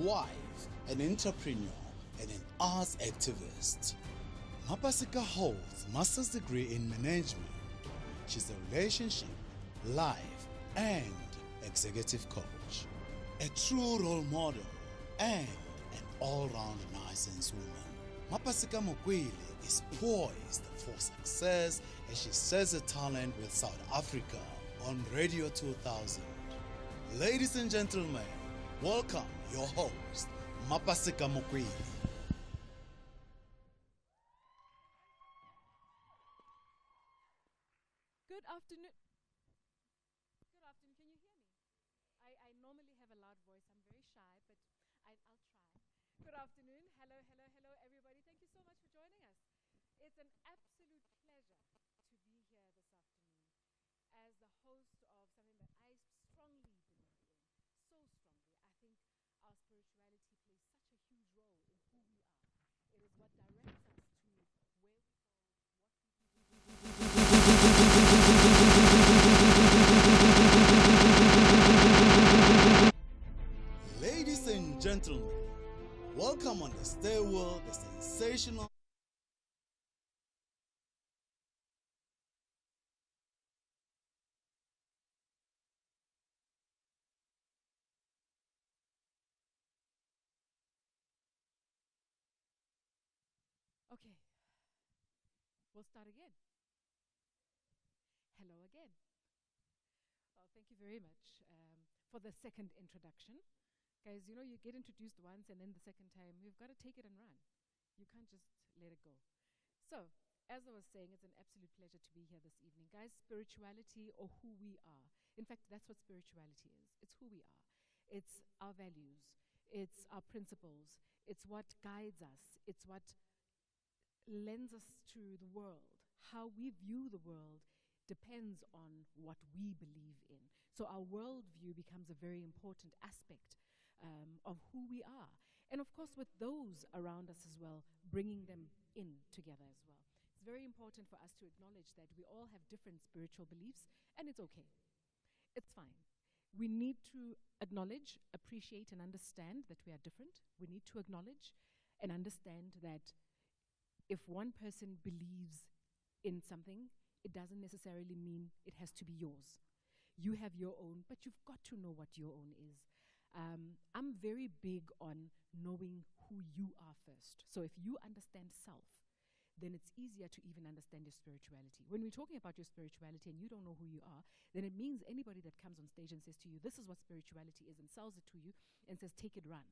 wife, an entrepreneur, and an arts activist. Mapaseka holds a master's degree in management. She's a relationship, life, and executive coach. A true role model and an all-round Renaissance woman. Mapaseka Mokwele is poised for success as she shares her talent with South Africa on Radio 2000. Ladies and gentlemen, welcome your host, Mapaseka Mokwele. Good afternoon. Good afternoon. Can you hear me? I normally have a loud voice. I'm very shy, but I'll try. Good afternoon. Hello, everybody. Thank you so much for joining us. It's an absolute pleasure to be here this afternoon as the host of something that I strongly believe in. So strongly. I think our spirituality plays such a huge role in who we are. It is what directs us to where we go, Ladies and gentlemen, welcome on the stairwell, the sensational Okay, we'll start again. Hello again. Well, thank you very much for the second introduction. Guys, you know, you get introduced once and then the second time, you've got to take it and run. You can't just let it go. So, as I was saying, it's an absolute pleasure to be here this evening. Guys, spirituality or who we are. In fact, that's what spirituality is. It's who we are. It's our values. It's our principles. It's what guides us. It's what lends us to the world. How we view the world depends on what we believe in. So our worldview becomes a very important aspect of who we are. And of course, with those around us as well, bringing them in together as well. It's very important for us to acknowledge that we all have different spiritual beliefs, and it's okay. It's fine. We need to acknowledge, appreciate, and understand that we are different. We need to acknowledge and understand that if one person believes in something, it doesn't necessarily mean it has to be yours. You have your own, but you've got to know what your own is. I'm very big on knowing who you are first. So if you understand self, then it's easier to even understand your spirituality. When we're talking about your spirituality and you don't know who you are, then it means anybody that comes on stage and says to you, this is what spirituality is, and sells it to you and says, take it, run.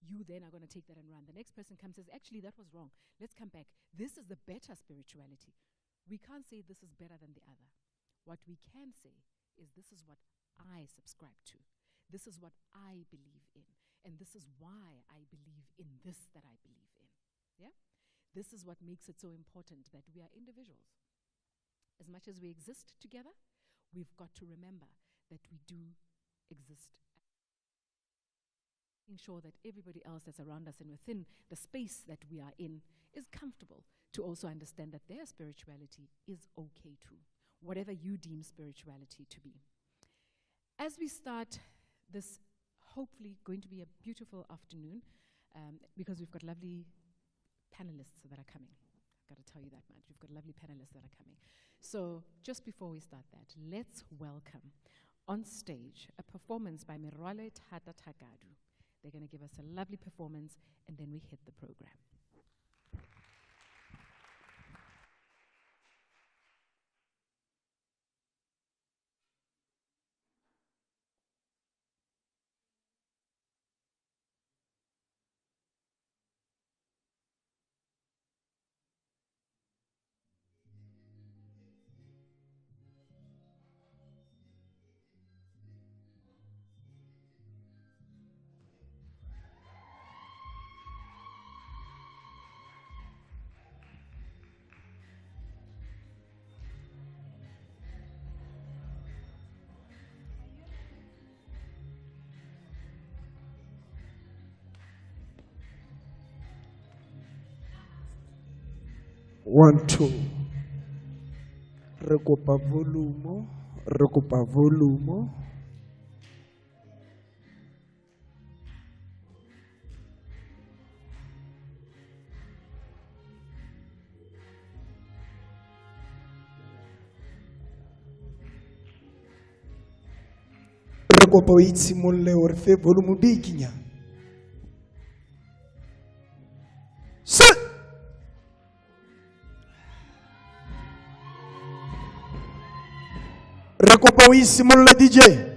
You then are going to take that and run. The next person comes and says, actually, that was wrong. Let's come back. This is the better spirituality. We can't say this is better than the other. What we can say is this is what I subscribe to. This is what I believe in. And this is why I believe in this that I believe in. Yeah? This is what makes it so important that we are individuals. As much as we exist together, we've got to remember that we do exist. Making sure that everybody else that's around us and within the space that we are in is comfortable to also understand that their spirituality is okay too, whatever you deem spirituality to be. As we start this, hopefully going to be a beautiful afternoon, because we've got lovely panelists that are coming. I've got to tell you that much. We've got lovely panelists that are coming. So just before we start that, let's welcome on stage a performance by Merwale Thata Tagadu. They're going to give us a lovely performance, and then we hit the program. One, two. Recopa volumo. Recopa volumo. kopa o itshimolle hore fe volume bikinya. Se re kopa o itshimolle DJ.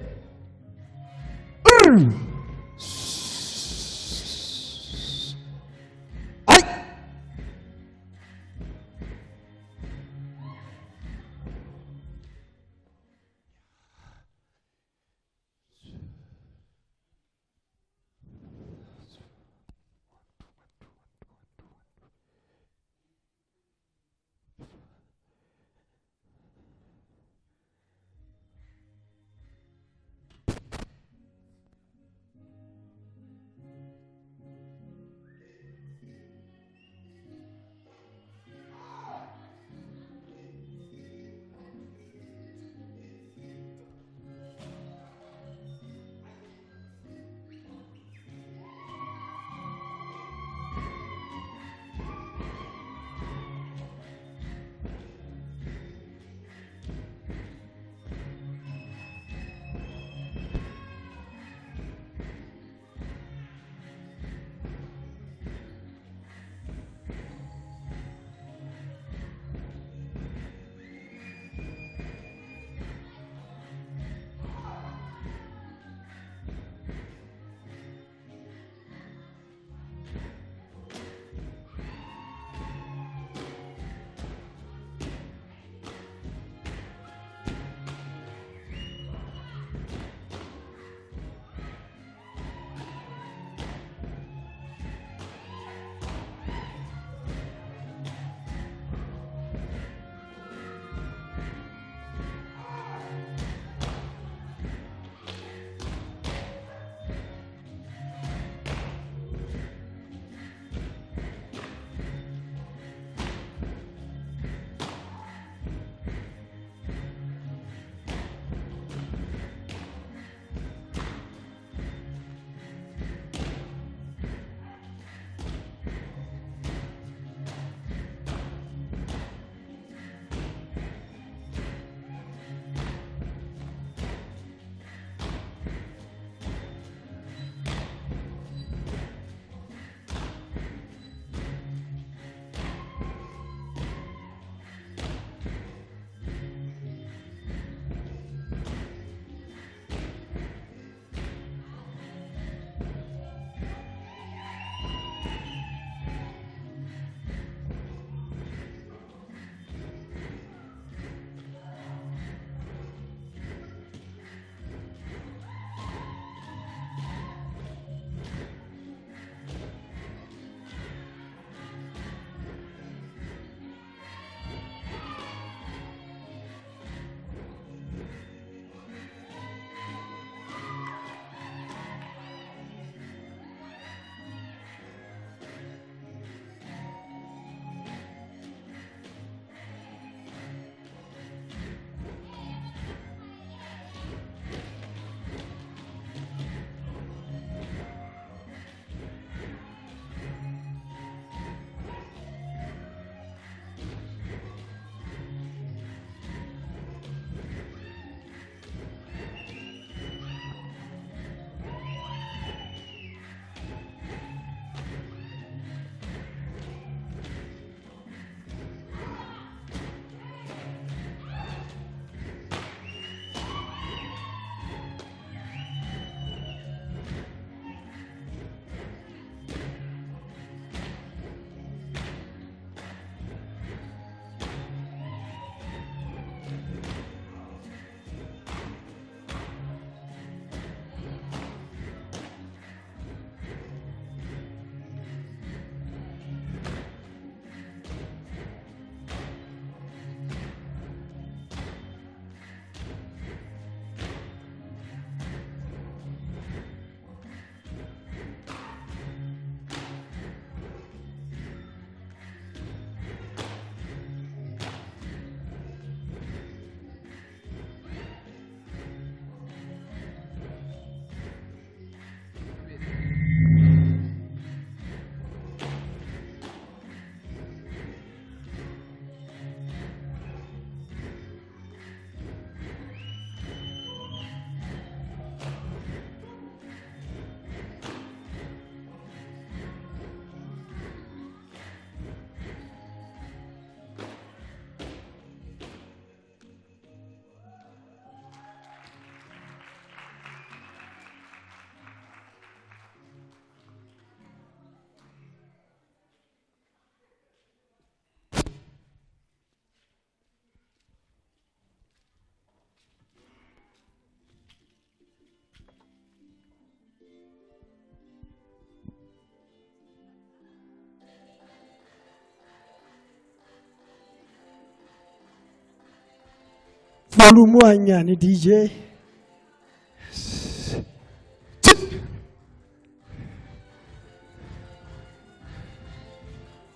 volume wanyani DJ.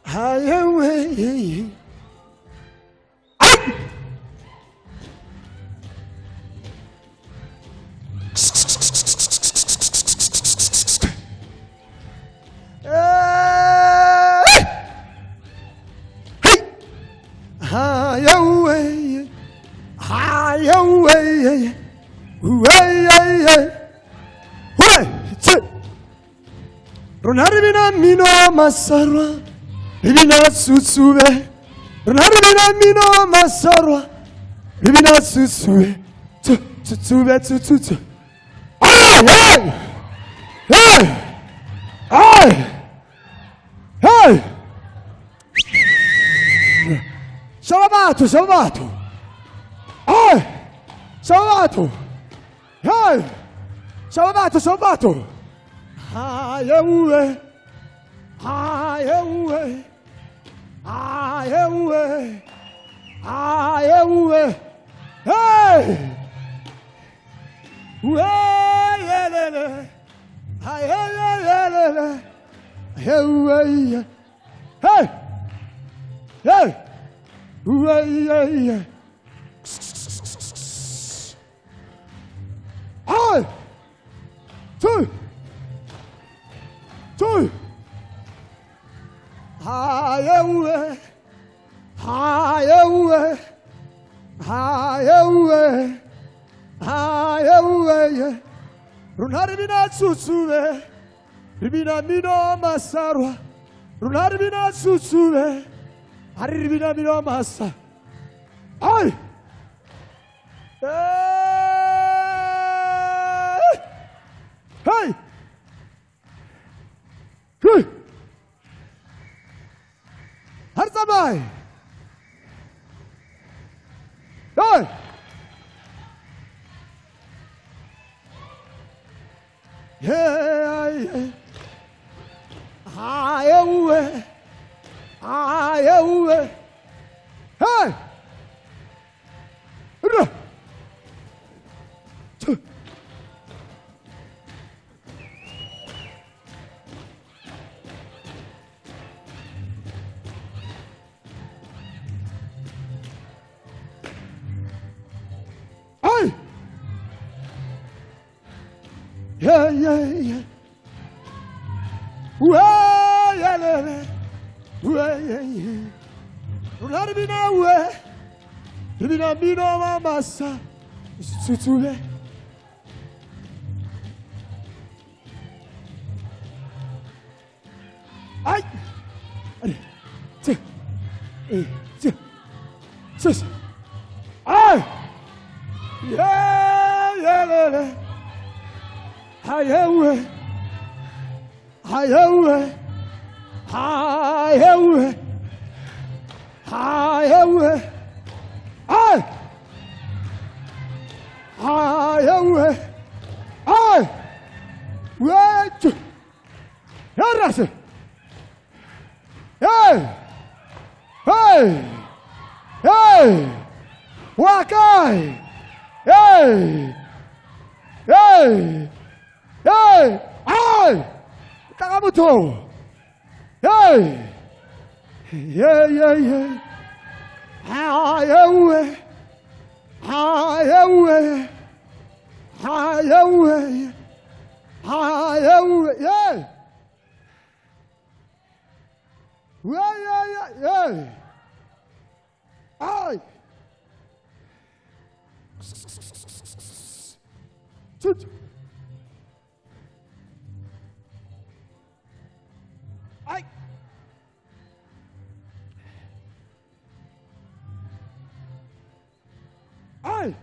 Highway. Highway. Highway. Ronaribina mino masarwa. Ribina susube, Ribina mino masarwa, Ribina susube, susube. Hey! Hey! Hey! Hey! Salvato, salvato. Hey! Salvato. Hey! Salvato, salvato. Hallelujah. Hallelujah. Hallelujah. Hallelujah. Hey! Hallelujah. Hallelujah. Hallelujah. Hey! Hey! Hallelujah. Hey! Two! Hallelujah. Hallelujah. Hallelujah. Hallelujah. Runaribina susube. Ribina mino masarwa. Runaribina susube. Haribina mino masa. Ay. Hey. Hey. Harzabai. Hey. Yeah. Hallelujah. Hallelujah. Hey. Hey. Yeah, yeah, yeah. Yeah, yeah, yeah. Yeah, yeah, yeah. Let me know where. Let me know my massa. It's too late. Ay. Ay. Yeah, yeah, yeah. Highway. Highway. Highway. Highway. Ay. Highway. Ay. Wait. Yarası. Hey. Hey. Hey. Wakai. Hey. Hey. Hey. Ay. Kgomotso. Hey. Yeah, yeah, yeah. Highway. Highway. Highway. Highway. Yeah. Yeah, yeah, yeah, yeah. Ay. Ay. Ay.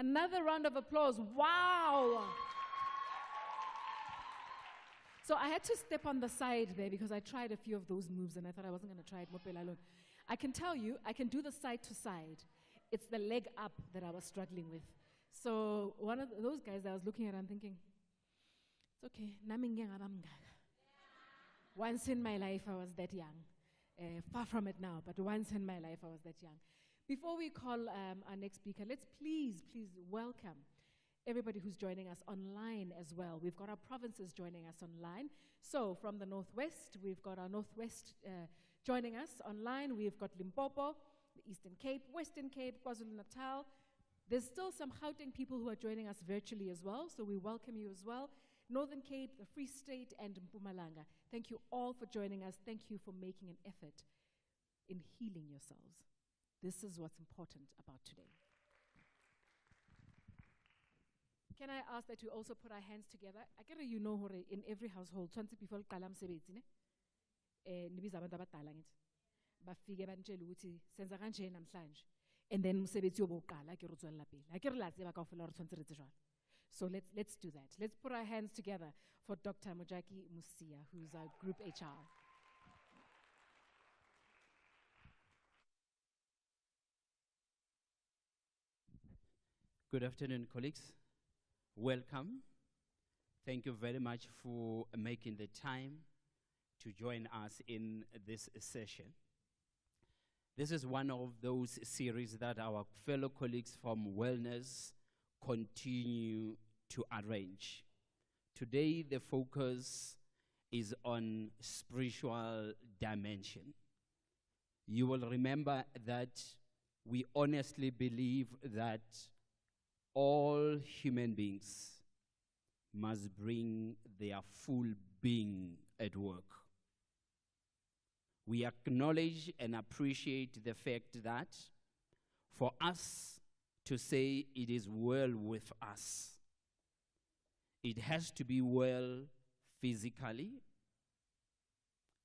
Another round of applause. Wow. So I had to step on the side there because I tried a few of those moves and I thought I wasn't going to try it Mokwele alone. I can tell you, I can do the side to side. It's the leg up that I was struggling with. So one of those guys I was looking at, I'm thinking, it's okay. Once in my life, I was that young. Far from it now, but once in my life, I was that young. Before we call our next speaker, let's please welcome everybody who's joining us online as well. We've got our provinces joining us online. So from the Northwest, we've got our Northwest joining us online. We've got Limpopo, the Eastern Cape, Western Cape, KwaZulu-Natal. There's still some Gauteng people who are joining us virtually as well, so we welcome you as well. Northern Cape, the Free State, and Mpumalanga. Thank you all for joining us. Thank you for making an effort in healing yourselves. This is what's important about today. Can I ask that we also put our hands together? I get you know in every household, 20 people qalam sebetsi ne? Nibiza abantu abadala ngithi. Bafike bantshela ukuthi senza kanje namhlanje. And then umsebenzi yoboqala ke re tswella pele. Ha ke re la tseba kaofela re tshwantse re tse jwalo. So let's do that. Let's put our hands together for Dr. Mojaki Musia, who's our Group HR. Good afternoon, colleagues. Welcome. Thank you very much for making the time to join us in this session. This is one of those series that our fellow colleagues from Wellness continue to arrange. Today, the focus is on spiritual dimension. You will remember that we honestly believe that all human beings must bring their full being at work. We acknowledge and appreciate the fact that for us to say it is well with us, it has to be well physically.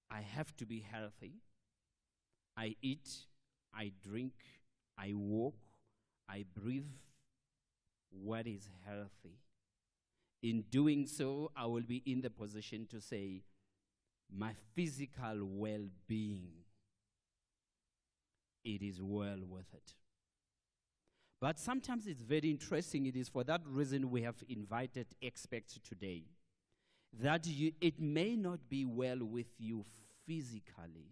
I have to be healthy. I eat, I drink, I walk, I breathe what is healthy. In doing so, I will be in the position to say, my physical well-being, it is well with it. But sometimes it's very interesting. It is for that reason we have invited experts today. That it may not be well with you physically.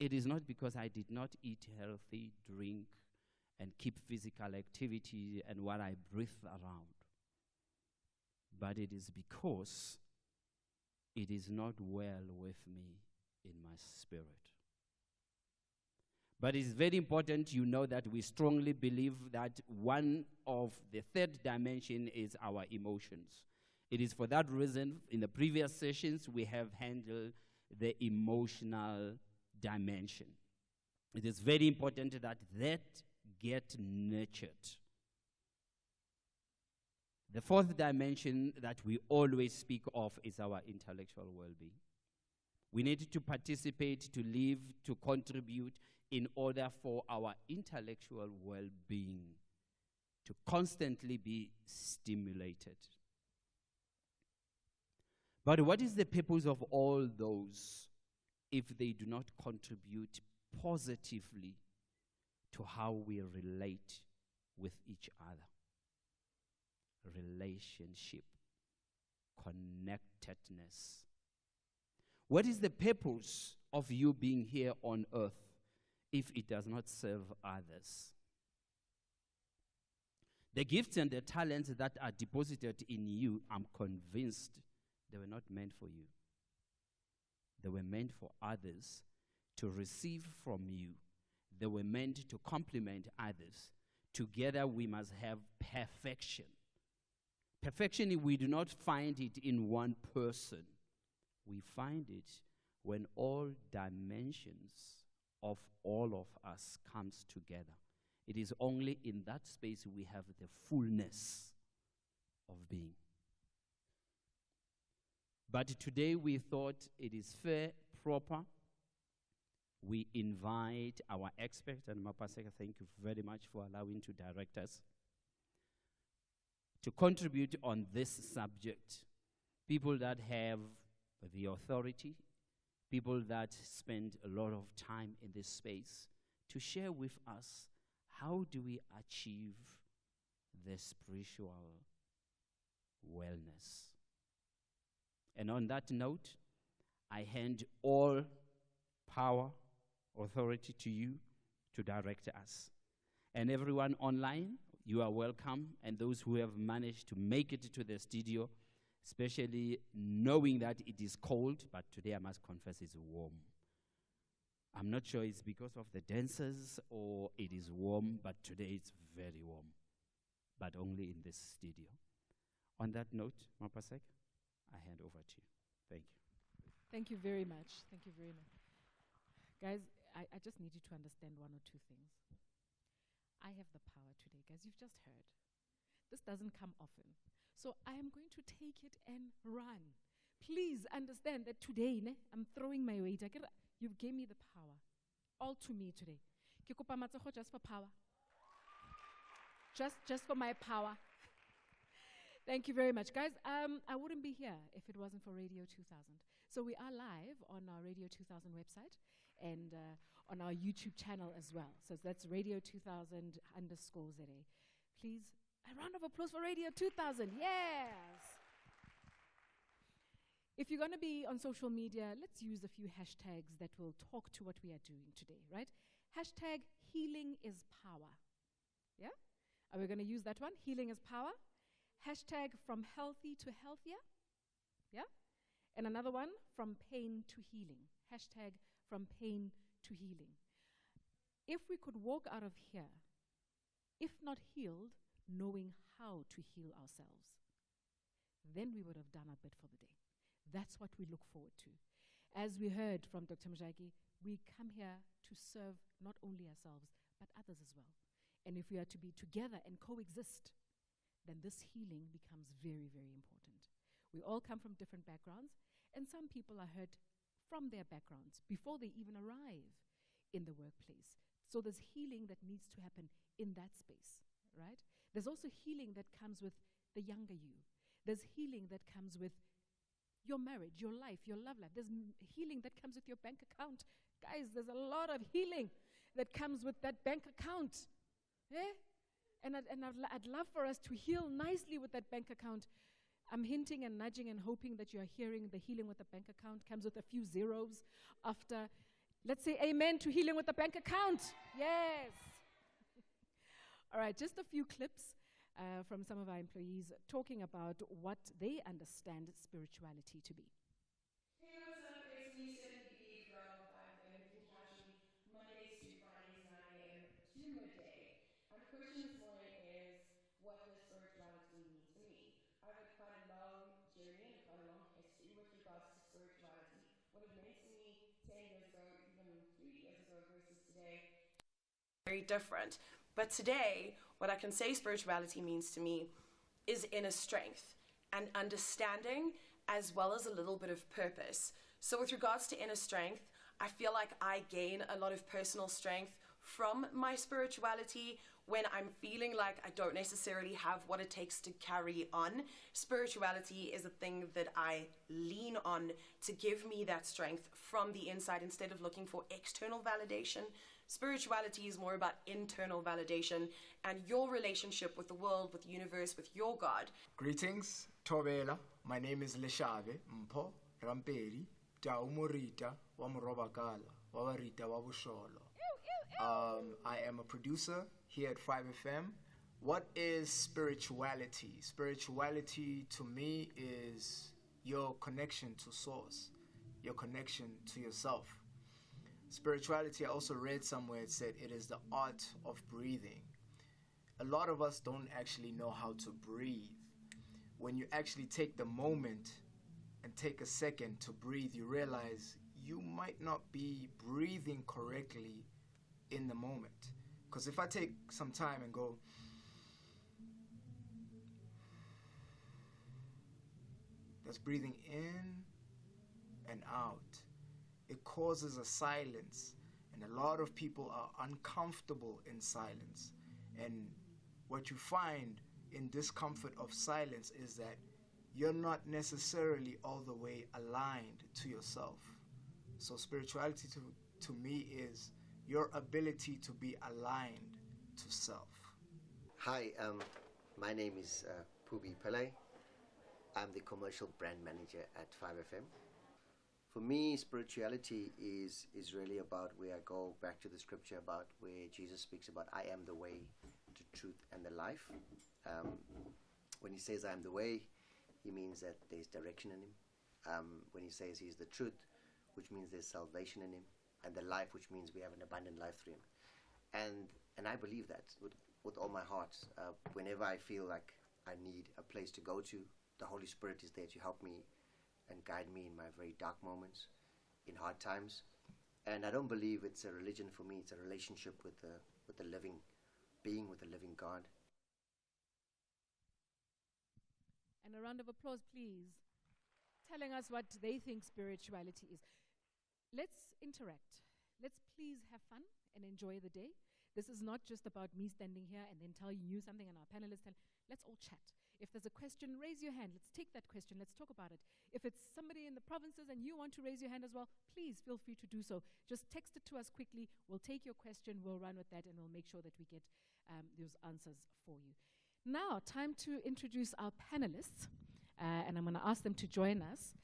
It is not because I did not eat healthy, drink, and keep physical activity and what I breathe around. But it is because it is not well with me in my spirit. But it's very important you know that we strongly believe that one of the third dimension is our emotions. It is for that reason, in the previous sessions, we have handled the emotional dimension. It is very important that get nurtured. The fourth dimension that we always speak of is our intellectual well-being. We need to participate, to live, to contribute in order for our intellectual well-being to constantly be stimulated. But what is the purpose of all those if they do not contribute positively to how we relate with each other? Relationship, connectedness. What is the purpose of you being here on earth if it does not serve others? The gifts and the talents that are deposited in you, I'm convinced they were not meant for you. They were meant for others to receive from you. They were meant to complement others. Together we must have perfection. Perfection, we do not find it in one person. We find it when all dimensions of all of us comes together. It is only in that space we have the fullness of being. But today we thought it is fair, proper. We invite our expert, and Mapaseka, thank you very much for allowing to direct us. to contribute on this subject. People that have the authority, people that spend a lot of time in this space to share with us how do we achieve the spiritual wellness. And on that note, I hand all power, authority to you to direct us. And everyone online, you are welcome. And those who have managed to make it to the studio, especially knowing that it is cold, but today I must confess it's warm. I'm not sure it's because of the dancers or it is warm, but today it's very warm, but only in this studio. On that note, Mapaseka, I hand over to you. Thank you. Thank you very much. Thank you very much. Guys, I just need you to understand one or two things. I have the power today, guys. You've just heard. This doesn't come often. So I am going to take it and run. Please understand that today, I'm throwing my weight. You've gave me the power. All to me today. Ke kopa matsogo just for power. Just for my power. Thank you very much, guys. I wouldn't be here if it wasn't for Radio 2000. So we are live on our Radio 2000 website and on our YouTube channel as well. So that's Radio 2000_ZA. Please, a round of applause for Radio 2000. Yes. If you're going to be on social media, let's use a few hashtags that will talk to what we are doing today, right? Hashtag healing is power. Yeah? Are we going to use that one? Healing is power. Hashtag from healthy to healthier. Yeah? And another one, from pain to healing. Hashtag from pain to healing. If we could walk out of here, if not healed, knowing how to heal ourselves, then we would have done our bit for the day. That's what we look forward to. As we heard from Dr. Mjagi, we come here to serve not only ourselves, but others as well. And if we are to be together and coexist, then this healing becomes very, very important. We all come from different backgrounds, and some people are hurt from their backgrounds before they even arrive in the workplace. So there's healing that needs to happen in that space, right? There's also healing that comes with the younger you. There's healing that comes with your marriage, your life, your love life. There's healing that comes with your bank account. Guys, there's a lot of healing that comes with that bank account. Eh? And I'd love for us to heal nicely with that bank account. I'm hinting and nudging and hoping that you are hearing the healing with the bank account comes with a few zeros after. Let's say amen to healing with the bank account. Yes. All right, just a few clips from some of our employees talking about what they understand spirituality to be. Hey, what's up? It's me, Stephanie from 5M Kinshasa, Mondays to Fridays, 9 a.m. to midday. And the question this morning is, what does spirituality mean to me? I've had quite a long journey and quite a long history with regards to spirituality. What it meant to me 10 years ago, even 3 years ago versus today, very different. But today, what I can say spirituality means to me is inner strength and understanding, as well as a little bit of purpose. So with regards to inner strength, I feel like I gain a lot of personal strength from my spirituality when I'm feeling like I don't necessarily have what it takes to carry on. Spirituality is a thing that I lean on to give me that strength from the inside instead of looking for external validation. Spirituality is more about internal validation and your relationship with the world, with the universe, with your God. Greetings, Tobela. My name is Leshave Mpo Ramperi, Taumorita, Wamurobakala, Wawarita Wabusholo. I am a producer here at 5FM. What is spirituality? Spirituality to me is your connection to source, your connection to yourself. Spirituality, I also read somewhere, it said it is the art of breathing. A lot of us don't actually know how to breathe. When you actually take the moment and take a second to breathe, you realize you might not be breathing correctly in the moment. Because if I take some time and go, that's breathing in and out, it causes a silence, and a lot of people are uncomfortable in silence. And what you find in discomfort of silence is that you're not necessarily all the way aligned to yourself. So spirituality to me is your ability to be aligned to self. Hi, my name is Pubi Pillay. I'm the commercial brand manager at 5FM. For me, spirituality is really about where I go back to the scripture about where Jesus speaks about I am the way, the truth, and the life. When he says I am the way, he means that there's direction in him. When he says he's the truth, which means there's salvation in him, and the life, which means we have an abundant life through him. And I believe that with all my heart. Whenever I feel like I need a place to go to, the Holy Spirit is there to help me and guide me in my very dark moments, in hard times. And I don't believe it's a religion for me. It's a relationship with the living being, with the living God. And a round of applause, please, telling us what they think spirituality is. Let's interact. Let's please have fun and enjoy the day. This is not just about me standing here and then telling you something and our panelists tell. Let's all chat. If there's a question, raise your hand. Let's take that question. Let's talk about it. If it's somebody in the provinces and you want to raise your hand as well, please feel free to do so. Just text it to us quickly. We'll take your question. We'll run with that, and we'll make sure that we get those answers for you. Now, time to introduce our panelists, and I'm going to ask them to join us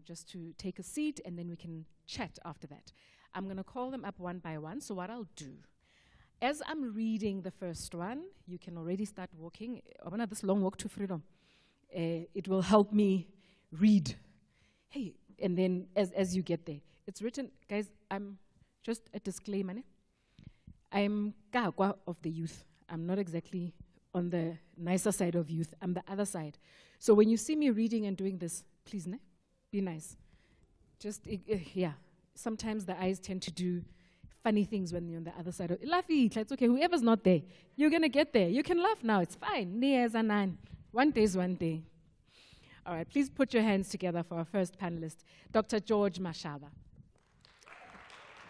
just to take a seat, and then we can chat after that. I'm going to call them up one by one. So what I'll do, as I'm reading the first one, you can already start walking. This long walk to freedom. It will help me read. Hey, and then as you get there, it's written, guys, I'm just a disclaimer. I'm Kagwa of the youth. I'm not exactly on the nicer side of youth. I'm the other side. So when you see me reading and doing this, please, be nice. Just, yeah. Sometimes the eyes tend to do funny things when you're on the other side of it's okay, whoever's not there, you're gonna get there. You can laugh now, it's fine. One day is one day. All right, please put your hands together for our first panelist, Dr. George Mashaba.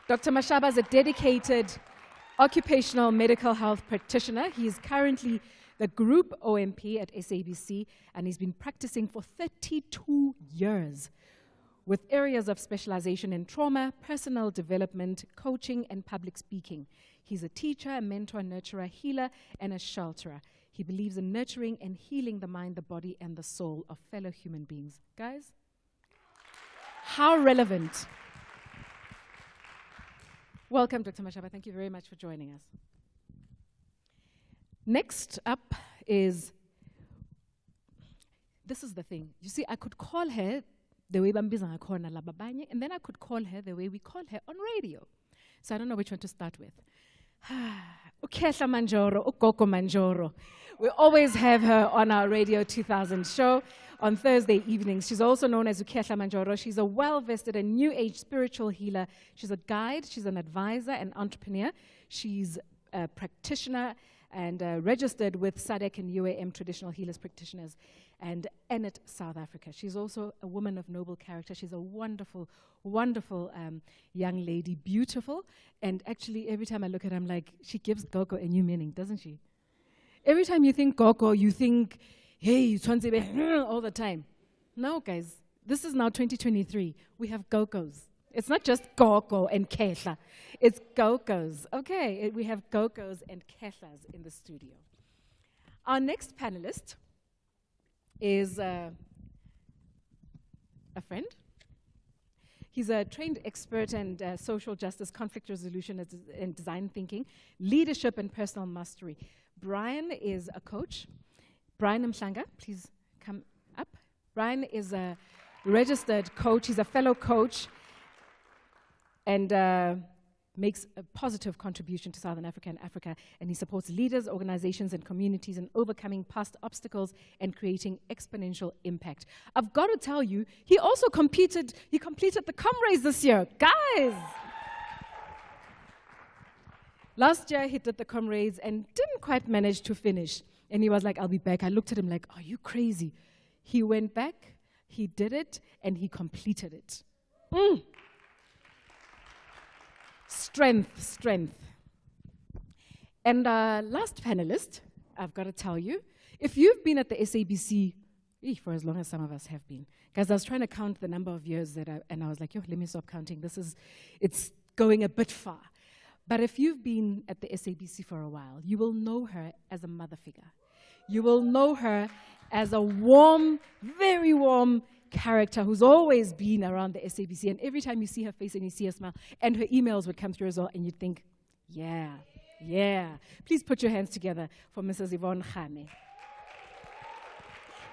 Dr. Mashaba is a dedicated occupational medical health practitioner. He is currently the Group OMP at SABC, and he's been practicing for 32 years. With areas of specialization in trauma, personal development, coaching, and public speaking. He's a teacher, a mentor, nurturer, healer, and a shelterer. He believes in nurturing and healing the mind, the body, and the soul of fellow human beings. Guys, how relevant. Welcome, Dr. Mashaba. Thank you very much for joining us. Next up is, this is the thing. You see, I could call her the way Bambiza Khona Lababanye, and then I could call her the way we call her on radio. So I don't know which one to start with. Kehla Manjoro, Ukoko Manjoro. We always have her on our Radio 2000 show on Thursday evenings. She's also known as Kehla Manjoro. She's a well-vested and new age spiritual healer. She's a guide, she's an advisor, and entrepreneur. She's a practitioner and registered with SADC and UAM Traditional Healers Practitioners and Enet South Africa. She's also a woman of noble character. She's a wonderful, wonderful young lady, beautiful. And actually, every time I look at her, I'm like, she gives Gogo a new meaning, doesn't she? Every time you think Gogo, you think, hey, all the time. No, guys, this is now 2023. We have Gogos. It's not just Gogo and Kehla. It's Gogos. Okay, we have Gogos and Kehlas in the studio. Our next panelist is a friend. He's a trained expert in social justice, conflict resolution, and design thinking, leadership, and personal mastery. Brian is a coach. Brian Mhlanga, please come up. Brian is a registered coach. He's a fellow coach and makes a positive contribution to Southern Africa and Africa, and he supports leaders, organizations, and communities in overcoming past obstacles and creating exponential impact. I've got to tell you, he also completed the Kgame this year. Guys! Last year, he did the Kgame and didn't quite manage to finish. And he was like, I'll be back. I looked at him like, are you crazy? He went back, he did it, and he completed it. Strength. And last panelist, I've got to tell you, If you've been at the SABC, for as long as some of us have been, guys, I was trying to count the number of years and I was like, let me stop counting. It's going a bit far. But if you've been at the SABC for a while, you will know her as a mother figure. You will know her as a warm, very warm character who's always been around the SABC. And every time you see her face and you see her smile, and her emails would come through as well, and you'd think, yeah. Please put your hands together for Mrs. Yvonne Kgame.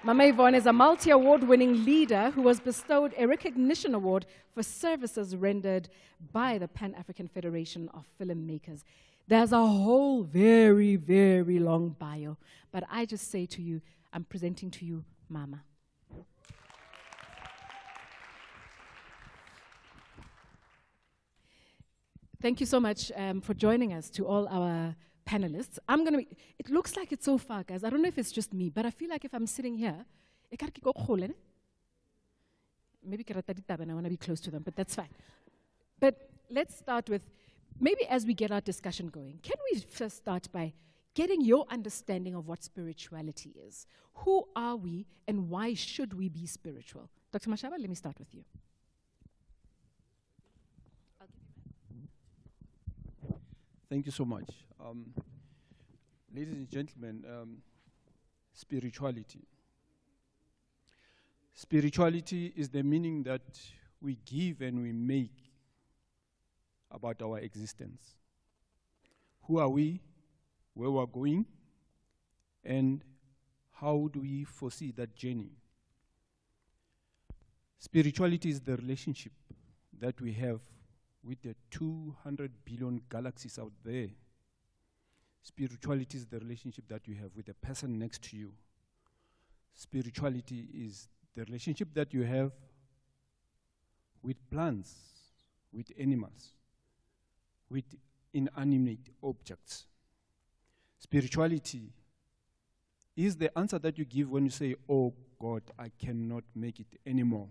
Mama Yvonne is a multi-award-winning leader who was bestowed a recognition award for services rendered by the Pan-African Federation of Filmmakers. There's a whole very, very long bio, but I just say to you, I'm presenting to you, Mama. Thank you so much for joining us, to all our panelists. It looks like it's so far, guys. I don't know if it's just me, but I feel like if I'm sitting here, maybe and I want to be close to them, but that's fine. But let's start with, maybe as we get our discussion going, can we first start by getting your understanding of what spirituality is? Who are we and why should we be spiritual? Dr. Mashaba, let me start with you. Thank you so much. Ladies and gentlemen, spirituality. Spirituality is the meaning that we give and we make about our existence. Who are we, where we're going, and how do we foresee that journey? Spirituality is the relationship that we have with the 200 billion galaxies out there. Spirituality is the relationship that you have with the person next to you. Spirituality is the relationship that you have with plants, with animals, with inanimate objects. Spirituality is the answer that you give when you say, oh God, I cannot make it anymore,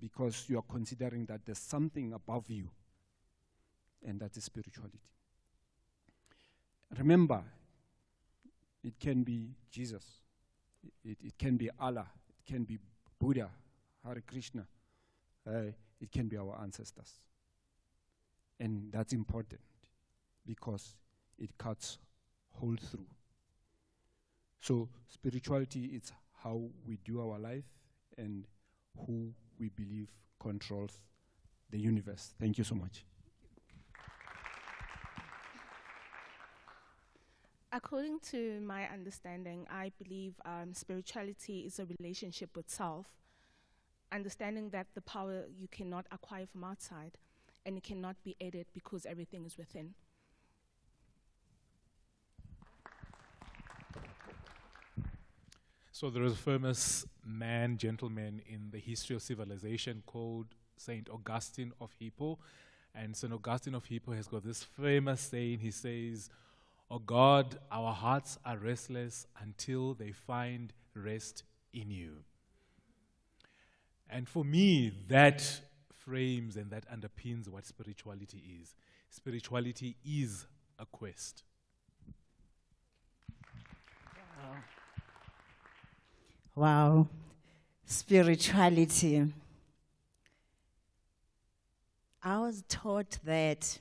because you are considering that there's something above you, and that is spirituality. Remember, it can be Jesus, it can be Allah, it can be Buddha, Hare Krishna, it can be our ancestors. And that's important because it cuts whole through. So spirituality is how we do our life and who we believe controls the universe. Thank you so much. According to my understanding, I believe spirituality is a relationship with self, understanding that the power you cannot acquire from outside and it cannot be aided because everything is within. So there is a famous gentleman in the history of civilization called Saint Augustine of Hippo. And Saint Augustine of Hippo has got this famous saying. He says, "Oh God, our hearts are restless until they find rest in you." And for me, that frames and that underpins what spirituality is. Spirituality is a quest. Wow. Spirituality. I was taught that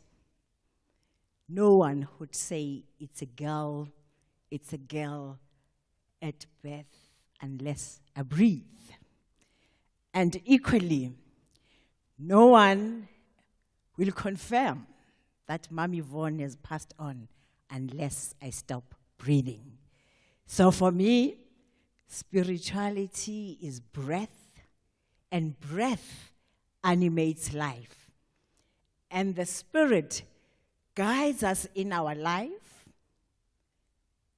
no one would say it's a girl at birth unless I breathe. And equally, no one will confirm that Mama Yvonne has passed on unless I stop breathing. So for me, spirituality is breath, and breath animates life. And the Spirit guides us in our life.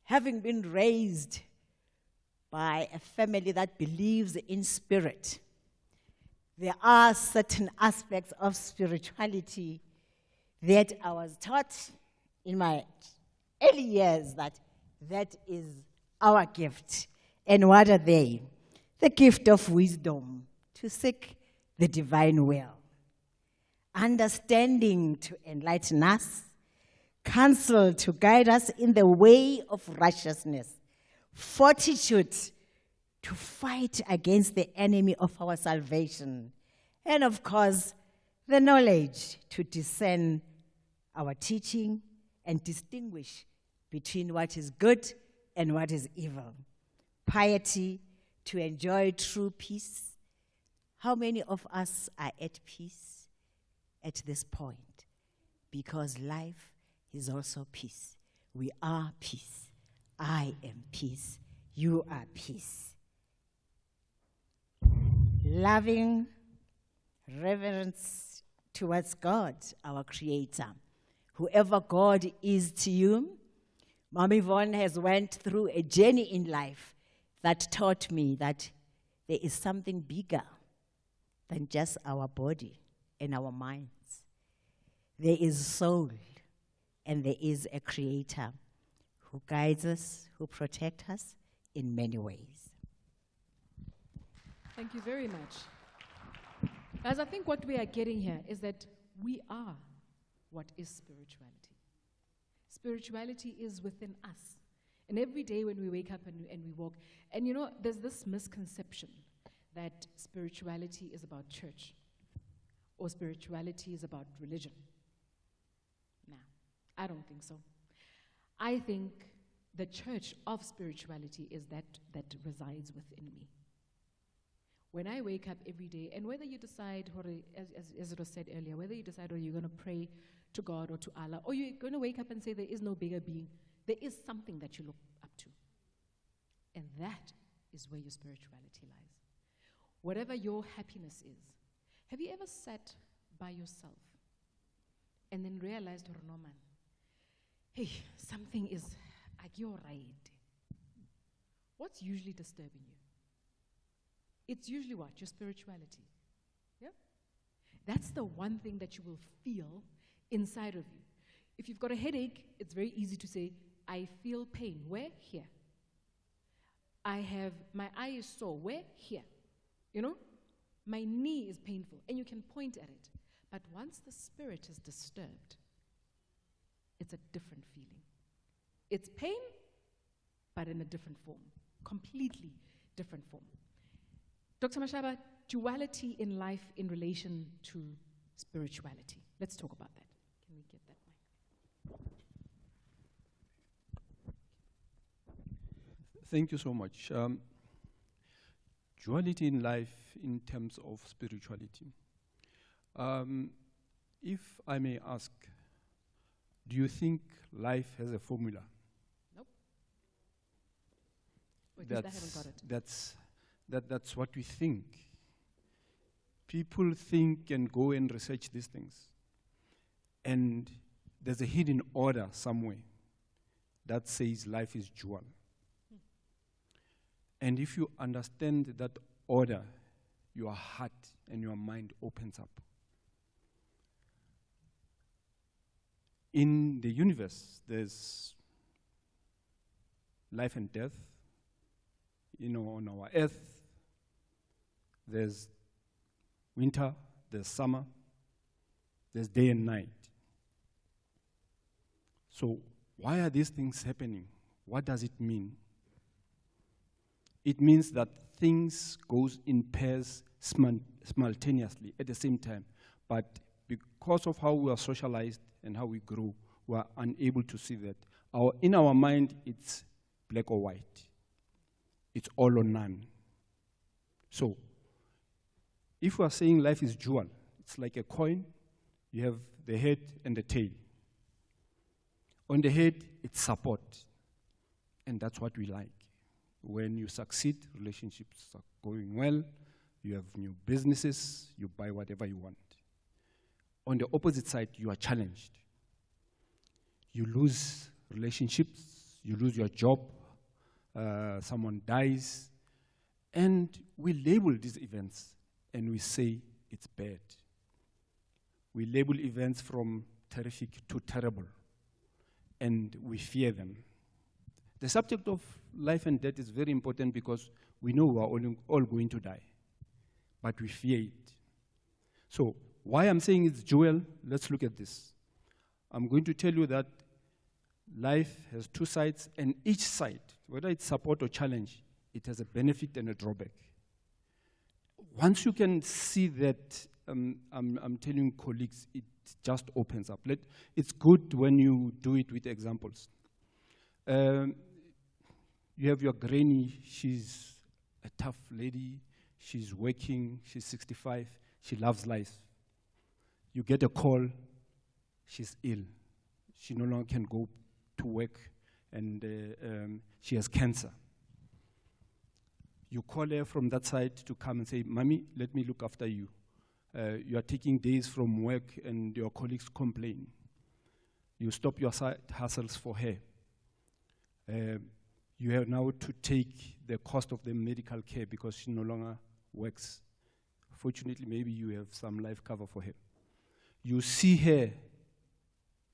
Having been raised by a family that believes in spirit, there are certain aspects of spirituality that I was taught in my early years that is our gift. And what are they? The gift of wisdom to seek the divine will, understanding to enlighten us, counsel to guide us in the way of righteousness, fortitude to fight against the enemy of our salvation, and of course, the knowledge to discern our teaching and distinguish between what is good and what is evil. Piety to enjoy true peace. How many of us are at peace at this point? Because life is also peace. We are peace. I am peace. You are peace. Loving reverence towards God, our Creator. Whoever God is to you, Mom Yvonne has went through a journey in life that taught me that there is something bigger than just our body and our minds. There is soul, and there is a Creator who guides us, who protects us in many ways. Thank you very much. Guys, I think what we are getting here is that we are what is spirituality. Spirituality is within us. And every day when we wake up and we walk, and you know, there's this misconception that spirituality is about church or spirituality is about religion. No, I don't think so. I think the church of spirituality is that resides within me. When I wake up every day, and whether you decide, as it was said earlier, whether you decide whether you're going to pray to God or to Allah, or you're going to wake up and say there is no bigger being, there is something that you look up to. And that is where your spirituality lies. Whatever your happiness is, have you ever sat by yourself and then realized, oh, no, man, hey, something is right. What's usually disturbing you? It's usually what? Your spirituality. Yeah? That's the one thing that you will feel inside of you. If you've got a headache, it's very easy to say, I feel pain. Where? Here. My eye is sore. Where? Here. You know? My knee is painful. And you can point at it. But once the spirit is disturbed, it's a different feeling. It's pain, but in a different form. Completely different form. Dr. Mashaba, duality in life in relation to spirituality. Let's talk about that. Can we get that mic? Thank you so much. Duality in life in terms of spirituality. If I may ask, do you think life has a formula? Nope. At least I haven't got it. That's what we think. People think and go and research these things. And there's a hidden order somewhere that says life is dual. And if you understand that order, your heart and your mind opens up. In the universe, there's life and death. You know, on our earth, there's winter, there's summer, there's day and night. So why are these things happening? What does it mean? It means that things goes in pairs simultaneously at the same time. But because of how we are socialized and how we grow, we are unable to see that. In our mind, it's black or white. It's all or none. So, if we are saying life is dual, it's like a coin. You have the head and the tail. On the head, it's support. And that's what we like. When you succeed, relationships are going well, you have new businesses, you buy whatever you want. On the opposite side, you are challenged. You lose relationships, you lose your job, someone dies, and we label these events and we say it's bad. We label events from terrific to terrible, and we fear them. The subject of life and death is very important because we know we are all going to die, but we fear it. So why I'm saying it's dual, let's look at this. I'm going to tell you that life has two sides, and each side, whether it's support or challenge, it has a benefit and a drawback. Once you can see that, I'm telling colleagues, it just opens up. It's good when you do it with examples. You have your granny, she's a tough lady, she's working, she's 65, she loves life. You get a call, she's ill. She no longer can go to work, and she has cancer. You call her from that side to come and say, "Mommy, let me look after you. You are taking days from work and your colleagues complain." You stop your side hustles for her. You have now to take the cost of the medical care because she no longer works. Fortunately, maybe you have some life cover for her. You see her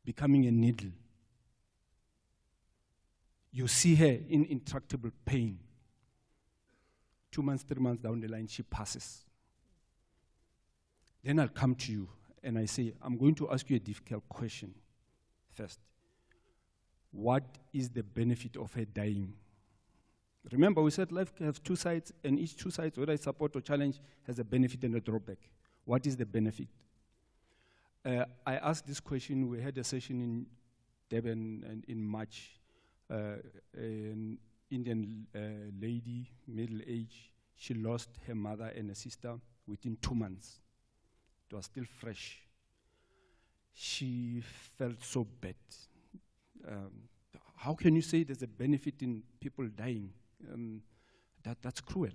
becoming a needle. You see her in intractable pain. 2 months, 3 months down the line, she passes. Then I'll come to you and I say, I'm going to ask you a difficult question first. What is the benefit of her dying? Remember, we said life has two sides, and each two sides, whether it's support or challenge, has a benefit and a drawback. What is the benefit? I asked this question. We had a session in Durban and in March. An Indian lady, middle age, she lost her mother and a sister within 2 months. It was still fresh. She felt so bad. How can you say there's a benefit in people dying? That's cruel.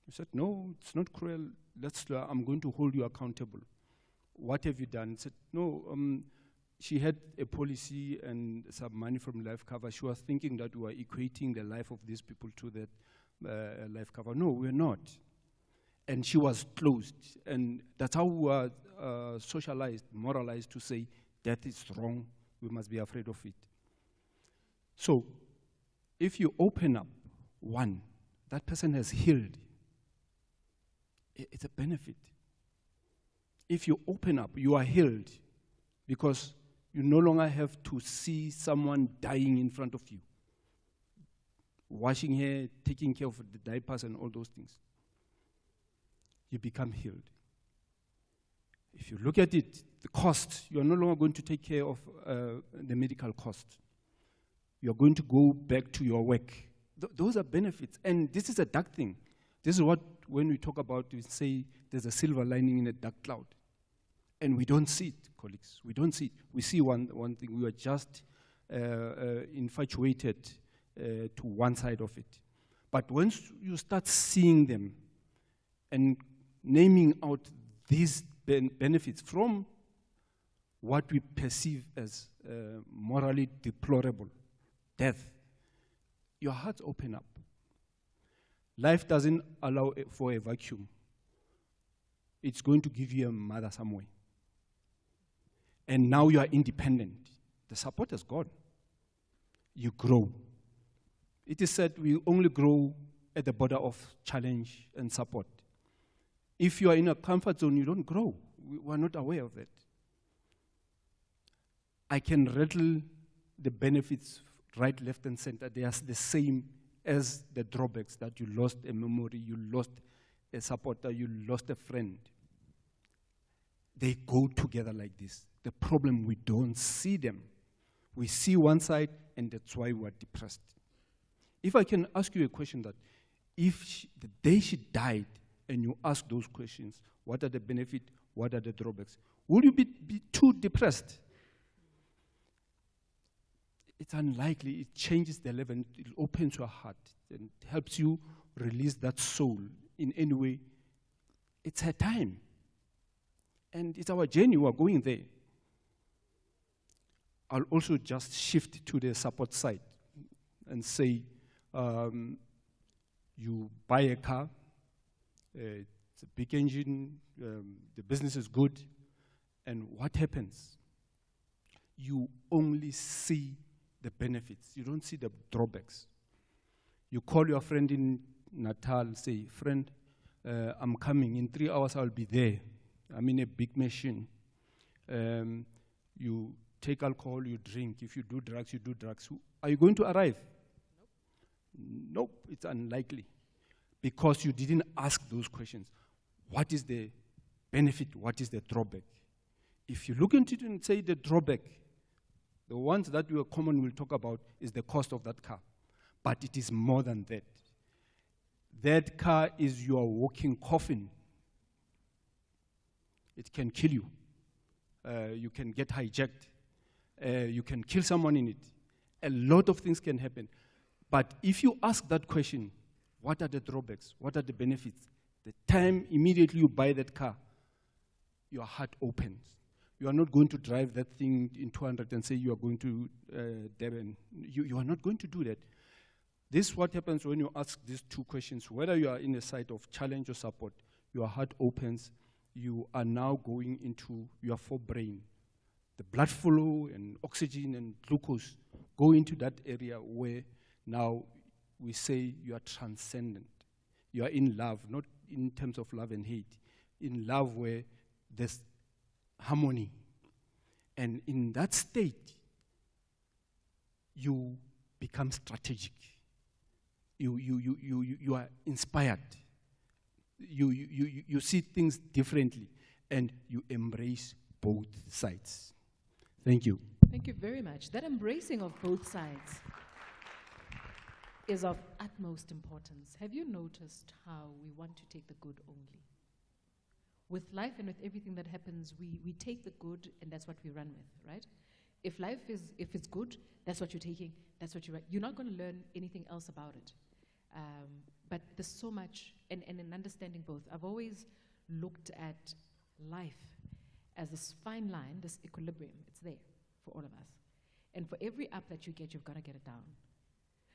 I said, no, it's not cruel. I'm going to hold you accountable. What have you done? I said, no, she had a policy and some money from life cover. She was thinking that we were equating the life of these people to that life cover. No, we're not. And she was closed. And that's how we were socialized, moralized to say death is wrong. We must be afraid of it. So if you open up, one, that person has healed. It's a benefit. If you open up, you are healed because you no longer have to see someone dying in front of you, washing hair, taking care of the diapers and all those things. You become healed. If you look at it, the cost, you are no longer going to take care of the medical cost. You are going to go back to your work. Those are benefits. And this is a dark thing. This is what, when we talk about, we say there's a silver lining in a dark cloud. And we don't see it, colleagues. We don't see it. We see one thing. We are just infatuated to one side of it. But once you start seeing them and naming out these benefits from what we perceive as morally deplorable, death, your hearts open up. Life doesn't allow for a vacuum. It's going to give you a mother some way. And now you are independent. The support is gone. You grow. It is said we only grow at the border of challenge and support. If you are in a comfort zone, you don't grow. We are not aware of that. I can rattle the benefits right, left, and center. They are the same as the drawbacks, that you lost a memory, you lost a supporter, you lost a friend. They go together like this. The problem, we don't see them. We see one side, and that's why we are depressed. If I can ask you a question, that if the day she died, and you ask those questions, what are the benefits, what are the drawbacks, would you be too depressed? It's unlikely. It changes the level, it opens your heart, and helps you release that soul in any way. It's her time. And it's our journey, we are going there. I'll also just shift to the support side and say, you buy a car, it's a big engine, the business is good, and what happens? You only see the benefits. You don't see the drawbacks. You call your friend in Natal, say, friend, I'm coming. In 3 hours, I'll be there. I'm in a big machine. You take alcohol, you drink. If you do drugs, you do drugs. Are you going to arrive? Nope, it's unlikely. Because you didn't ask those questions. What is the benefit? What is the drawback? If you look into it and say the drawback, the ones that we are common will talk about is the cost of that car. But it is more than that. That car is your walking coffin. It can kill you. You can get hijacked. You can kill someone in it. A lot of things can happen. But if you ask that question, what are the drawbacks? What are the benefits? The time immediately you buy that car, your heart opens. You are not going to drive that thing in 200 and say you are going to Durban. You are not going to do that. This is what happens when you ask these two questions. Whether you are in a side of challenge or support, your heart opens. You are now going into your forebrain. The blood flow and oxygen and glucose go into that area where now we say you are transcendent. You are in love, not in terms of love and hate. In love where there's harmony. And in that state, you become strategic. You are inspired. You see things differently, and you embrace both sides. Thank you. Thank you very much. That embracing of both sides is of utmost importance. Have you noticed how we want to take the good only? With life and with everything that happens, we take the good and that's what we run with, right? If it's good, that's what you're taking, that's what you're not going to learn anything else about it. But there's so much, and in understanding both, I've always looked at life as this fine line, this equilibrium. It's there for all of us. And for every up that you get, you've got to get it down.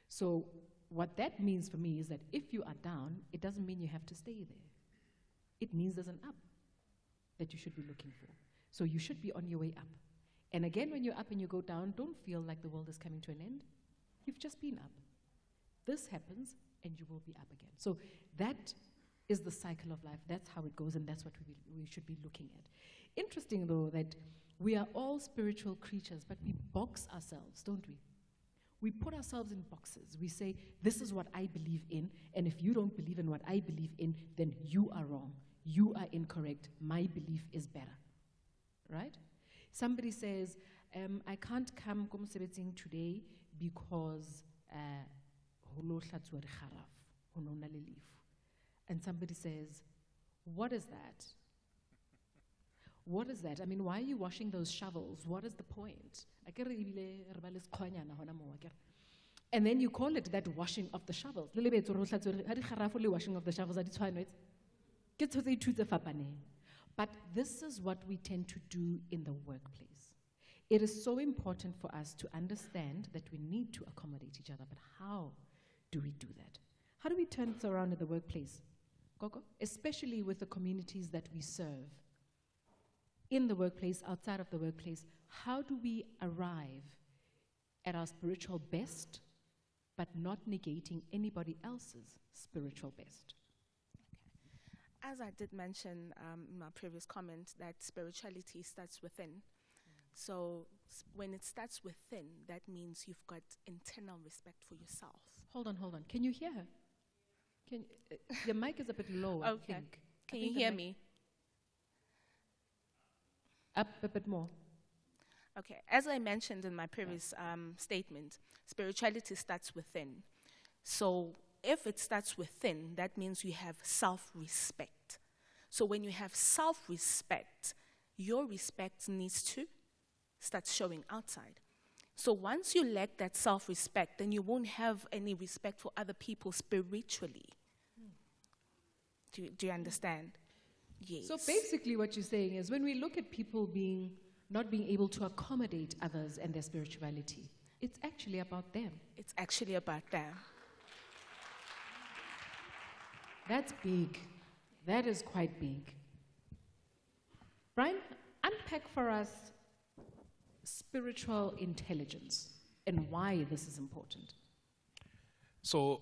So what that means for me is that if you are down, it doesn't mean you have to stay there. It means there's an up that you should be looking for. So you should be on your way up. And again, when you're up and you go down, don't feel like the world is coming to an end. You've just been up. This happens, and you will be up again. So that is the cycle of life. That's how it goes, and that's what we should be looking at. Interesting, though, that we are all spiritual creatures, but we box ourselves, don't we? We put ourselves in boxes. We say, this is what I believe in, and if you don't believe in what I believe in, then you are wrong. You are incorrect. My belief is better. Right? Somebody says, I can't come kumsebenzi today because and somebody says, what is that? What is that? I mean, why are you washing those shovels? What is the point? And then you call it that washing of the shovels. Washing of the shovels. But this is what we tend to do in the workplace. It is so important for us to understand that we need to accommodate each other, but how do we do that? How do we turn this around in the workplace? Gogo? Especially with the communities that we serve. In the workplace, outside of the workplace, how do we arrive at our spiritual best, but not negating anybody else's spiritual best? As I did mention in my previous comment, that spirituality starts within. So when it starts within, that means you've got internal respect for yourself. Hold on. Can you hear her? Your mic is a bit low, I think. Can you hear me? Up a bit more. Okay. As I mentioned in my previous statement, spirituality starts within. So if it starts within, that means you have self-respect. So when you have self-respect, your respect needs to start showing outside. So once you lack that self-respect, then you won't have any respect for other people spiritually. Do you understand? Yes. So basically what you're saying is when we look at people not being able to accommodate others and their spirituality, it's actually about them. It's actually about them. That's big. That is quite big. Brian, unpack for us spiritual intelligence and why this is important. So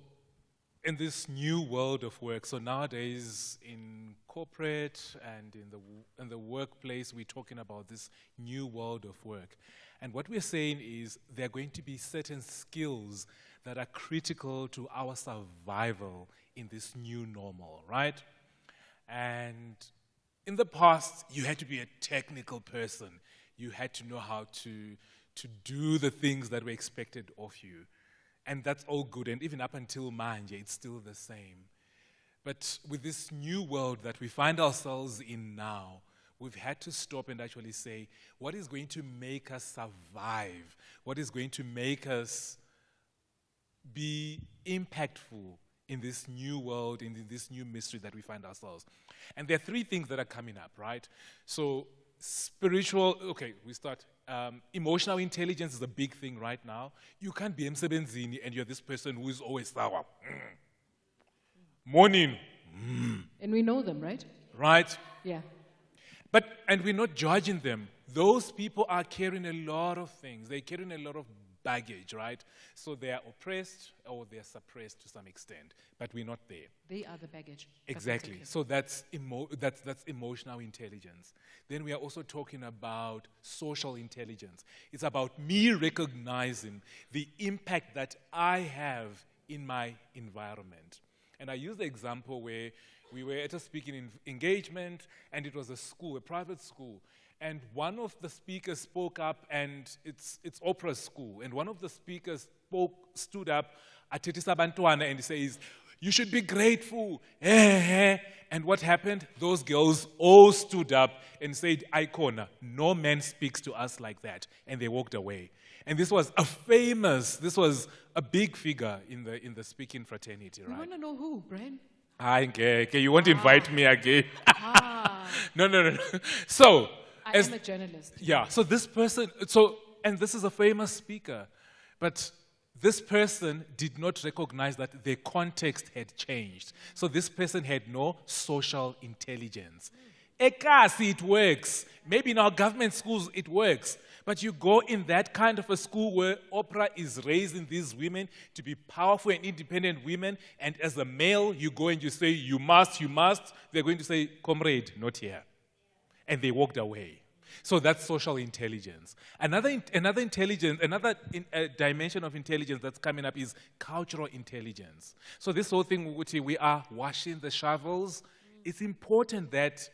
in this new world of work, so nowadays in corporate and in the workplace, we're talking about this new world of work. And what we're saying is there are going to be certain skills that are critical to our survival in this new normal, right? And in the past, you had to be a technical person. You had to know how to do the things that were expected of you. And that's all good, and even up until Manje, it's still the same. But with this new world that we find ourselves in now, we've had to stop and actually say, what is going to make us survive? What is going to make us be impactful in this new world, in this new mystery that we find ourselves? And there are three things that are coming up, right? So spiritual, okay, we start. Emotional intelligence is a big thing right now. You can't be emsebenzini and you're this person who is always sour. Morning. And we know them, right? Right? Yeah. And we're not judging them. Those people are carrying a lot of things. They're carrying a lot of baggage, right? So they are oppressed or they are suppressed to some extent, but we're not there. They are the baggage. Exactly. Okay. So that's emotional intelligence. Then we are also talking about social intelligence. It's about me recognizing the impact that I have in my environment. And I use the example where we were at a speaking engagement, and it was a school, a private school. And one of the speakers spoke up, and it's opera school. And one of the speakers stood up, athetisa bantwana, and he says, "You should be grateful." And what happened? Those girls all stood up and said, "Icona, no man speaks to us like that." And they walked away. And this was a big figure in the speaking fraternity, right? We want to know who, Brian? Okay, you won't invite me again. No. So, I am a journalist. Yeah, so this person, and this is a famous speaker, but this person did not recognize that the context had changed. So this person had no social intelligence. Ekasi, it works. Maybe in our government schools it works. But you go in that kind of a school where opera is raising these women to be powerful and independent women, and as a male, you go and you say, you must, they're going to say, "Comrade, not here." And they walked away. So that's social intelligence. Another dimension of intelligence that's coming up is cultural intelligence. So this whole thing, we are washing the shovels. It's important that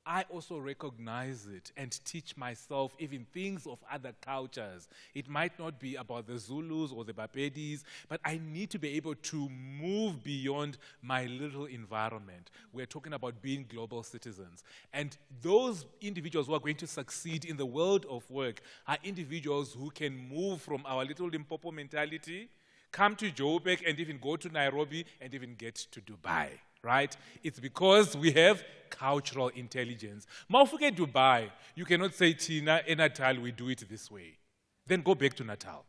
I also recognize it and teach myself even things of other cultures. It might not be about the Zulus or the Bapedis, but I need to be able to move beyond my little environment. We're talking about being global citizens. And those individuals who are going to succeed in the world of work are individuals who can move from our little Limpopo mentality, come to Joburg, and even go to Nairobi, and even get to Dubai. Right? It's because we have cultural intelligence. Maufuke Dubai, you cannot say, "Tina, in Natal, we do it this way." Then go back to Natal.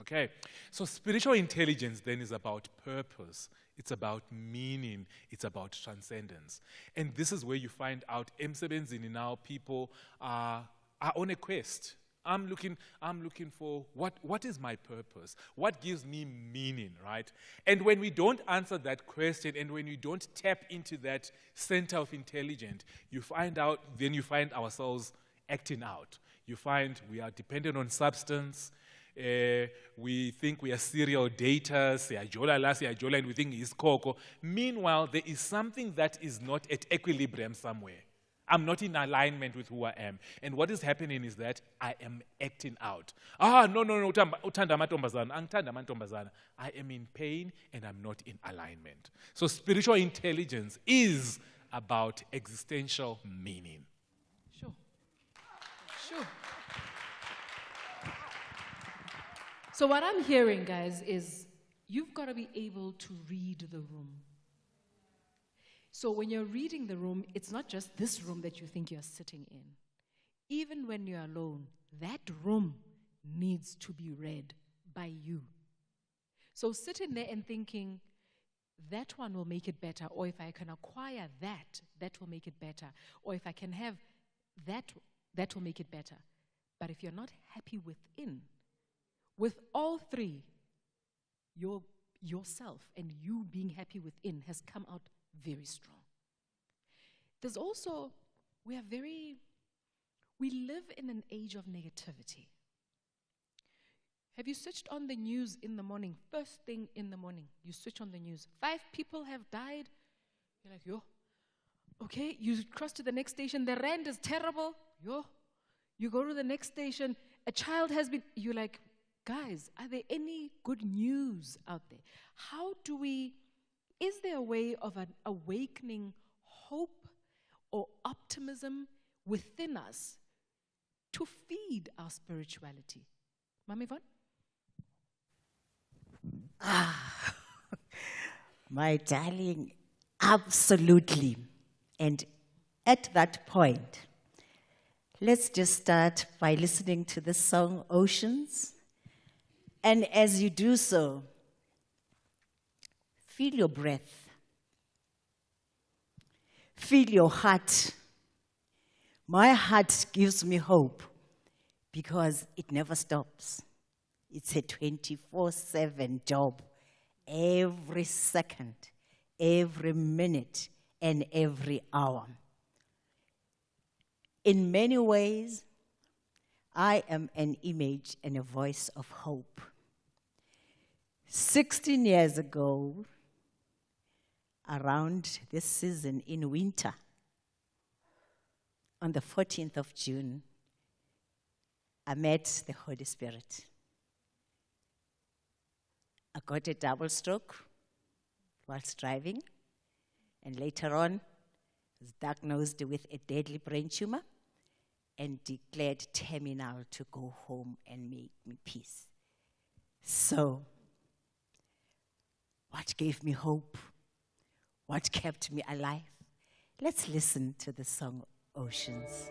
Okay? So spiritual intelligence then is about purpose. It's about meaning. It's about transcendence. And this is where you find out emsebenzini now people are on a quest. I'm looking for what is my purpose? What gives me meaning, right? And when we don't answer that question, and when we don't tap into that center of intelligence, you find ourselves acting out. You find we are dependent on substance. We think we are serial daters, and we think it's Coco. Meanwhile, there is something that is not at equilibrium somewhere. I'm not in alignment with who I am. And what is happening is that I am acting out. No, uthanda amantombazana, angithanda amantombazana. I am in pain and I'm not in alignment. So spiritual intelligence is about existential meaning. Sure. So what I'm hearing, guys, is you've got to be able to read the room. So when you're reading the room, it's not just this room that you think you're sitting in. Even when you're alone, that room needs to be read by you. So sitting there and thinking, that one will make it better, or if I can acquire that will make it better, or if I can have that will make it better. But if you're not happy within, with all three, yourself and you being happy within has come out very strong. There's also, we live in an age of negativity. Have you switched on the news in the morning? First thing in the morning, you switch on the news. 5 people have died. You're like, yo. Okay, you cross to the next station. The rand is terrible. Yo. You go to the next station. A child has been, you're like, guys, are there any good news out there? Is there a way of an awakening hope or optimism within us to feed our spirituality? Mama Yvonne? My darling, absolutely. And at that point, let's just start by listening to the song Oceans. And as you do so, feel your breath. Feel your heart. My heart gives me hope because it never stops. It's a 24/7 job, every second, every minute, and every hour. In many ways, I am an image and a voice of hope. 16 years ago, around this season in winter, on the 14th of June, I met the Holy Spirit. I got a double stroke whilst driving, and later on, was diagnosed with a deadly brain tumor and declared terminal to go home and make me peace. So, what gave me hope? What kept me alive? Let's listen to the song Oceans.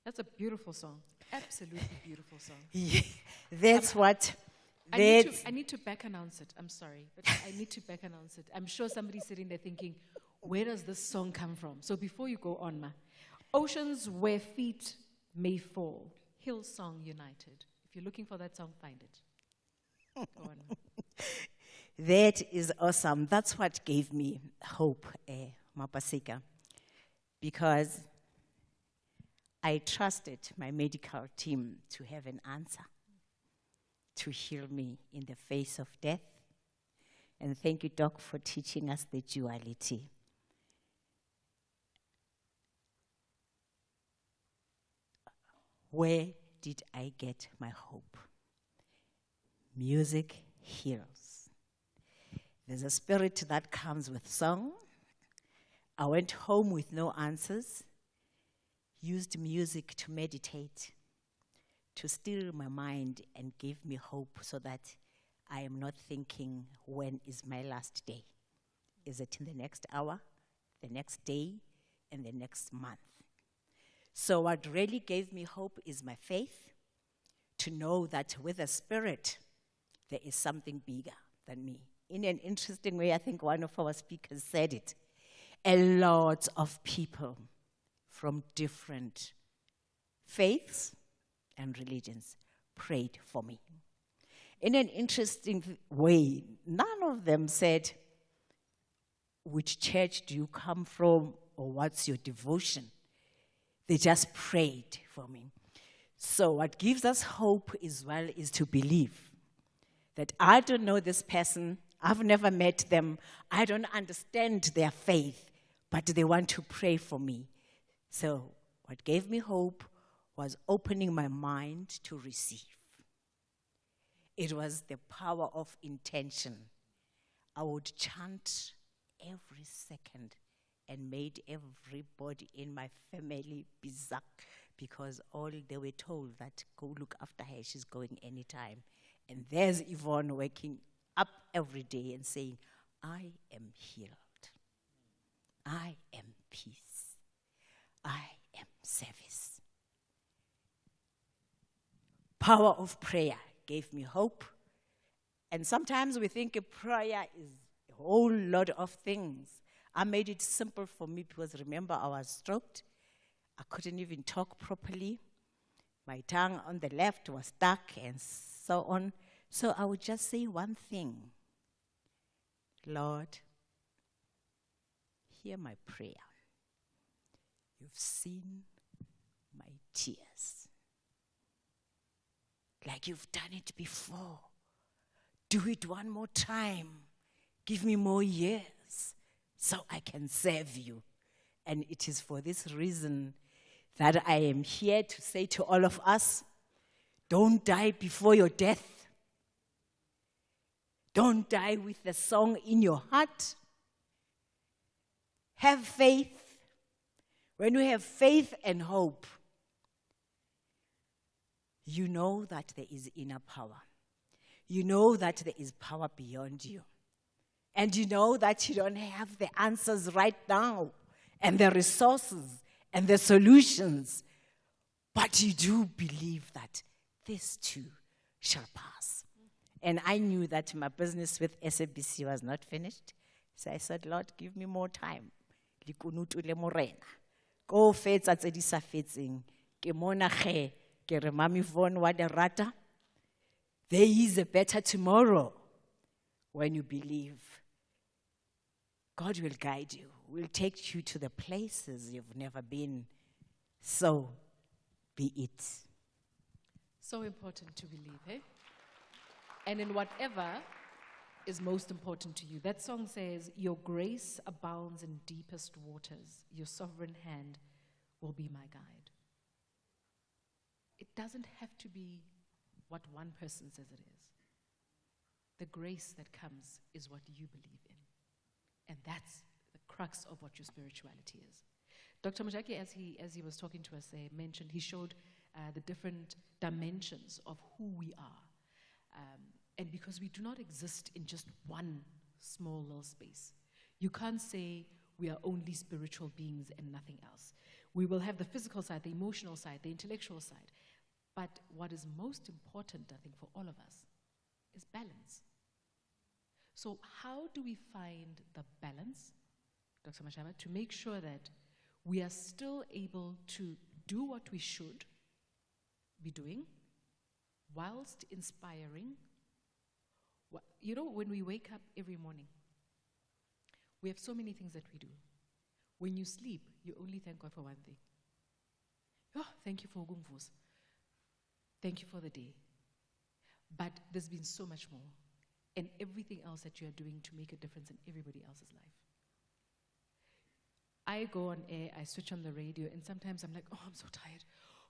That's a beautiful song. Absolutely beautiful song. Yeah, that's what. I need to back announce it. I'm sorry, but I need to back announce it. I'm sure somebody's sitting there thinking, where does this song come from? So before you go on, Ma, Oceans Where Feet May Fall, Hillsong United. If you're looking for that song, find it. Go on, Ma. That is awesome. That's what gave me hope, Mapaseka, because I trusted my medical team to have an answer to heal me in the face of death. And thank you, Doc, for teaching us the duality. Where did I get my hope? Music heals. There's a spirit that comes with song. I went home with no answers, used music to meditate, to still my mind and give me hope so that I am not thinking, when is my last day? Is it in the next hour, the next day, and the next month? So what really gave me hope is my faith, to know that with the Spirit, there is something bigger than me. In an interesting way, I think one of our speakers said it. A lot of people from different faiths and religions prayed for me. In an interesting way, none of them said, which church do you come from or what's your devotion? They just prayed for me. So what gives us hope as well is to believe that I don't know this person, I've never met them, I don't understand their faith, but they want to pray for me. So what gave me hope was opening my mind to receive. It was the power of intention. I would chant every second and made everybody in my family bizarre, because all they were told that go look after her, she's going anytime. And there's Yvonne waking up every day and saying, I am healed. I am peace. I am service. Power of prayer gave me hope. And sometimes we think a prayer is a whole lot of things. I made it simple for me because remember I was stroked. I couldn't even talk properly. My tongue on the left was stuck and so on. So I would just say one thing. Lord, hear my prayer. You've seen my tears. Like you've done it before. Do it one more time. Give me more years so I can serve you. And it is for this reason that I am here to say to all of us, don't die before your death. Don't die with the song in your heart. Have faith. When you have faith and hope, you know that there is inner power. You know that there is power beyond you. And you know that you don't have the answers right now and the resources and the solutions. But you do believe that this too shall pass. And I knew that my business with SABC was not finished. So I said, Lord, give me more time. Go fetsa tse di sa fetseng. Ke mona ge ke re Mami Yvonne wa de rata. There is a better tomorrow when you believe. God will guide you, will take you to the places you've never been. So be it. So important to believe, eh? And in whatever is most important to you. That song says, your grace abounds in deepest waters. Your sovereign hand will be my guide. It doesn't have to be what one person says it is. The grace that comes is what you believe in. And that's the crux of what your spirituality is. Dr. Mojaki, as he was talking to us there, mentioned, he showed the different dimensions of who we are. And because we do not exist in just one small little space, you can't say we are only spiritual beings and nothing else. We will have the physical side, the emotional side, the intellectual side. But what is most important, I think, for all of us is balance. So how do we find the balance, Dr. Mashaba, to make sure that we are still able to do what we should be doing whilst inspiring? You know, when we wake up every morning, we have so many things that we do. When you sleep, you only thank God for one thing. Oh, thank you for Gumvus. Thank you for the day. But there's been so much more, and everything else that you are doing to make a difference in everybody else's life. I go on air, I switch on the radio, and sometimes I'm like, oh, I'm so tired.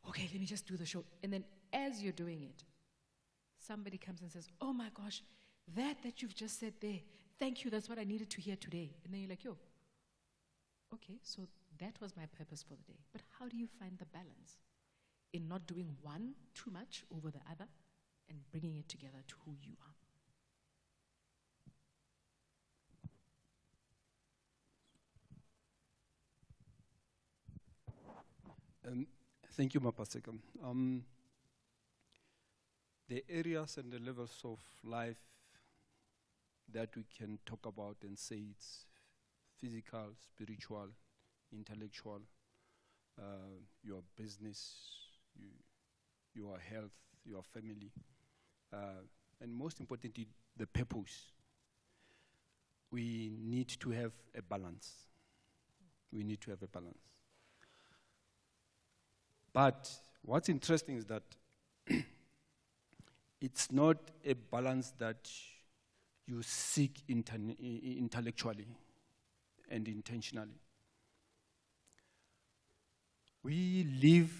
Okay, let me just do the show. And then as you're doing it, somebody comes and says, oh my gosh, that you've just said there, thank you, that's what I needed to hear today. And then you're like, yo, okay, so that was my purpose for the day. But how do you find the balance in not doing one too much over the other and bringing it together to who you are? Thank you, Mapaseka. The areas and the levels of life that we can talk about and say it's physical, spiritual, intellectual, your business, your health, your family, and most importantly, the purpose. We need to have a balance. We need to have a balance. But what's interesting is that it's not a balance that you seek intellectually and intentionally. We live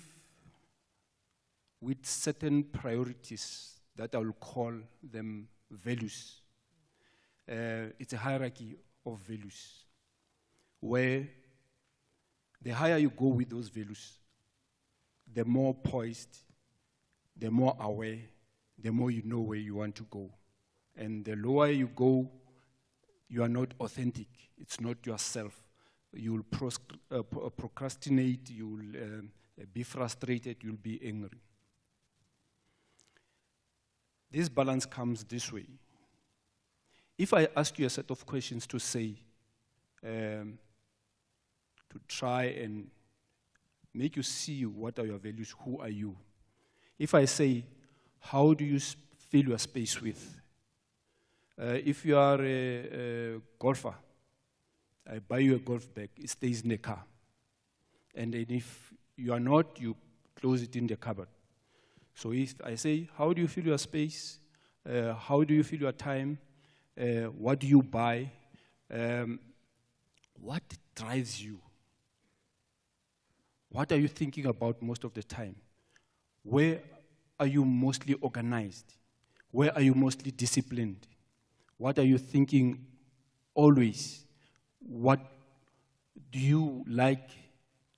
with certain priorities that I will call them values. It's a hierarchy of values, where the higher you go with those values, the more poised, the more aware, the more you know where you want to go. And the lower you go, you are not authentic. It's not yourself. You will procrastinate, you will be frustrated, you'll be angry. This balance comes this way. If I ask you a set of questions to say, to try and make you see what are your values, who are you? If I say, how do you fill your space with? If you are a golfer, I buy you a golf bag, it stays in the car. And then if you are not, you close it in the cupboard. So if I say, how do you fill your space? How do you fill your time? What do you buy? What drives you? What are you thinking about most of the time? Where are you mostly organized? Where are you mostly disciplined? What are you thinking always? What do you like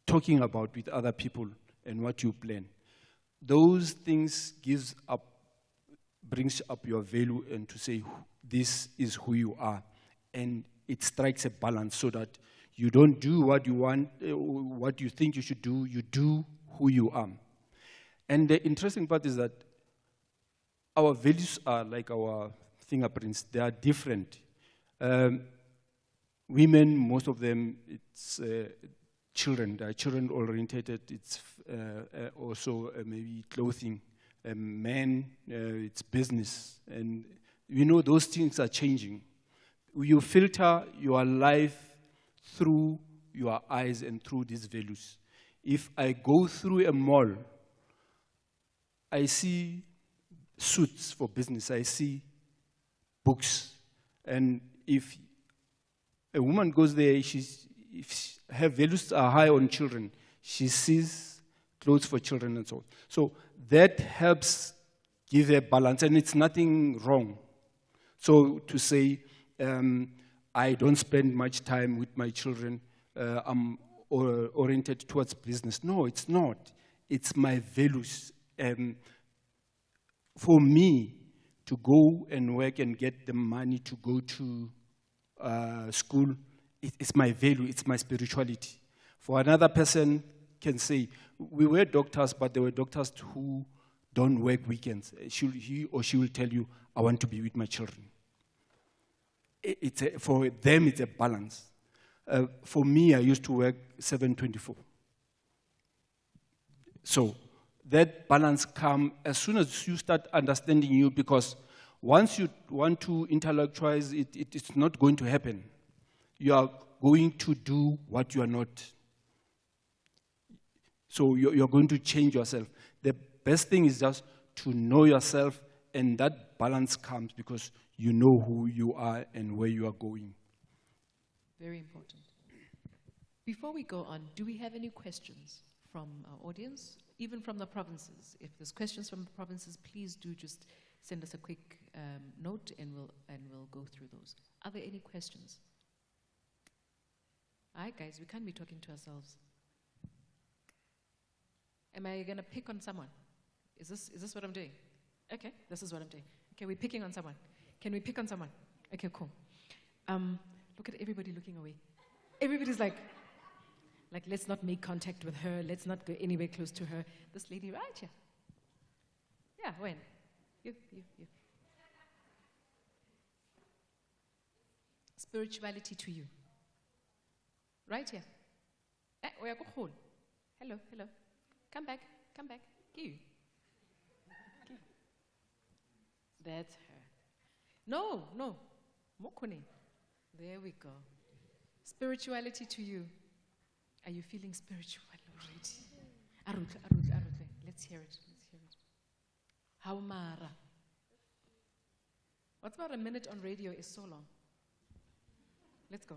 talking about with other people and what you plan? Those things brings up your value and to say this is who you are. And it strikes a balance so that you don't do what you want, what you think you should do, you do who you are. And the interesting part is that our values are like our fingerprints, they are different. Women, most of them, it's children, they are children-oriented, it's also maybe clothing. Men, it's business. And you know those things are changing. You filter your life through your eyes and through these values. If I go through a mall, I see suits for business, I see books. And if a woman goes there, if her values are high on children, she sees clothes for children and so on. So that helps give a balance, and it's nothing wrong. So to say, I don't spend much time with my children, I'm oriented towards business. No, it's not. It's my values. For me to go and work and get the money to go to school, it's my value, it's my spirituality. For another person, can say. We were doctors, but there were doctors who don't work weekends. He or she will tell you, I want to be with my children. For them, it's a balance. For me, I used to work 7/24. So that balance comes as soon as you start understanding you, because once you want to intellectualize it, it's not going to happen. You are going to do what you are not. So you're going to change yourself. The best thing is just to know yourself, and that balance comes because you know who you are and where you are going. Very important. Before we go on, do we have any questions from our audience, even from the provinces? If there's questions from the provinces, please do just send us a quick note, and we'll go through those. Are there any questions? All right, guys, we can't be talking to ourselves. Am I going to pick on someone? Is this what I'm doing? Okay, this is what I'm doing. Okay, we're picking on someone. Can we pick on someone? Okay, cool. Look at everybody looking away. Everybody's like, let's not make contact with her. Let's not go anywhere close to her. This lady right here. Yeah, when? You. Spirituality to you. Right here. Hello. Come back. You. That's her. No. Mokone. There we go. Spirituality to you. Are you feeling spiritual already? Arutle. Let's hear it. How mara? What's about a minute on radio is so long? Let's go.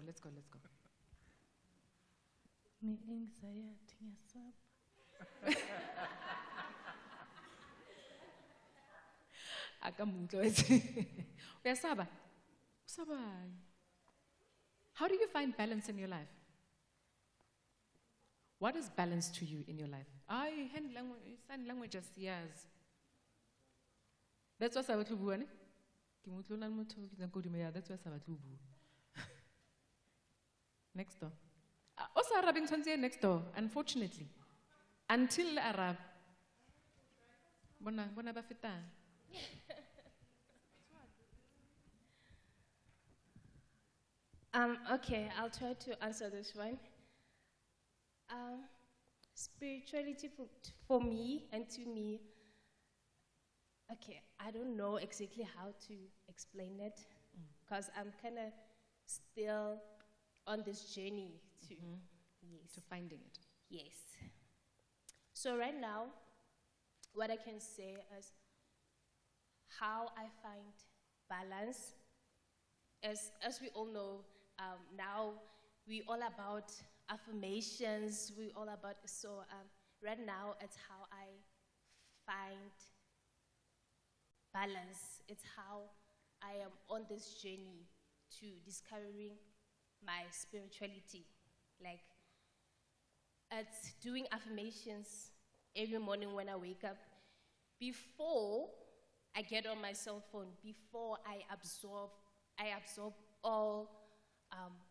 How do you find balance in your life? What is balance to you in your life? Sign languages, yes. That's what I want to do. That's what I want to do. Next door. Also Arabing next door, unfortunately. Until Arab. Bona bafeta. Okay, I'll try to answer this one. Spirituality for me and to me, okay, I don't know exactly how to explain it, because I'm kind of still on this journey to finding it. Yes. So right now, what I can say is how I find balance. As we all know, now we're all about affirmations, we're all about, so right now it's how I find balance. It's how I am on this journey to discovering my spirituality. Like, it's doing affirmations every morning when I wake up. Before I get on my cell phone, before I absorb all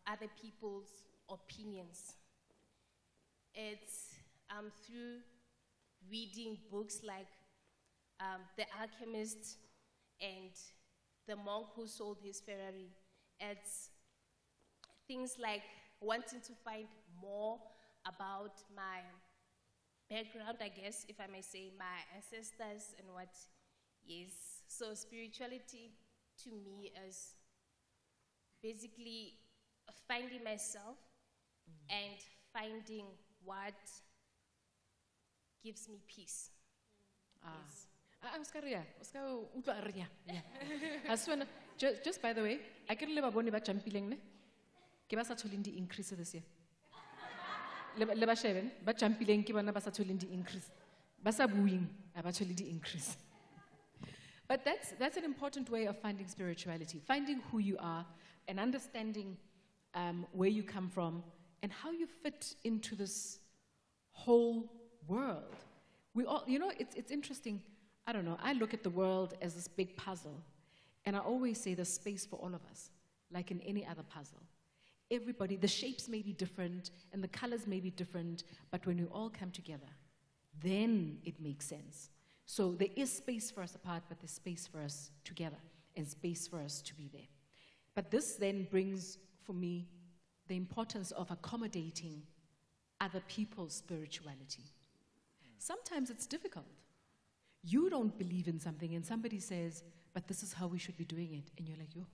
other people's opinions. It's through reading books like The Alchemist and The Monk Who Sold His Ferrari. It's things like wanting to find more about my background, I guess, if I may say, my ancestors and what. Yes. So spirituality to me is basically finding myself and finding what gives me peace. Yes. Just by the way, I can live a boni ba jumping ne. Ke ba sa tholeng di increase this year. Le ba sheben ba jumping ke bona ba sa tholeng di increase. Ba sa buing ba tholeng di increase. But that's an important way of finding spirituality, finding who you are and understanding where you come from and how you fit into this whole world. We all, it's interesting. I don't know. I look at the world as this big puzzle, and I always say there's space for all of us, like in any other puzzle. Everybody, the shapes may be different and the colors may be different, but when we all come together, then it makes sense. So there is space for us apart, but there's space for us together and space for us to be there. But this then brings, for me, the importance of accommodating other people's spirituality. Sometimes it's difficult. You don't believe in something and somebody says, but this is how we should be doing it. And you're like, yo,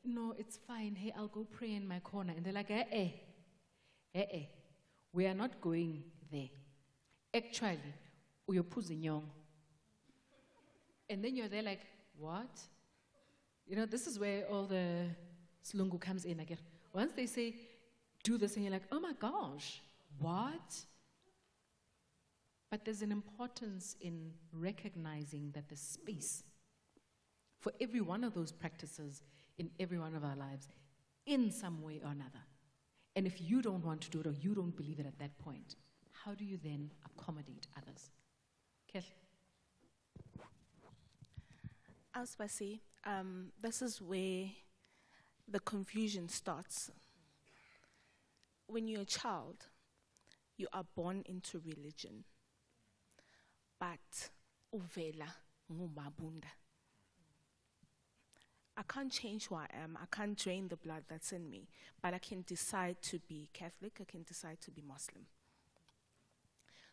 no, it's fine. Hey, I'll go pray in my corner. And they're like, we are not going there. Actually, we are puzinyong. And then you're there like, what? You know, this is where all the slungu comes in again. Once they say, do this, and you're like, oh my gosh, what? But there's an importance in recognizing that the space for every one of those practices in every one of our lives in some way or another. And if you don't want to do it or you don't believe it at that point, how do you then accommodate others? Kehla. Aspasi, this is where the confusion starts. When you're a child, you are born into religion. But uvela Mabunda. I can't change who I am. I can't drain the blood that's in me. But I can decide to be Catholic. I can decide to be Muslim.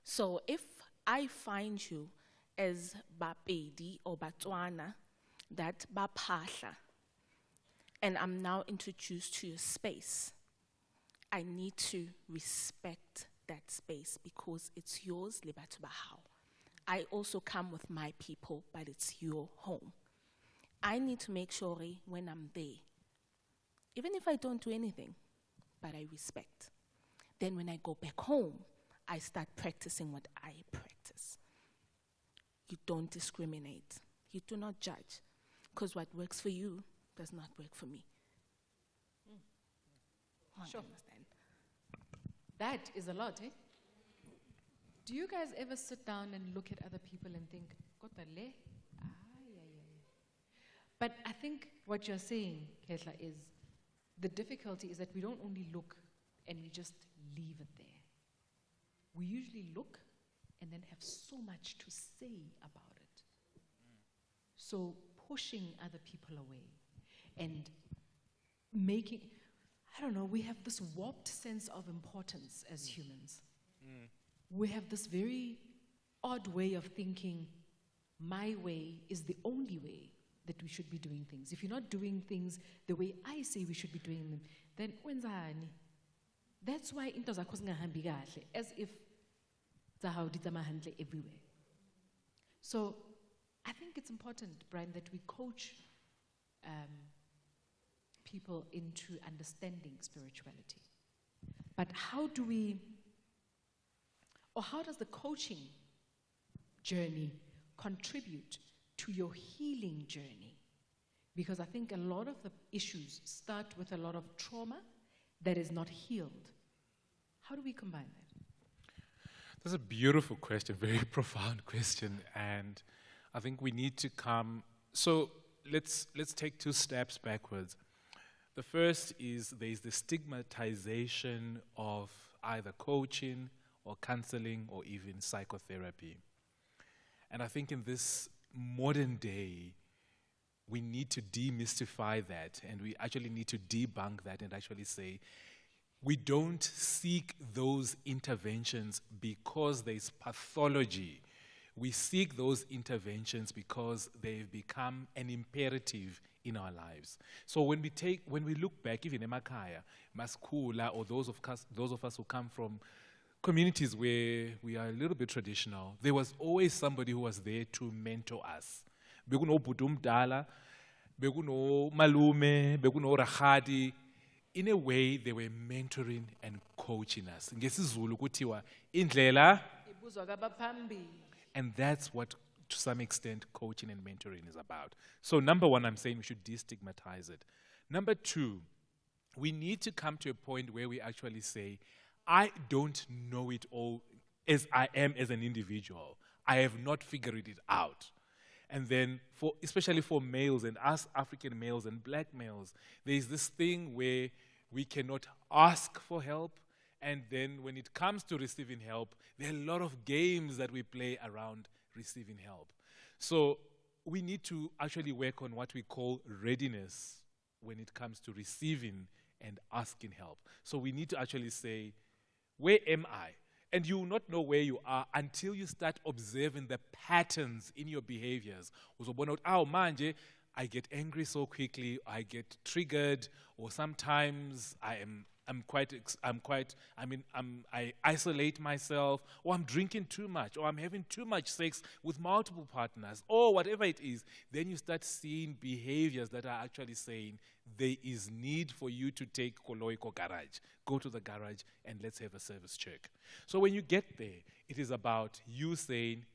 So if I find you as Bapedi or Batswana, that Bapahla, and I'm now introduced to your space, I need to respect that space because it's yours, Libatubahau. I also come with my people, but it's your home. I need to make sure when I'm there, even if I don't do anything, but I respect. Then when I go back home, I start practicing what I practice. You don't discriminate. You do not judge. Because what works for you does not work for me. Sure. That is a lot, eh? Do you guys ever sit down and look at other people and think, "Kota le? But I think what you're saying, Kehla, is the difficulty is that we don't only look and we just leave it there. We usually look and then have so much to say about it. So pushing other people away and making, I don't know, we have this warped sense of importance as humans. We have this very odd way of thinking, my way is the only way that we should be doing things. If you're not doing things the way I say we should be doing them, then wenzani? That's why into zakho zingahambi kahle, as if zahawdi zamahandle everywhere. So I think it's important, Brian, that we coach people into understanding spirituality. But how do we, or how does the coaching journey contribute to your healing journey? Because I think a lot of the issues start with a lot of trauma that is not healed. How do we combine that? That's a beautiful question, very profound question, and I think we need to come. So let's take 2 steps backwards. The first is there's the stigmatization of either coaching or counseling or even psychotherapy. And I think in this modern day, we need to demystify that, and we actually need to debunk that and actually say, we don't seek those interventions because there's pathology. We seek those interventions because they've become an imperative in our lives. So when we look back, even Emakaya, Maskula, or those of us who come from communities where we are a little bit traditional, there was always somebody who was there to mentor us. Bekuno Budumdala, bekuno Malume, bekuno Rahadi. In a way, they were mentoring and coaching us. NgesiZulu kuthiwa indlela. And that's what, to some extent, coaching and mentoring is about. So number 1, I'm saying we should destigmatize it. Number 2, we need to come to a point where we actually say, I don't know it all as I am as an individual. I have not figured it out. And then, especially for males and us African males and black males, there's this thing where we cannot ask for help. And then when it comes to receiving help, there are a lot of games that we play around receiving help. So we need to actually work on what we call readiness when it comes to receiving and asking help. So we need to actually say, where am I? And you will not know where you are until you start observing the patterns in your behaviors. Oh, manje, I get angry so quickly, I get triggered, or sometimes I isolate myself, or I'm drinking too much, or I'm having too much sex with multiple partners, or whatever it is. Then you start seeing behaviors that are actually saying there is need for you to take Koloiko garage. Go to the garage and let's have a service check. So when you get there, it is about you saying,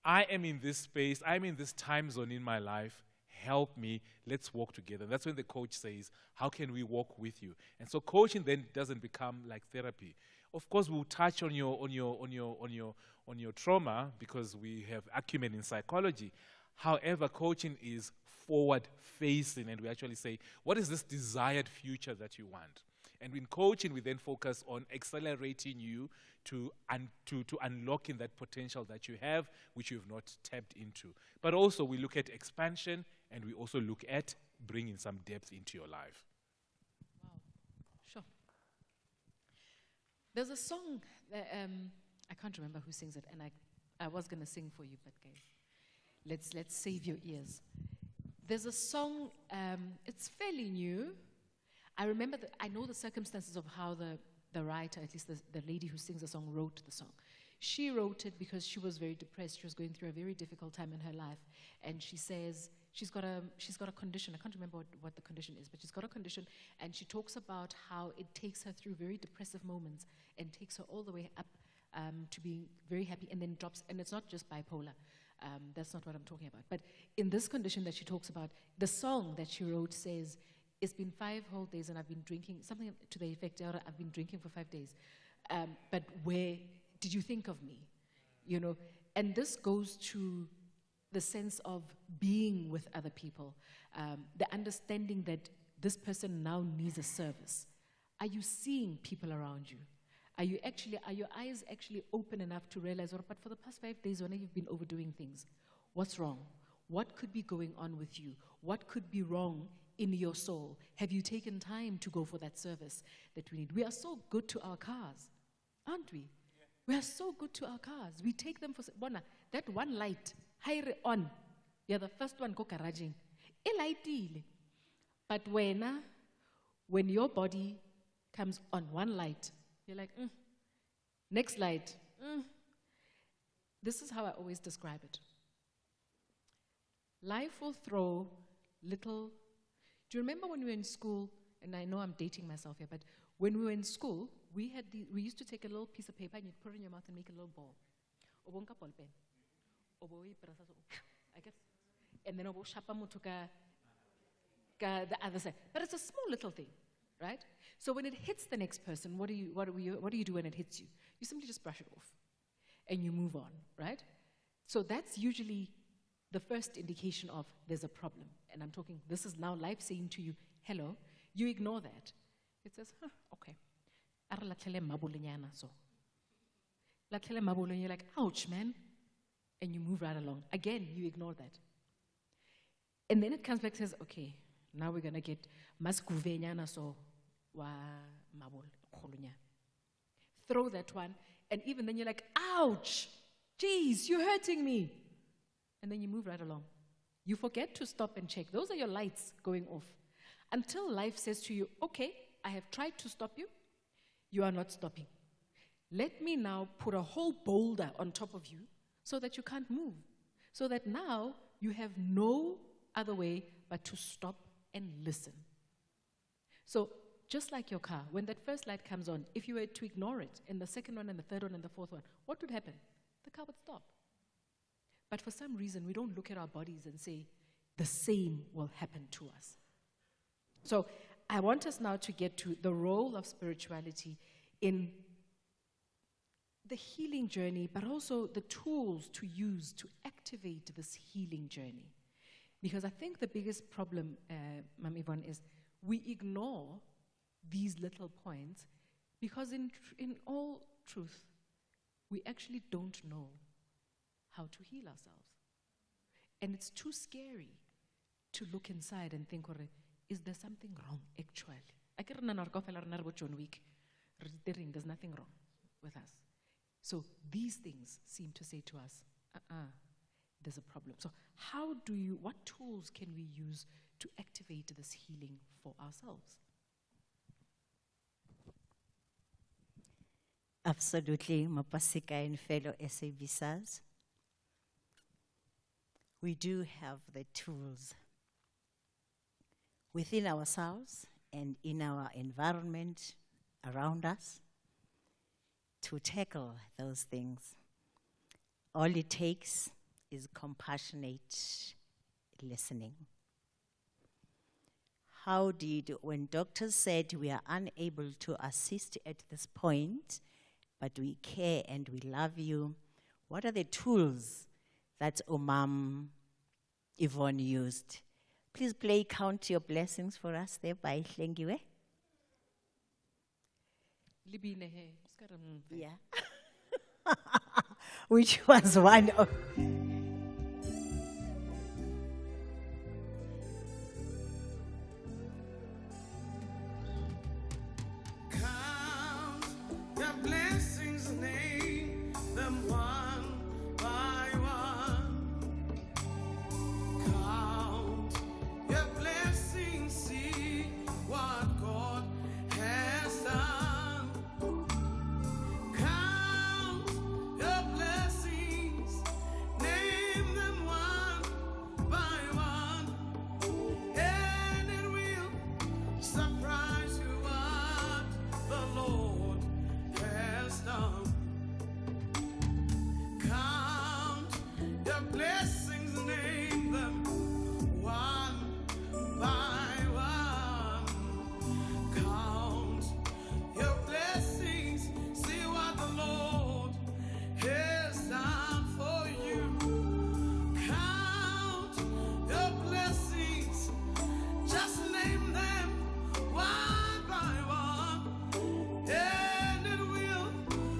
I am in this space, I'm in this time zone in my life, help me, let's walk together. That's when the coach says, how can we walk with you? And so coaching then doesn't become like therapy. Of course, we'll touch on your trauma because we have acumen in psychology. However, coaching is forward-facing, and we actually say, what is this desired future that you want? And in coaching, we then focus on accelerating you to unlocking that potential that you have, which you have not tapped into. But also, we look at expansion, and we also look at bringing some depth into your life. Wow, sure. There's a song that, I can't remember who sings it, and I was going to sing for you, but guys, let's save your ears. There's a song, it's fairly new. I remember I know the circumstances of how the writer, at least the lady who sings the song, wrote the song. She wrote it because she was very depressed. She was going through a very difficult time in her life. And she says she's got a condition. I can't remember what the condition is, but she's got a condition. And she talks about how it takes her through very depressive moments and takes her all the way up to being very happy, and then drops. And it's not just bipolar. That's not what I'm talking about. But in this condition that she talks about, the song that she wrote says, it's been 5 whole days and I've been drinking, something to the effect, I've been drinking for 5 days. But where did you think of me? You know, and this goes to the sense of being with other people, the understanding that this person now needs a service. Are you seeing people around you? Are your eyes actually open enough to realize, but for the past 5 days, when you've been overdoing things, what's wrong? What could be going on with you? What could be wrong in your soul? Have you taken time to go for that service that we need? We are so good to our cars, aren't we? Yeah. We are so good to our cars. We take them for, that one light, hire on. You're the first one go garaging. But when your body comes on one light, you're like, next light. This is how I always describe it. Life will throw little. Do you remember when we were in school? And I know I'm dating myself here, but when we were in school, we used to take a little piece of paper and you'd put it in your mouth and make a little ball. I guess. And then the other side. But it's a small little thing, right? So when it hits the next person, what do you do when it hits you? You simply just brush it off and you move on, right? So that's usually the first indication of there's a problem. And I'm talking, this is now life saying to you, hello. You ignore that. It says, okay. And you're like, ouch, man. And you move right along. Again, you ignore that. And then it comes back and says, okay, now we're going to get maskuvenyana so wa mabul kholunya. Throw that one. And even then you're like, ouch, geez, you're hurting me. And then you move right along. You forget to stop and check. Those are your lights going off. Until life says to you, okay, I have tried to stop you. You are not stopping. Let me now put a whole boulder on top of you so that you can't move. So that now you have no other way but to stop and listen. So just like your car, when that first light comes on, if you were to ignore it, and the second one and the third one and the fourth one, what would happen? The car would stop. But for some reason, we don't look at our bodies and say, the same will happen to us. So I want us now to get to the role of spirituality in the healing journey, but also the tools to use to activate this healing journey. Because I think the biggest problem, Mam Yvonne, is we ignore these little points because in all truth, we actually don't know how to heal ourselves. And it's too scary to look inside and think, is there something wrong actually? There's nothing wrong with us. So these things seem to say to us, there's a problem. So what tools can we use to activate this healing for ourselves? Absolutely, Mapaseka and fellow SABSers. We do have the tools within ourselves and in our environment around us to tackle those things. All it takes is compassionate listening. When doctors said we are unable to assist at this point, but we care and we love you, what are the tools that Yvonne used? Please play Count Your Blessings for us there by Kgame. Yeah. Which was one of... Count the blessings, name them one by one. Count your blessings, see what God has done. Count your blessings, name them one by one, and it will surprise you what the Lord has done. Count your blessings, name them one by one. Count your blessings, see what the Lord has done for you. Count your blessings, just name them one by one, and it will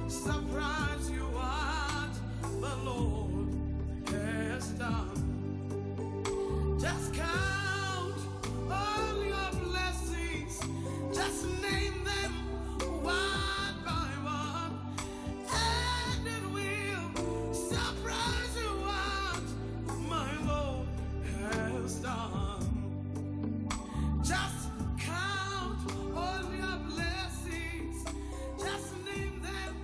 surprise you what the Lord has done. Just count all your blessings, just name them one by one, and it will surprise you what my Lord has done. Just count all your blessings, just name them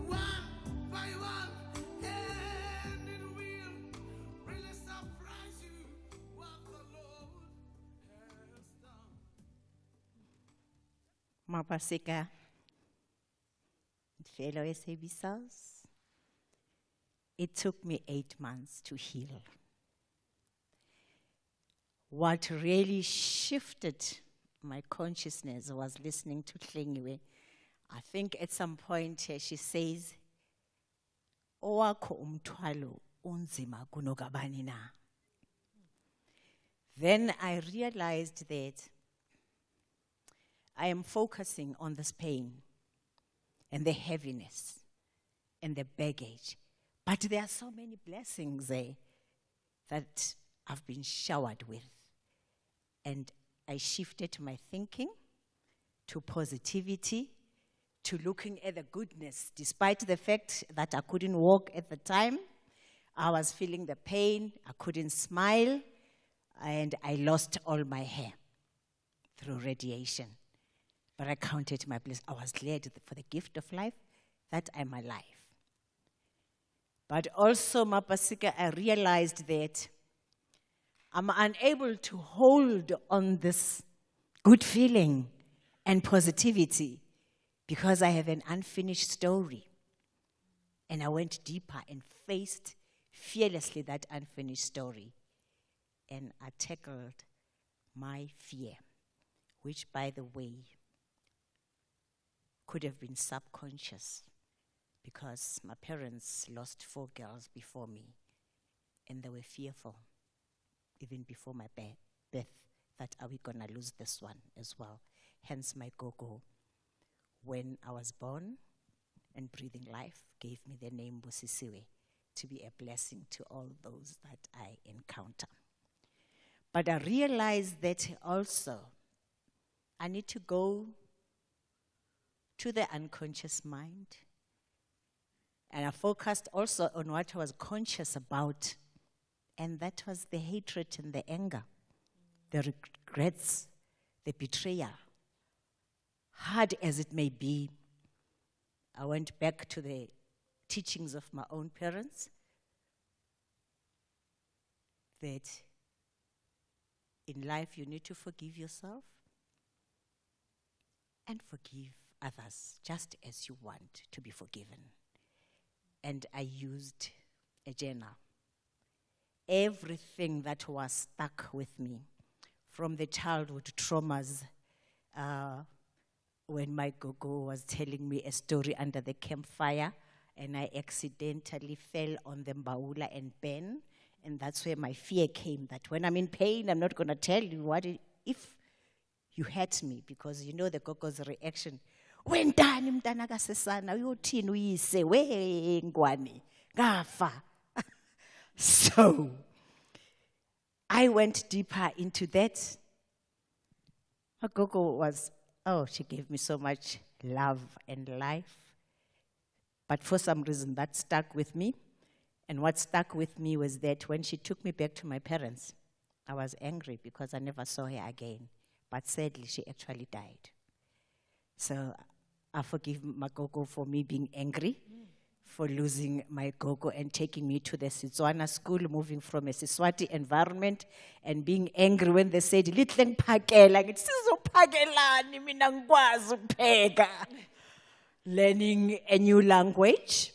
one by one, and it will really surprise you what the Lord has done. Mapaseka, fellow SABSers, it took me 8 months to heal. What really shifted my consciousness was listening to Kgame. I think at some point she says, "Owakho umthwalo unzima kunokabani na." Then I realized that I am focusing on this pain and the heaviness and the baggage. But there are so many blessings there that I've been showered with. And I shifted my thinking to positivity, to looking at the goodness. Despite the fact that I couldn't walk at the time, I was feeling the pain, I couldn't smile, and I lost all my hair through radiation. But I counted my blessings. I was glad for the gift of life that I'm alive. But also, Mapaseka, I realized that I'm unable to hold on this good feeling and positivity because I have an unfinished story. And I went deeper and faced fearlessly that unfinished story. And I tackled my fear, which, by the way, could have been subconscious because my parents lost 4 girls before me, and they were fearful, even before my birth, that are we gonna lose this one as well? Hence my gogo, when I was born and breathing life, gave me the name Busisiwe to be a blessing to all those that I encounter. But I realized that also I need to go to the unconscious mind. And I focused also on what I was conscious about, and that was the hatred and the anger, the regrets, the betrayal. Hard as it may be, I went back to the teachings of my own parents, that in life you need to forgive yourself and forgive others just as you want to be forgiven. And I used a journal. Everything that was stuck with me, from the childhood traumas, when my gogo was telling me a story under the campfire, and I accidentally fell on the mbaula and burned, and that's where my fear came, that when I'm in pain, I'm not going to tell you what if you hurt me, because you know the gogo's reaction. Wendani mntana kasesana uyothini uyise we ngwane ngafa. So I went deeper into that. My gogo was, she gave me so much love and life. But for some reason that stuck with me. And what stuck with me was that when she took me back to my parents, I was angry because I never saw her again. But sadly, she actually died. So I forgive my gogo for me being angry, for losing my gogo and taking me to the Setswana school, moving from a Siswati environment and being angry when they said, "Litleng phakela," ngithi sizophakelani mina ngikwazi ukupheka. Learning a new language.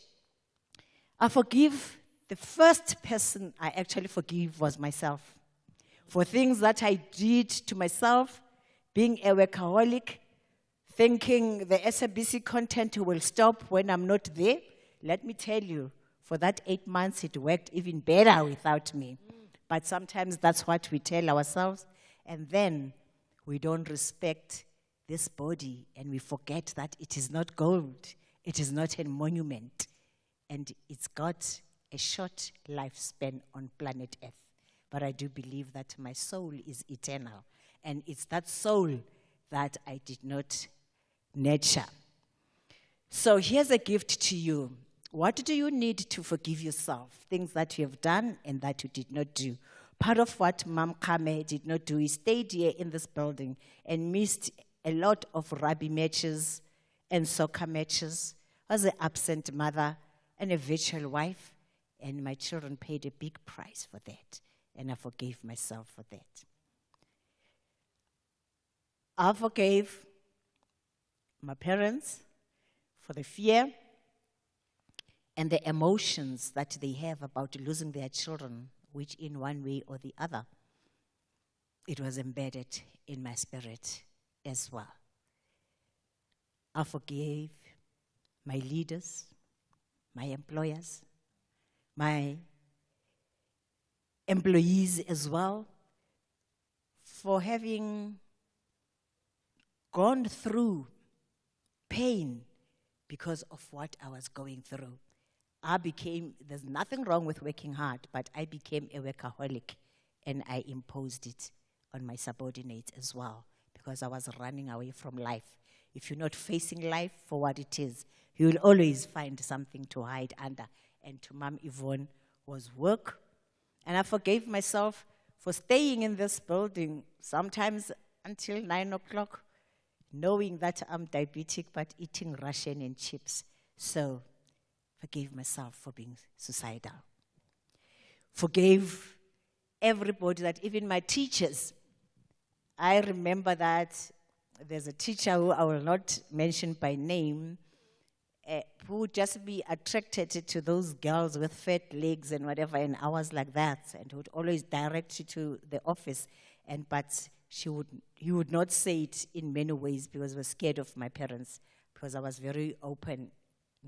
I forgive. The first person I actually forgive was myself. For things that I did to myself, being a workaholic, thinking the SABC content will stop when I'm not there. Let me tell you, for that 8 months, it worked even better without me. But sometimes that's what we tell ourselves, and then we don't respect this body, and we forget that it is not gold, it is not a monument, and it's got a short lifespan on planet Earth. But I do believe that my soul is eternal, and it's that soul that I did not nurture. So here's a gift to you. What do you need to forgive yourself? Things that you have done and that you did not do. Part of what Mom Kgame did not do is stayed here in this building and missed a lot of rugby matches and soccer matches. I was an absent mother and a virtual wife, and my children paid a big price for that, and I forgave myself for that. I forgave my parents for the fear and the emotions that they have about losing their children, which in one way or the other, it was embedded in my spirit as well. I forgave my leaders, my employers, my employees as well, for having gone through pain because of what I was going through. There's nothing wrong with working hard, but I became a workaholic, and I imposed it on my subordinates as well, because I was running away from life. If you're not facing life for what it is, you will always find something to hide under. And to Mom Yvonne was work. And I forgave myself for staying in this building sometimes until 9 o'clock, knowing that I'm diabetic but eating Russian and chips. So forgave myself for being suicidal. Forgave everybody, that even my teachers. I remember that there's a teacher who I will not mention by name, who would just be attracted to those girls with fat legs and whatever, and I was like that, and would always direct you to the office, but he would not say it in many ways because I was scared of my parents, because I was very open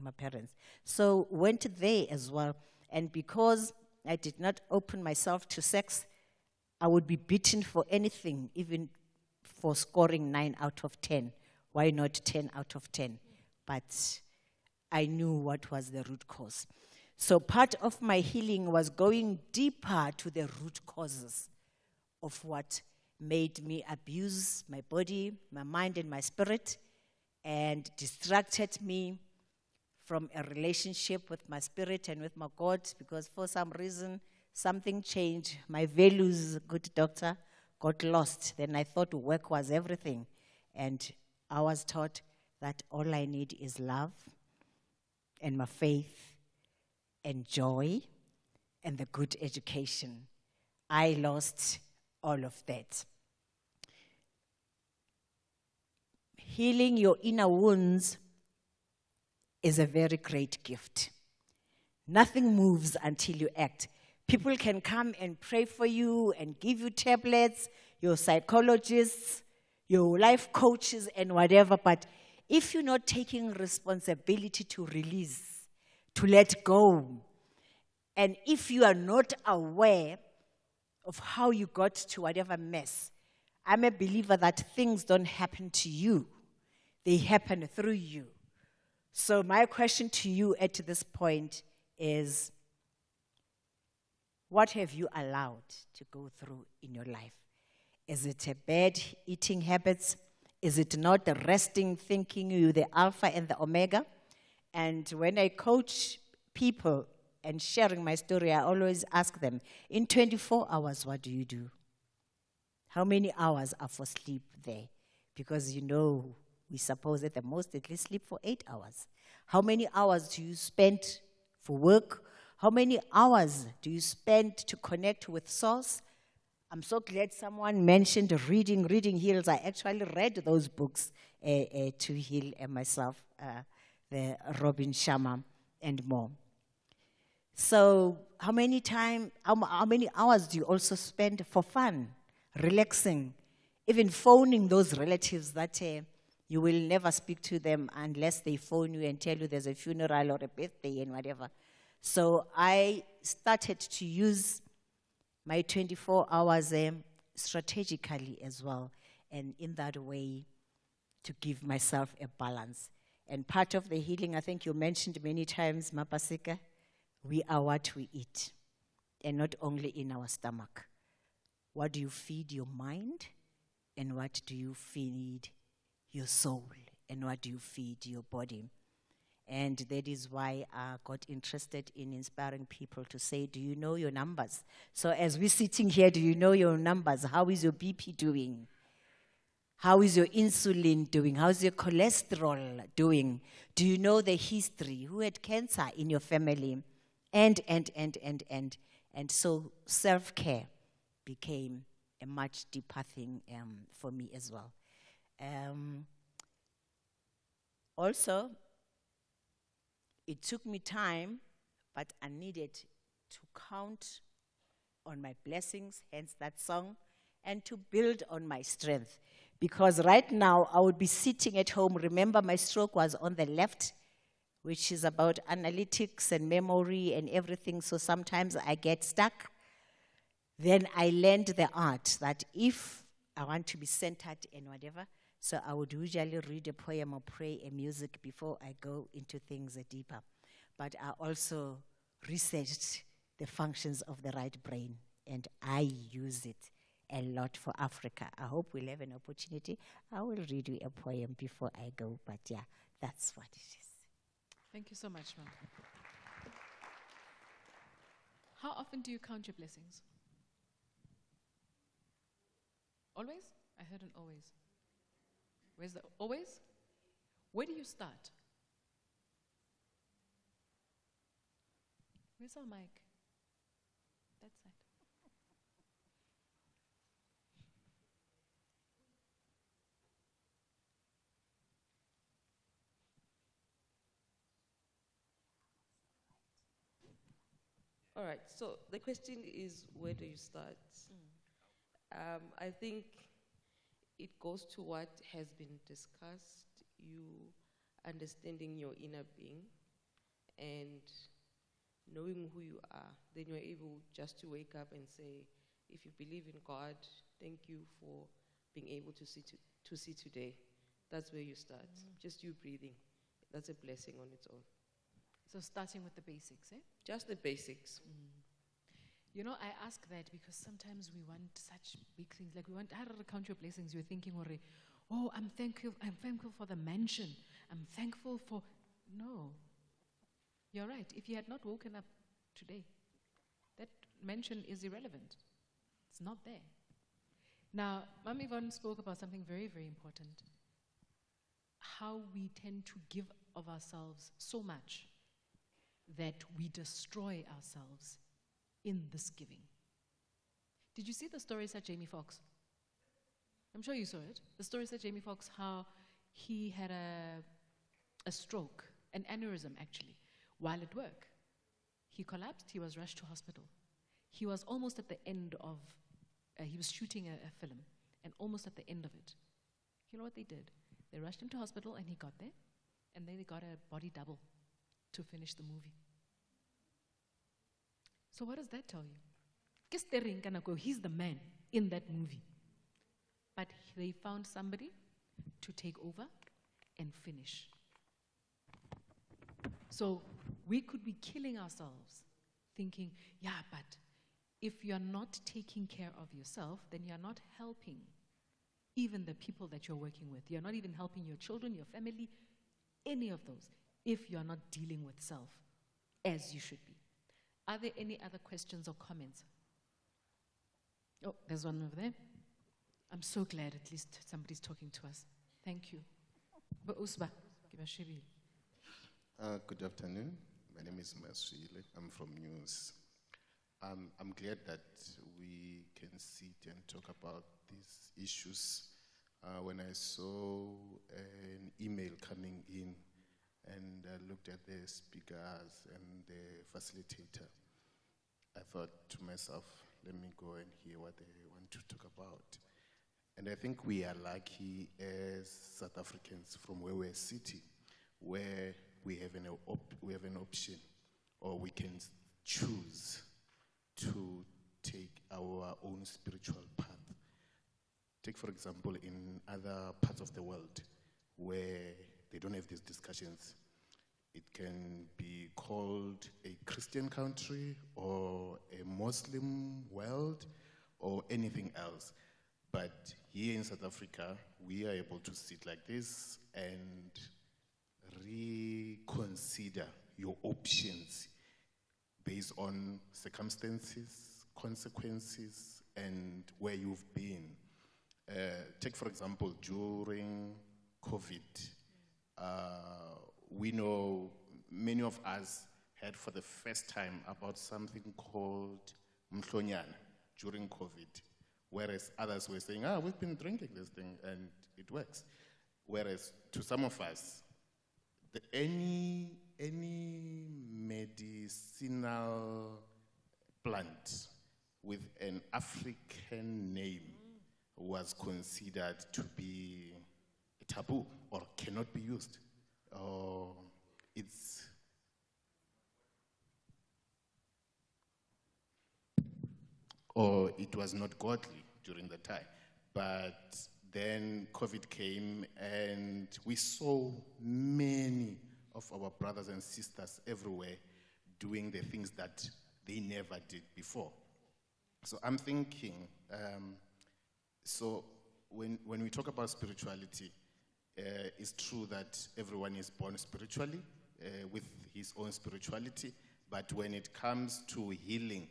my parents. So went there as well. And because I did not open myself to sex, I would be beaten for anything, even for scoring 9 out of 10. Why not 10 out of 10? But I knew what was the root cause. So part of my healing was going deeper to the root causes of what made me abuse my body, my mind, and my spirit, and distracted me from a relationship with my spirit and with my God, because for some reason, something changed. My values, good doctor, got lost. Then I thought work was everything. And I was taught that all I need is love and my faith and joy and the good education. I lost all of that. Healing your inner wounds is a very great gift. Nothing moves until you act. People can come and pray for you and give you tablets, your psychologists, your life coaches and whatever, but if you're not taking responsibility to release, to let go, and if you are not aware of how you got to whatever mess, I'm a believer that things don't happen to you. They happen through you. So my question to you at this point is, what have you allowed to go through in your life? Is it a bad eating habits? Is it not the resting, thinking you the alpha and the omega? And when I coach people and sharing my story, I always ask them, in 24 hours, what do you do? How many hours are for sleep there? Because you know, we suppose at the most at least sleep for 8 hours. How many hours do you spend for work? How many hours do you spend to connect with Source? I'm so glad someone mentioned reading. Reading heals. I actually read those books to heal myself, the Robin Sharma and more. So how many hours do you also spend for fun, relaxing, even phoning those relatives that you will never speak to them unless they phone you and tell you there's a funeral or a birthday and whatever. So I started to use my 24 hours strategically as well, and in that way to give myself a balance. And part of the healing, I think you mentioned many times, Mapaseka, we are what we eat, and not only in our stomach. What do you feed your mind, and what do you feed your soul, and what do you feed your body? And that is why I got interested in inspiring people to say, do you know your numbers? So as we're sitting here, do you know your numbers? How is your BP doing? How is your insulin doing? How's your cholesterol doing? Do you know the history? Who had cancer in your family? And so self-care became a much deeper thing for me as well. Also, it took me time, but I needed to count on my blessings, hence that song, and to build on my strength. Because right now, I would be sitting at home. Remember, my stroke was on the left, which is about analytics and memory and everything, so sometimes I get stuck. Then I learned the art that if I want to be centered and whatever, so I would usually read a poem or pray a music before I go into things deeper. But I also researched the functions of the right brain, and I use it a lot for Africa. I hope we'll have an opportunity. I will read you a poem before I go, but yeah, that's what it is. Thank you so much, ma'am. How often do you count your blessings? Always? I heard an always. Where's the always? Where do you start? Where's our mic? That side. All right, so the question is, where do you start? I think it goes to what has been discussed, you understanding your inner being, and knowing who you are, then you're able just to wake up and say, if you believe in God, thank you for being able to see today. That's where you start. Just you breathing. That's a blessing on its own. So starting with the basics, eh? Just the basics. You know, I ask that because sometimes we want such big things. Like we want, how to count your blessings? You're thinking, oh, I'm thankful for the mansion. I'm thankful for, no. You're right. If you had not woken up today, that mansion is irrelevant. It's not there. Now, Mom Yvonne spoke about something very, very important. How we tend to give of ourselves so much that we destroy ourselves in this giving. Did you see the story said Jamie Foxx? I'm sure you saw it. The story said Jamie Foxx, how he had a stroke, an aneurysm actually, while at work. He collapsed, he was rushed to hospital. He was almost at the end of, he was shooting a film, and almost at the end of it. You know what they did? They rushed him to hospital and he got there, and then they got a body double to finish the movie. So what does that tell you? He's the man in that movie. But they found somebody to take over and finish. So we could be killing ourselves thinking, yeah, but if you're not taking care of yourself, then you're not helping even the people that you're working with. You're not even helping your children, your family, any of those, if you're not dealing with self as you should be. Are there any other questions or comments? Oh, there's one over there. I'm so glad at least somebody's talking to us. Thank you. Usba, good afternoon. My name is Maswile. I'm from News. I'm glad that we can sit and talk about these issues. When I saw an email coming in and looked at the speakers and the facilitator, I thought to myself, let me go and hear what they want to talk about. And I think we are lucky as South Africans from where we're sitting, where we have an option, or we can choose to take our own spiritual path. Take, for example, in other parts of the world where they don't have these discussions. It can be called a Christian country or a Muslim world or anything else. But here in South Africa, we are able to sit like this and reconsider your options based on circumstances, consequences, and where you've been. Take, for example, during COVID, we know many of us heard for the first time about something called Mhlonyana during COVID, whereas others were saying, we've been drinking this thing and it works. Whereas to some of us, any medicinal plant with an African name was considered to be a taboo or cannot be used. Or it was not godly during the time. But then COVID came and we saw many of our brothers and sisters everywhere doing the things that they never did before. So I'm thinking, so when we talk about spirituality, it's true that everyone is born spiritually, with his own spirituality, but when it comes to healing,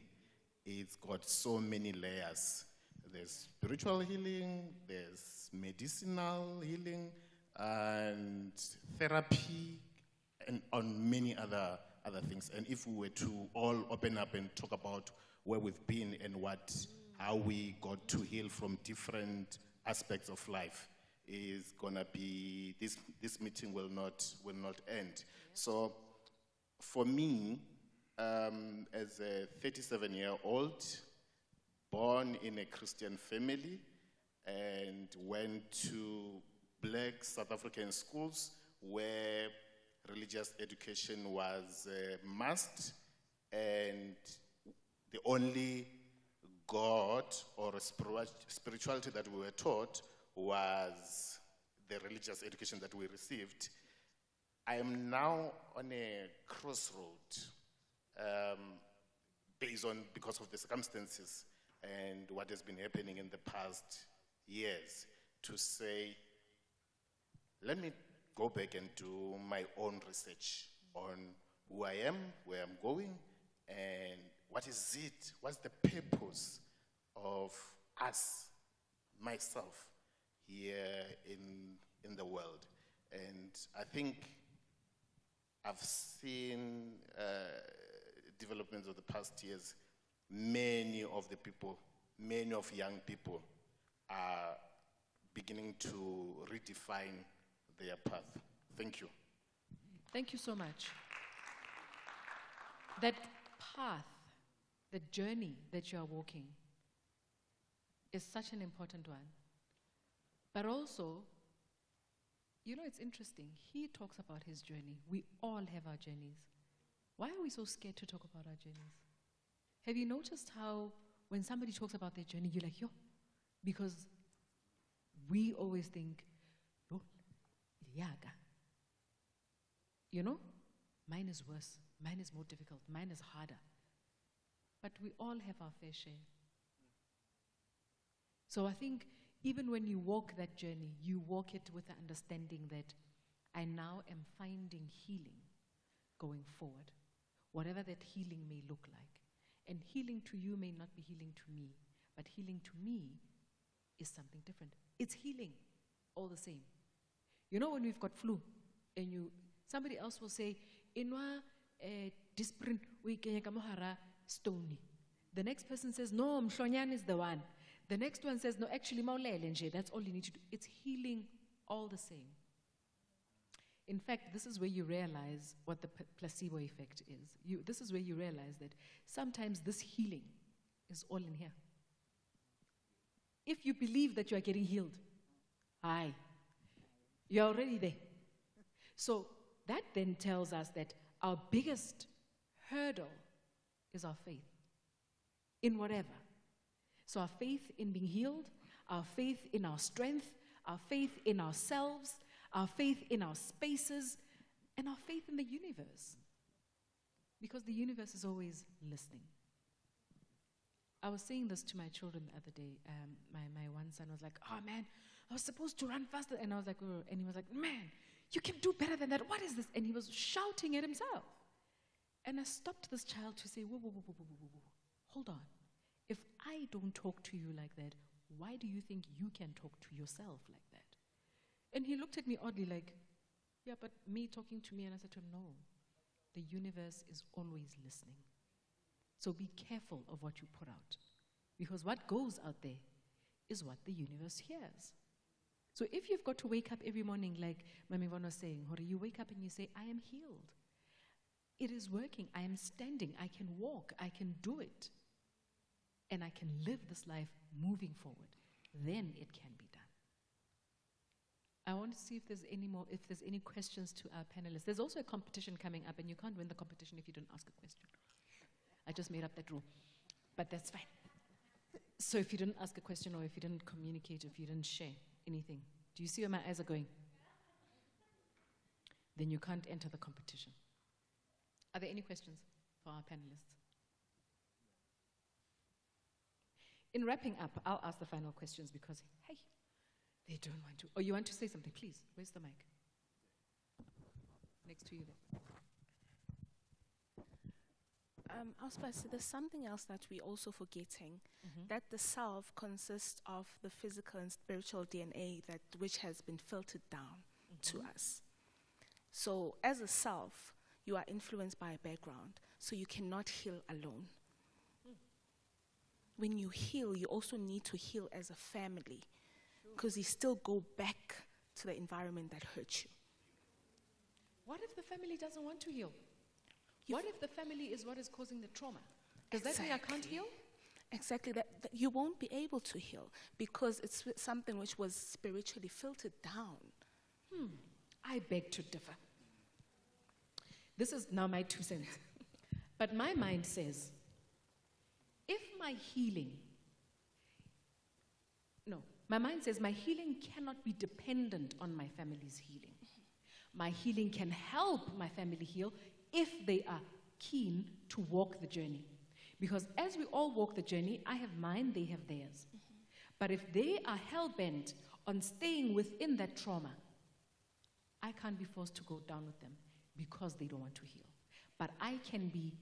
it's got so many layers. There's spiritual healing, there's medicinal healing, and therapy, and on many other things. And if we were to all open up and talk about where we've been and how we got to heal from different aspects of life, is gonna be, this meeting will not end. Yeah. So for me, as a 37-year-old, born in a Christian family and went to black South African schools where religious education was a must, and the only God or spirituality that we were taught was the religious education that we received. I am now on a crossroad because of the circumstances and what has been happening in the past years, to say, let me go back and do my own research on who I am, where I'm going, and what is it, what's the purpose of us, myself, here in the world. And I think I've seen developments of the past years. Many of the people, many of young people are beginning to redefine their path. Thank you. Thank you so much. That path, the journey that you are walking is such an important one. But also, you know, it's interesting. He talks about his journey. We all have our journeys. Why are we so scared to talk about our journeys? Have you noticed how when somebody talks about their journey, you're like, yo, because we always think, yo, yaga. You know, mine is worse, mine is more difficult, mine is harder. But we all have our fair share. So I think even when you walk that journey, you walk it with the understanding that I now am finding healing going forward, whatever that healing may look like. And healing to you may not be healing to me, but healing to me is something different. It's healing all the same. You know when we've got flu, and somebody else will say, Inwa disprin stony. The next person says, no, Mhlonyan is the one. The next one says, no, actually, Maulele, that's all you need to do. It's healing all the same. In fact, this is where you realize what the placebo effect is. This is where you realize that sometimes this healing is all in here. If you believe that you are getting healed, you're already there. So that then tells us that our biggest hurdle is our faith in whatever. So our faith in being healed, our faith in our strength, our faith in ourselves, our faith in our spaces, and our faith in the universe. Because the universe is always listening. I was saying this to my children the other day. My one son was like, oh man, I was supposed to run faster. And I was like, oh. And he was like, man, you can do better than that. What is this? And he was shouting at himself. And I stopped this child to say, whoa, whoa, whoa, whoa, whoa, whoa, whoa. Hold on. If I don't talk to you like that, why do you think you can talk to yourself like that? And he looked at me oddly like, yeah, but me talking to me, and I said to him, no, the universe is always listening. So be careful of what you put out, because what goes out there is what the universe hears. So if you've got to wake up every morning, like Mami Yvonne was saying, or you wake up and you say, I am healed. It is working. I am standing. I can walk. I can do it. And I can live this life moving forward. Then it can be done. I want to see if there's any questions to our panelists. There's also a competition coming up, and you can't win the competition if you don't ask a question. I just made up that rule, but that's fine. So if you didn't ask a question, or if you didn't communicate, if you didn't share anything, do you see where my eyes are going? Then you can't enter the competition. Are there any questions for our panelists? In wrapping up, I'll ask the final questions because, hey, they don't want to. Oh, you want to say something? Please, where's the mic? Next to you there. I was about to say, there's something else that we're also forgetting, that the self consists of the physical and spiritual DNA which has been filtered down to us. So as a self, you are influenced by a background, so you cannot heal alone. When you heal, you also need to heal as a family, because you still go back to the environment that hurt you. What if the family doesn't want to heal? What if the family is what is causing the trauma? Does that mean I can't heal? Exactly, that you won't be able to heal because it's something which was spiritually filtered down. I beg to differ. This is now my 2 cents. But my mind says, if my healing, no, my mind says my healing cannot be dependent on my family's healing. My healing can help my family heal if they are keen to walk the journey. Because as we all walk the journey, I have mine, they have theirs. But if they are hell-bent on staying within that trauma, I can't be forced to go down with them because they don't want to heal. But I can be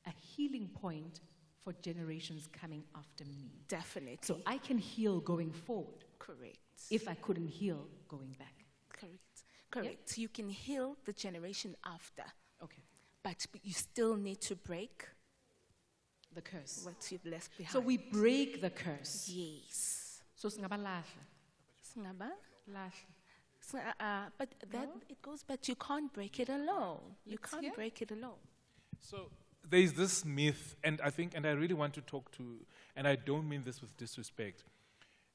a healing point for generations coming after me. Definitely. So I can heal going forward. Correct. If I couldn't heal going back. Correct. Correct. You can heal the generation after. Okay. But you still need to break the curse. What you've left behind. So we break the curse. Yes. So singabalahla. Singaba? Lahla. But that it goes, but you can't break it alone. You can't break it alone. So there's this myth, and I really want to talk to, and I don't mean this with disrespect.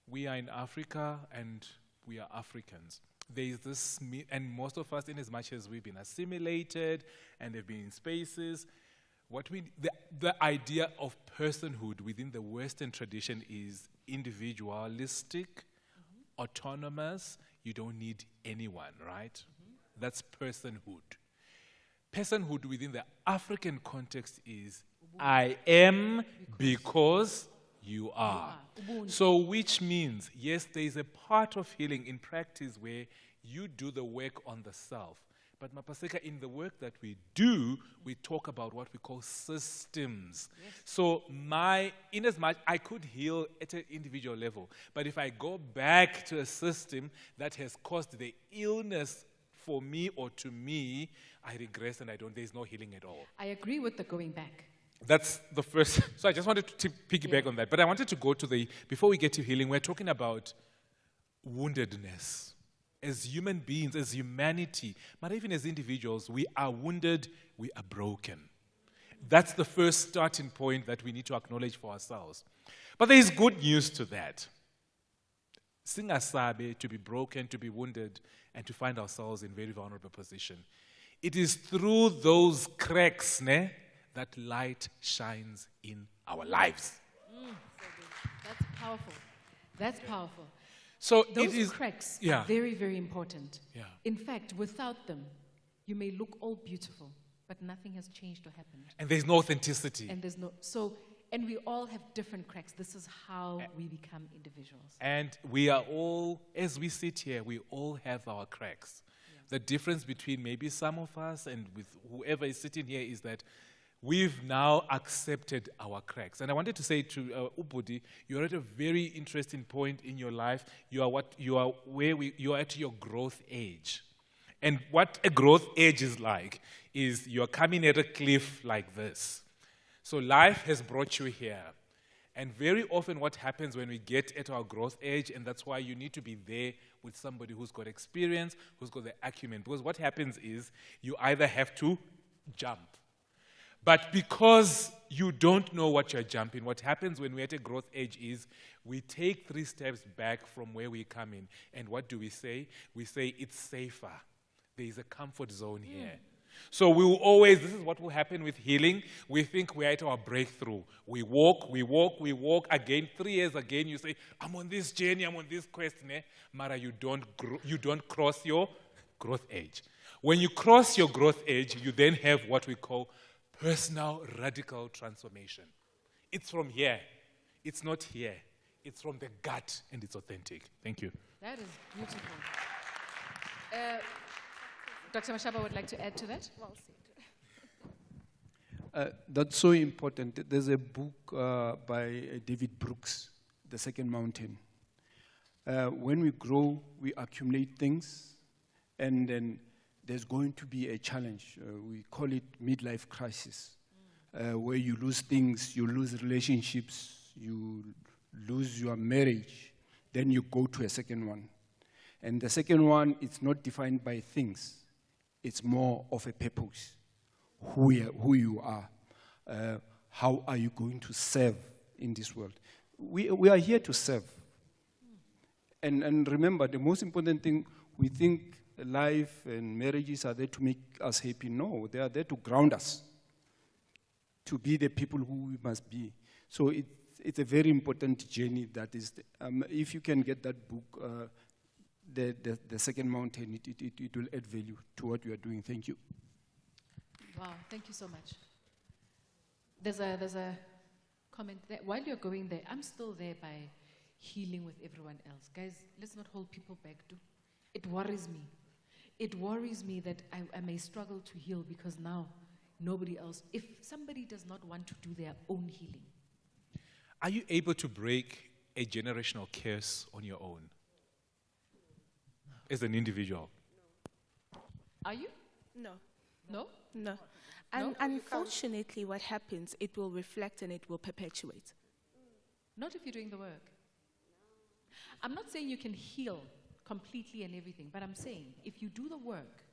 We are in Africa, and we are Africans. There's this myth, and most of us, in as much as we've been assimilated and have been in spaces, the idea of personhood within the Western tradition is individualistic, autonomous. You don't need anyone, right? That's personhood. Personhood within the African context is I am because you are. So which means, yes, there is a part of healing in practice where you do the work on the self. But Mapaseka, in the work that we do, we talk about what we call systems. Yes. So in as much, I could heal at an individual level, but if I go back to a system that has caused the illness for me or to me, I regress and there's no healing at all. I agree with the going back. That's the first. So I just wanted to piggyback on that. But I wanted to go to before we get to healing, we're talking about woundedness. As human beings, as humanity, but even as individuals, we are wounded, we are broken. That's the first starting point that we need to acknowledge for ourselves. But there is good news to that. Singasabe, to be broken, to be wounded, and to find ourselves in very vulnerable position. It is through those cracks that light shines in our lives. So good. That's powerful. That's powerful. So those cracks are very, very important. Yeah. In fact, without them, you may look all beautiful, but nothing has changed or happened. And there's no authenticity. And and we all have different cracks. This is how we become individuals. And we are all, as we sit here, we all have our cracks. Yeah. The difference between maybe some of us and with whoever is sitting here is that we've now accepted our cracks. And I wanted to say to Ubudi, you're at a very interesting point in your life. You are at your growth age. And what a growth age is like is you're coming at a cliff like this. So life has brought you here. And very often what happens when we get at our growth age, and that's why you need to be there with somebody who's got experience, who's got the acumen. Because what happens is you either have to jump. But because you don't know what you're jumping, what happens when we're at a growth age is we take 3 steps back from where we come in. And what do we say? We say it's safer. There is a comfort zone here. So we will always, this is what will happen with healing. We think we're at our breakthrough. We walk again. 3 years again, you say, I'm on this journey, I'm on this quest. Mara, you don't cross your growth age. When you cross your growth age, you then have what we call personal radical transformation. It's from here. It's not here. It's from the gut, and it's authentic. Thank you. That is beautiful. Dr. Mashaba would like to add to that? Well said. That's so important. There's a book by David Brooks, The Second Mountain. When we grow, we accumulate things, and then there's going to be a challenge. We call it midlife crisis, where you lose things, you lose relationships, you lose your marriage, then you go to a second one. And the second one, it's not defined by things. It's more of a purpose, who you are. How are you going to serve in this world? We are here to serve. And remember, the most important thing, we think life and marriages are there to make us happy. No, they are there to ground us, to be the people who we must be. So it's a very important journey that is, if you can get that book, the second mountain, it will add value to what you are doing. Thank you. Wow, thank you so much. There's a comment there. While you're going there, I'm still there by healing with everyone else. Guys, let's not hold people back. It worries me. It worries me that I may struggle to heal because now nobody else, if somebody does not want to do their own healing. Are you able to break a generational curse on your own as an individual? Are you? No. No? No. And unfortunately, what happens, it will reflect and it will perpetuate. Not if you're doing the work. I'm not saying you can heal completely and everything, but I'm saying if you do the work,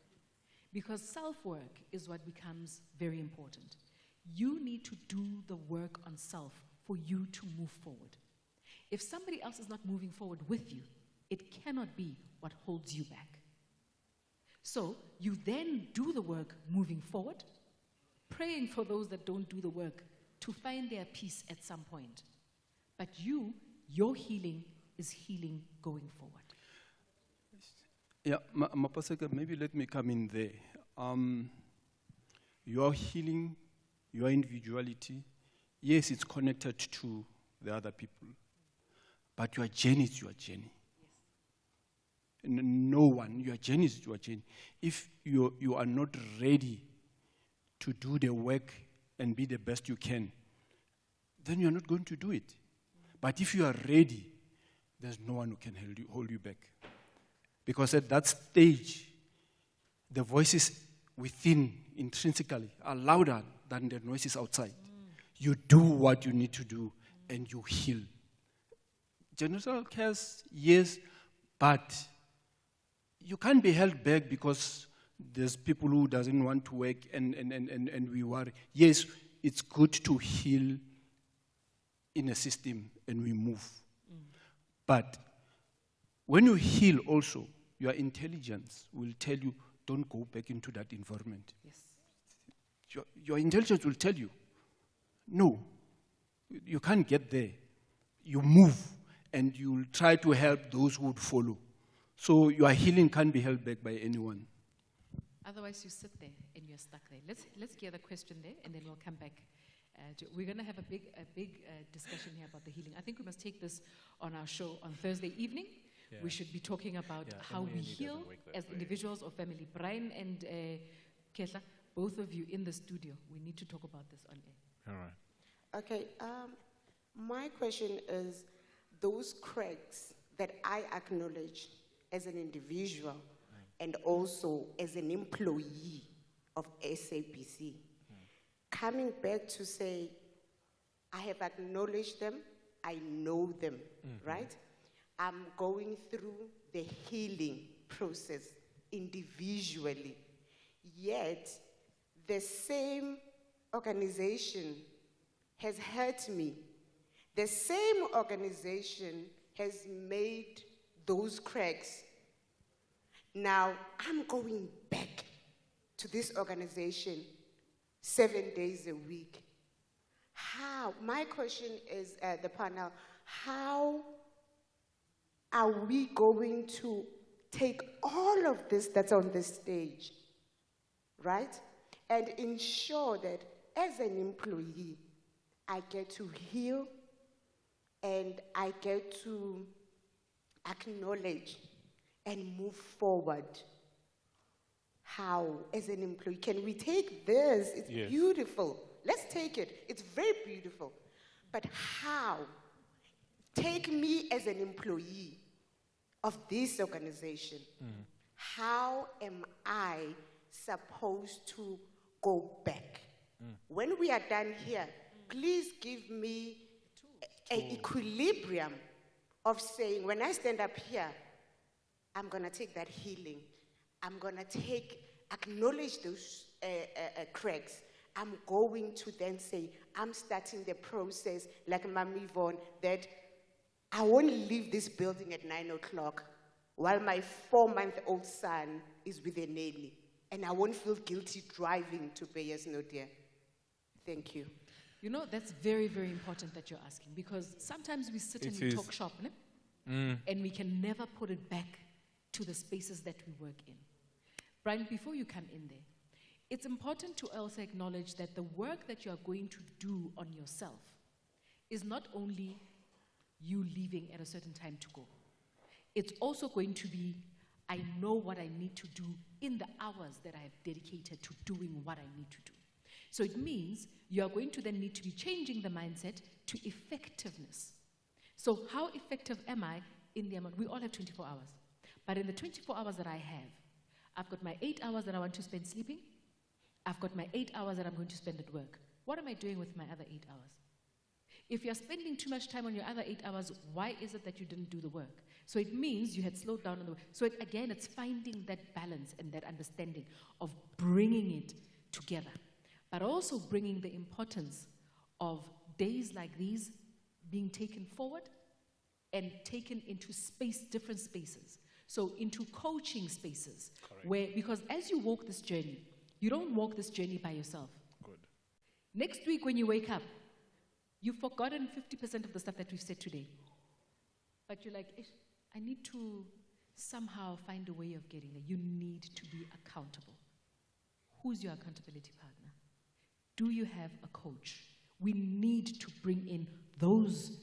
because self-work is what becomes very important. You need to do the work on self for you to move forward. If somebody else is not moving forward with you, it cannot be what holds you back. So you then do the work moving forward, praying for those that don't do the work to find their peace at some point. But your healing is healing going forward. Yeah, Mapaseka, maybe let me come in there. Your healing, your individuality, yes, it's connected to the other people, but your journey is your journey. No one, your journey is your journey. If you are not ready to do the work and be the best you can, then you're not going to do it. But if you are ready, there's no one who can hold you back. Because at that stage, the voices within intrinsically are louder than the noises outside. You do what you need to do and you heal. Generational curse, yes, but you can't be held back because there's people who doesn't want to work and we worry. Yes, it's good to heal in a system and we move. But when you heal also, your intelligence will tell you, don't go back into that environment. Yes. Your intelligence will tell you, no, you can't get there. You move and you'll try to help those who would follow. So your healing can't be held back by anyone. Otherwise, you sit there and you're stuck there. Let's hear the question there, and then we'll come back. We're going to have a big discussion here about the healing. I think we must take this on our show on Thursday evening. Yeah. We should be talking about how we heal as individuals or family. Brian and Kehla, both of you in the studio, we need to talk about this on air. All right. Okay. My question is, those cracks that I acknowledge as an individual and also as an employee of SABC, coming back to say, I have acknowledged them, I know them, right? I'm going through the healing process individually, yet the same organization has hurt me. The same organization has made those cracks. Now, I'm going back to this organization 7 days a week. How? My question is, the panel, how are we going to take all of this that's on the stage, right, and ensure that as an employee, I get to heal and I get to acknowledge and move forward? How, as an employee, can we take this? It's beautiful. Let's take it. It's very beautiful. But how? Take me as an employee of this organization. How am I supposed to go back? When we are done here, please give me an equilibrium of saying, when I stand up here, I'm going to take that healing. I'm going to acknowledge those cracks. I'm going to then say, I'm starting the process, like Mama Yvonne, that I won't leave this building at 9 o'clock. while my 4-month-old son is with a nanny, and I won't feel guilty driving to Peyes Nodia. Thank you. You know, that's very, very important that you're asking, because sometimes we sit and we talk shop, ne? And we can never put it back to the spaces that we work in. Brian, before you come in there, it's important to also acknowledge that the work that you are going to do on yourself is not only you leaving at a certain time to go. It's also going to be, I know what I need to do in the hours that I have dedicated to doing what I need to do. So it means you are going to then need to be changing the mindset to effectiveness. So how effective am I in the amount? We all have 24 hours. But in the 24 hours that I have, I've got my 8 hours that I want to spend sleeping. I've got my 8 hours that I'm going to spend at work. What am I doing with my other 8 hours? If you're spending too much time on your other 8 hours, why is it that you didn't do the work? So it means you had slowed down on the work. So again, it's finding that balance and that understanding of bringing it together, but also bringing the importance of days like these being taken forward and taken into different spaces. So into coaching spaces. Correct. Where, because as you walk this journey, you don't walk this journey by yourself. Good. Next week when you wake up, you've forgotten 50% of the stuff that we've said today. But you're like, I need to somehow find a way of getting there. You need to be accountable. Who's your accountability partner? Do you have a coach? We need to bring in those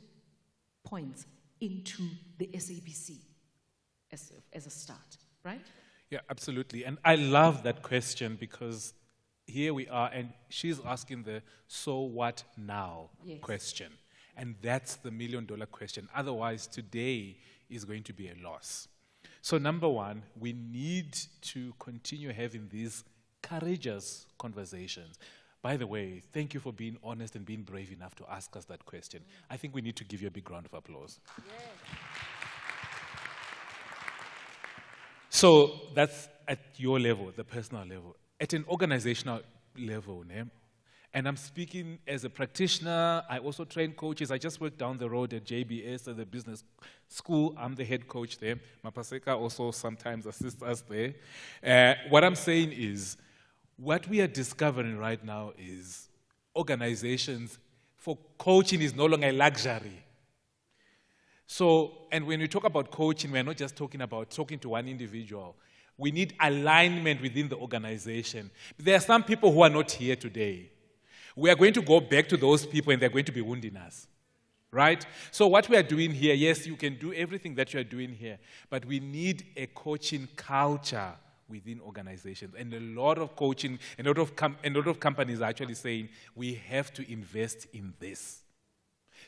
points into the SABC as a start, right? Yeah, absolutely. And I love that question because here we are, and she's asking the so what now question. And that's the $1 million question. Otherwise, today is going to be a loss. So number one, we need to continue having these courageous conversations. By the way, thank you for being honest and being brave enough to ask us that question. I think we need to give you a big round of applause. Yeah. So that's at your level, the personal level. At an organizational level, and I'm speaking as a practitioner. I also train coaches. I just work down the road at JBS at the business school. I'm the head coach there. Mapaseka also sometimes assists us there. What I'm saying is, what we are discovering right now is organizations for coaching is no longer a luxury. So, and when we talk about coaching, we're not just talking about talking to one individual. We need alignment within the organization. There are some people who are not here today. We are going to go back to those people and they're going to be wounding us. Right? So what we are doing here, yes, you can do everything that you are doing here, but we need a coaching culture within organizations. And a lot of coaching, a lot of companies are actually saying, we have to invest in this.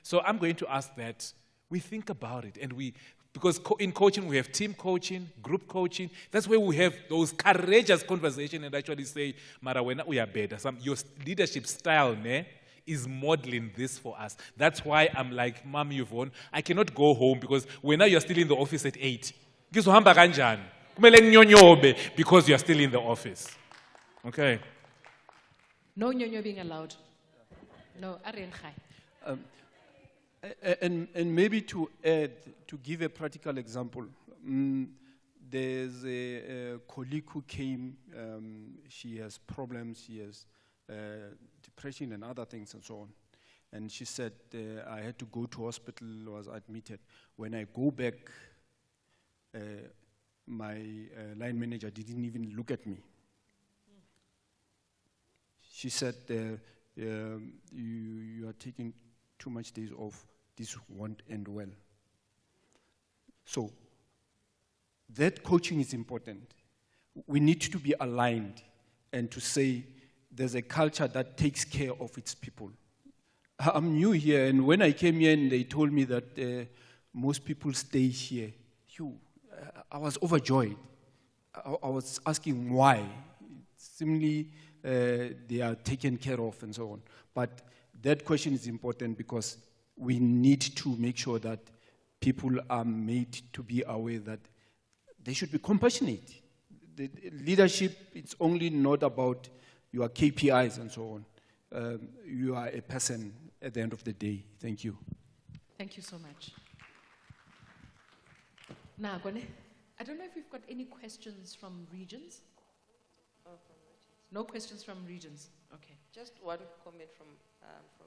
So I'm going to ask that we think about it, and because in coaching we have team coaching, group coaching. That's where we have those courageous conversations and actually say, Mara, we are better. Your leadership style is modeling this for us. That's why I'm like, Mom Yvonne, I cannot go home because when you're still in the office at 8. Because you're still in the office. Okay. No nyonyo being allowed. No, and maybe to add, to give a practical example, there's a colleague who came, she has problems, she has depression and other things and so on. And she said, I had to go to hospital, was admitted. When I go back, my line manager didn't even look at me. She said, you are taking too much days off. This won't end well. So that coaching is important. We need to be aligned and to say there's a culture that takes care of its people. I'm new here, and when I came here and they told me that most people stay here, I was overjoyed. I was asking why. Simply they are taken care of and so on. But that question is important because we need to make sure that people are made to be aware that they should be compassionate. The leadership, it's only not about your KPIs and so on. You are a person at the end of the day. Thank you. Thank you so much. Now, I don't know if we've got any questions from regions. No questions from regions. Okay. Just one comment from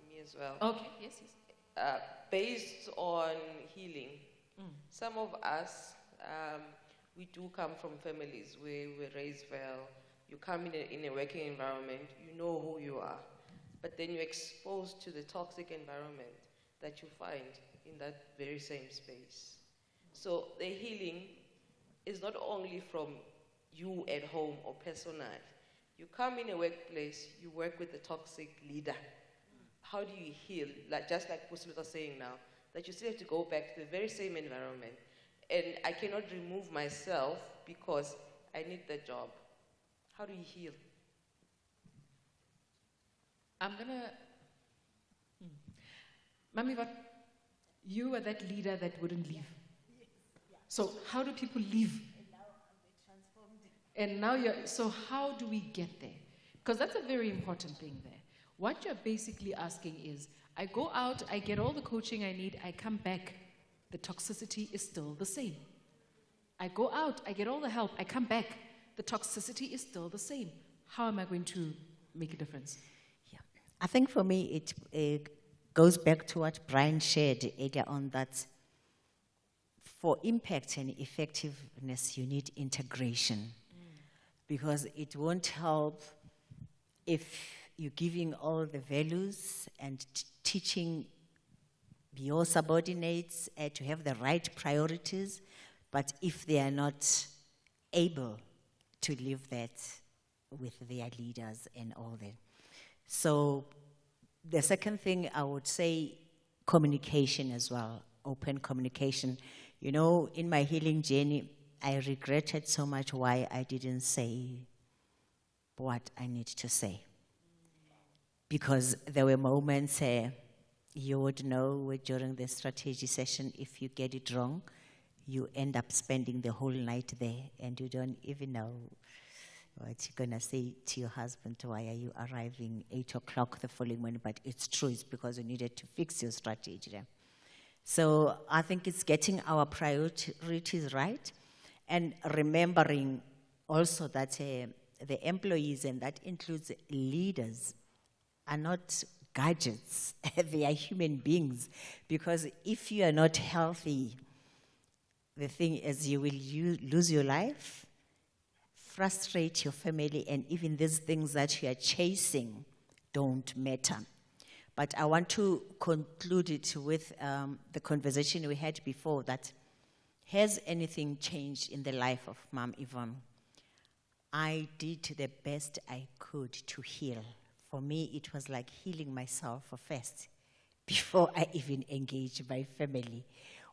me as well. Okay, yes, yes. Based on healing, some of us, we do come from families where we were raised well. You come in a working environment, you know who you are, but then you're exposed to the toxic environment that you find in that very same space. So the healing is not only from you at home or personal. You come in a workplace, you work with a toxic leader. How do you heal? Just like Pusilut was saying now, that you still have to go back to the very same environment. And I cannot remove myself because I need the job. How do you heal? I'm gonna, Mami, but you were that leader that wouldn't leave. So how do people leave? And now so how do we get there? Because that's a very important thing there. What you're basically asking is, I go out, I get all the coaching I need, I come back, the toxicity is still the same. I go out, I get all the help, I come back, the toxicity is still the same. How am I going to make a difference? Yeah. I think for me, it goes back to what Brian shared earlier on, that for impact and effectiveness, you need integration. Because it won't help if you're giving all the values and teaching your subordinates to have the right priorities, but if they are not able to live that with their leaders and all that. So the second thing I would say, communication as well, open communication. You know, in my healing journey, I regretted so much why I didn't say what I need to say. Because there were moments you would know during the strategy session, if you get it wrong, you end up spending the whole night there and you don't even know what you're going to say to your husband. Why are you arriving 8 o'clock the following morning? But it's true, it's because you needed to fix your strategy. So I think it's getting our priorities right. And remembering also that the employees, and that includes leaders, are not gadgets. They are human beings. Because if you are not healthy, the thing is you will lose your life, frustrate your family, and even these things that you are chasing don't matter. But I want to conclude it with the conversation we had before, that has anything changed in the life of Mom Yvonne? I did the best I could to heal. For me, it was like healing myself first, before I even engaged my family,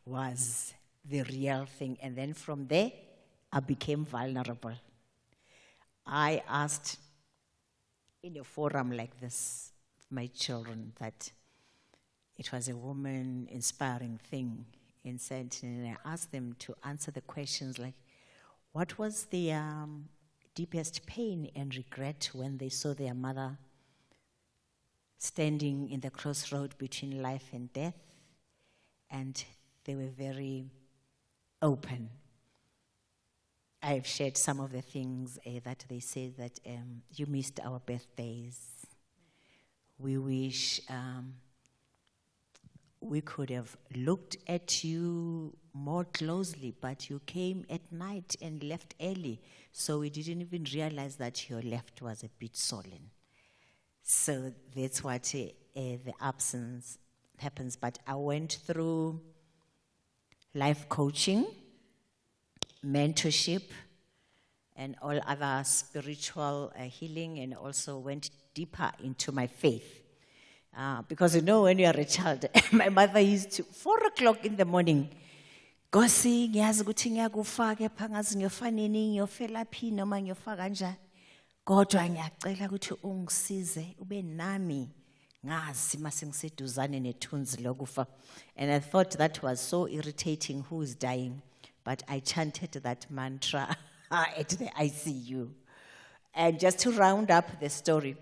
was the real thing. And then from there, I became vulnerable. I asked in a forum like this, my children, that it was a woman-inspiring thing. And I asked them to answer the questions like, what was the deepest pain and regret when they saw their mother standing in the crossroad between life and death? And they were very open. I've shared some of the things that they said, that you missed our birthdays. We wish we could have looked at you more closely, but you came at night and left early, so we didn't even realize that your left was a bit sullen. So that's what the absence happens. But I went through life coaching, mentorship, and all other spiritual healing, and also went deeper into my faith. Because you know, when you are a child, my mother used to, 4 o'clock in the morning, Gosi, ngiyazi ukuthi ngiyakufaka epha ngazi ngiyofa nini, ngiyofela phi noma ngiyofa kanjani. Kodwa ngiyacela ukuthi ungisize ube nami ngazi mase ngiseduzane nethunzi lokufa. And I thought that was so irritating, who is dying. But I chanted that mantra at the ICU. And just to round up the story,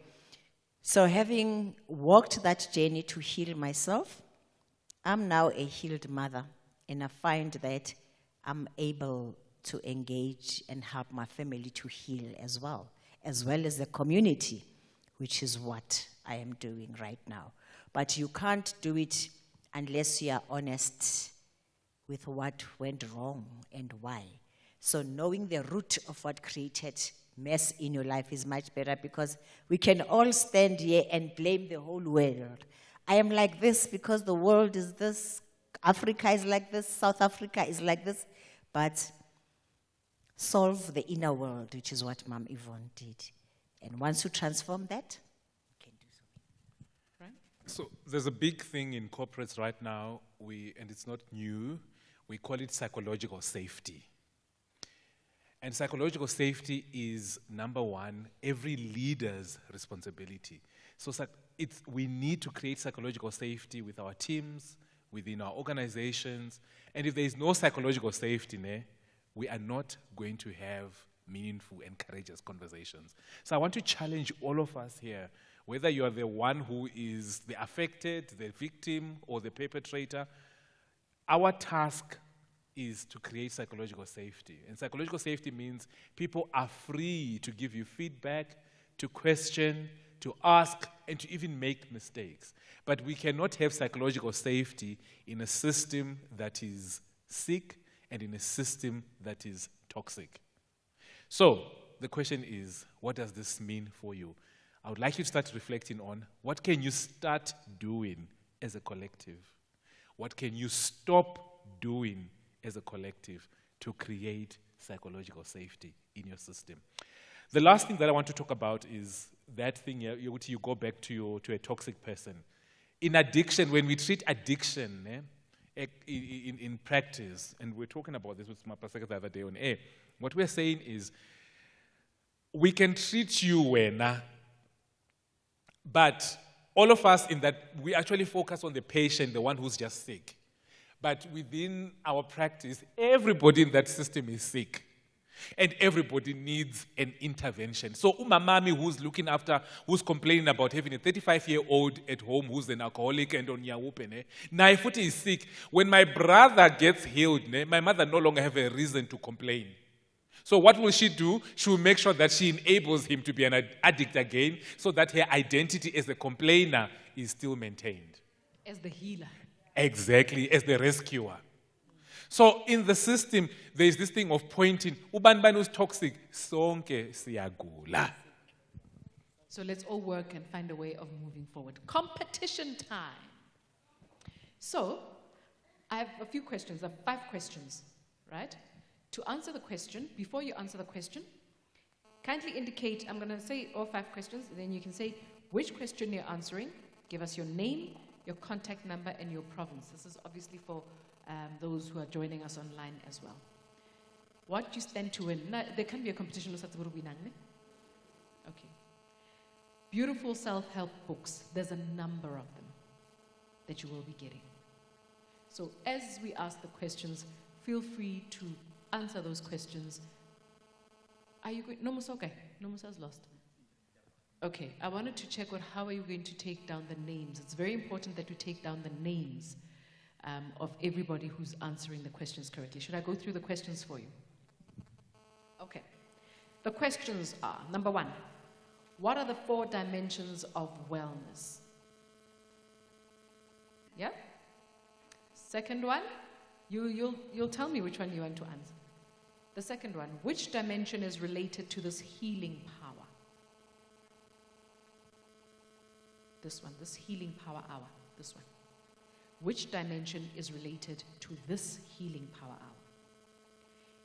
so having walked that journey to heal myself, I'm now a healed mother, and I find that I'm able to engage and help my family to heal as well as the community, which is what I am doing right now. But you can't do it unless you are honest with what went wrong and why. So knowing the root of what created mess in your life is much better, because we can all stand here and blame the whole world. I am like this because the world is this, Africa is like this, South Africa is like this, but solve the inner world, which is what Mom Yvonne did. And once you transform that, you can do something. Right? So there's a big thing in corporates right now, and it's not new, we call it psychological safety. And psychological safety is, number one, every leader's responsibility. So we need to create psychological safety with our teams, within our organizations. And if there is no psychological safety, we are not going to have meaningful and courageous conversations. So I want to challenge all of us here, whether you are the one who is the affected, the victim, or the perpetrator, our task is to create psychological safety. And psychological safety means people are free to give you feedback, to question, to ask, and to even make mistakes. But we cannot have psychological safety in a system that is sick and in a system that is toxic. So the question is, what does this mean for you? I would like you to start reflecting on what can you start doing as a collective? What can you stop doing as a collective to create psychological safety in your system? The last thing that I want to talk about is that thing you go back to a toxic person. In addiction, when we treat addiction in practice, and we're talking about this with Mapaseka the other day on air, what we're saying is we can treat you wena, but all of us in that we actually focus on the patient, the one who's just sick. But within our practice, everybody in that system is sick. And everybody needs an intervention. So umamami who's complaining about having a 35-year-old at home who's an alcoholic and on yawupene, Naifuti is sick. When my brother gets healed, my mother no longer have a reason to complain. So what will she do? She will make sure that she enables him to be an addict again, so that her identity as a complainer is still maintained. As the healer. Exactly, as the rescuer. So in the system, there is this thing of pointing, uban who's toxic, sonke siyagula. So let's all work and find a way of moving forward. Competition time. So I have a few questions, 5 questions, right? To answer the question, before you answer the question, kindly indicate, I'm going to say all 5 questions, and then you can say which question you're answering, give us your name, your contact number, and your province. This is obviously for those who are joining us online as well. What you stand to win. Now, there can be a competition. Okay. Beautiful self-help books. There's a number of them that you will be getting. So as we ask the questions, feel free to answer those questions. Are you going? Nomusa, okay. Nomusa's lost. Okay, I wanted to check on how are you going to take down the names. It's very important that you take down the names of everybody who's answering the questions correctly. Should I go through the questions for you? Okay. The questions are, number 1, what are the 4 dimensions of wellness? Yeah? Second one, you'll tell me which one you want to answer. The second one, which dimension is related to this healing power? This one, this healing power hour, this one. Which dimension is related to this healing power hour?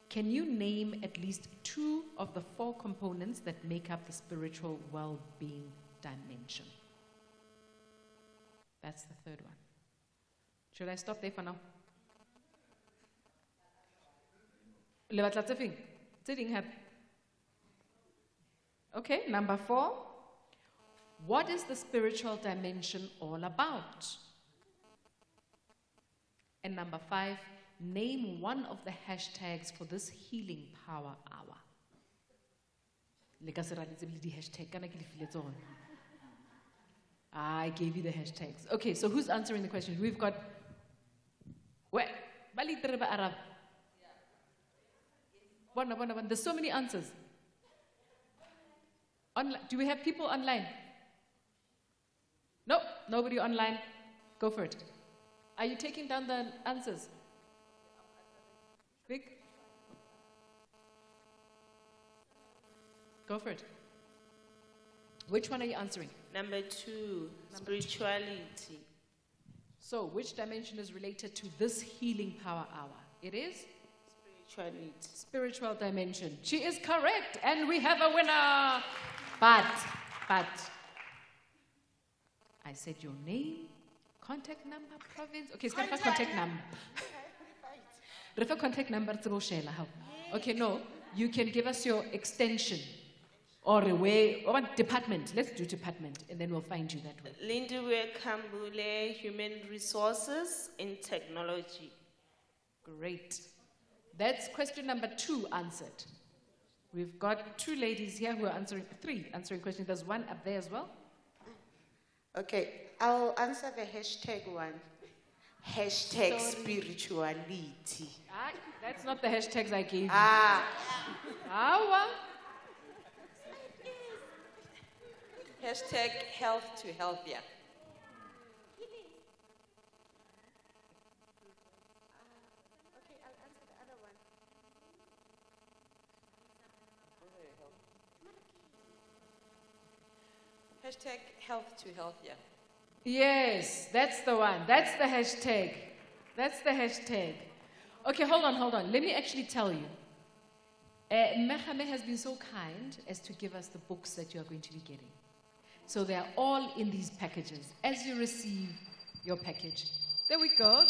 Can you name at least 2 of the 4 components that make up the spiritual well-being dimension? That's the third one. Should I stop there for now? Okay, number 4. What is the spiritual dimension all about? And number 5, name one of the hashtags for this healing power hour. I gave you the hashtags. Okay, so who's answering the question? We've got... Where? One. There's so many answers. Do we have people online? No, nobody online. Go for it. Are you taking down the answers? Vic? Go for it. Which one are you answering? Number 2, spirituality. So, which dimension is related to this healing power hour? It is? Spirituality. Spiritual dimension. She is correct, and we have a winner. But, I said your name, contact number, province. Okay, it's got contact number. Refer contact number to Rochelle. Okay, no, you can give us your extension or a way, or department. Let's do department, and then we'll find you that way. Lindiwe Kambule, Human Resources in Technology. Great. That's question number 2 answered. We've got 2 ladies here who are answering, 3 answering questions. There's one up there as well. Okay, I'll answer the hashtag one. Hashtag Sorry. spirituality. That's not the hashtags I gave you. Hashtag health to healthier. Hashtag health to healthier. Yes, that's the one. That's the hashtag. That's the hashtag. Okay, hold on. Let me actually tell you. Kgame has been so kind as to give us the books that you are going to be getting. So they are all in these packages. As you receive your package, there we go.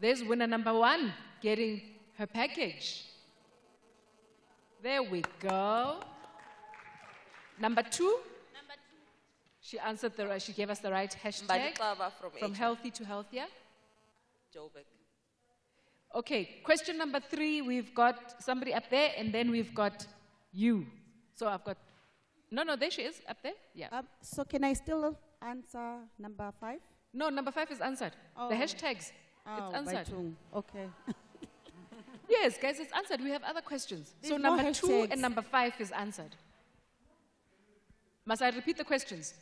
There's winner number 1 getting her package. There we go. Number 2. She answered she gave us the right hashtag. Mbadikaba From healthy to healthier. Joburg. Okay, question number 3, we've got somebody up there, and then we've got you. So I've got, no, there she is, up there, yeah. So can I still answer number 5? No, number 5 is answered. Oh. The hashtags, Oh, it's answered. Okay. Yes, guys, it's answered. We have other questions. So There's no number 2 hashtags. and number 5 is answered. Must I repeat the questions?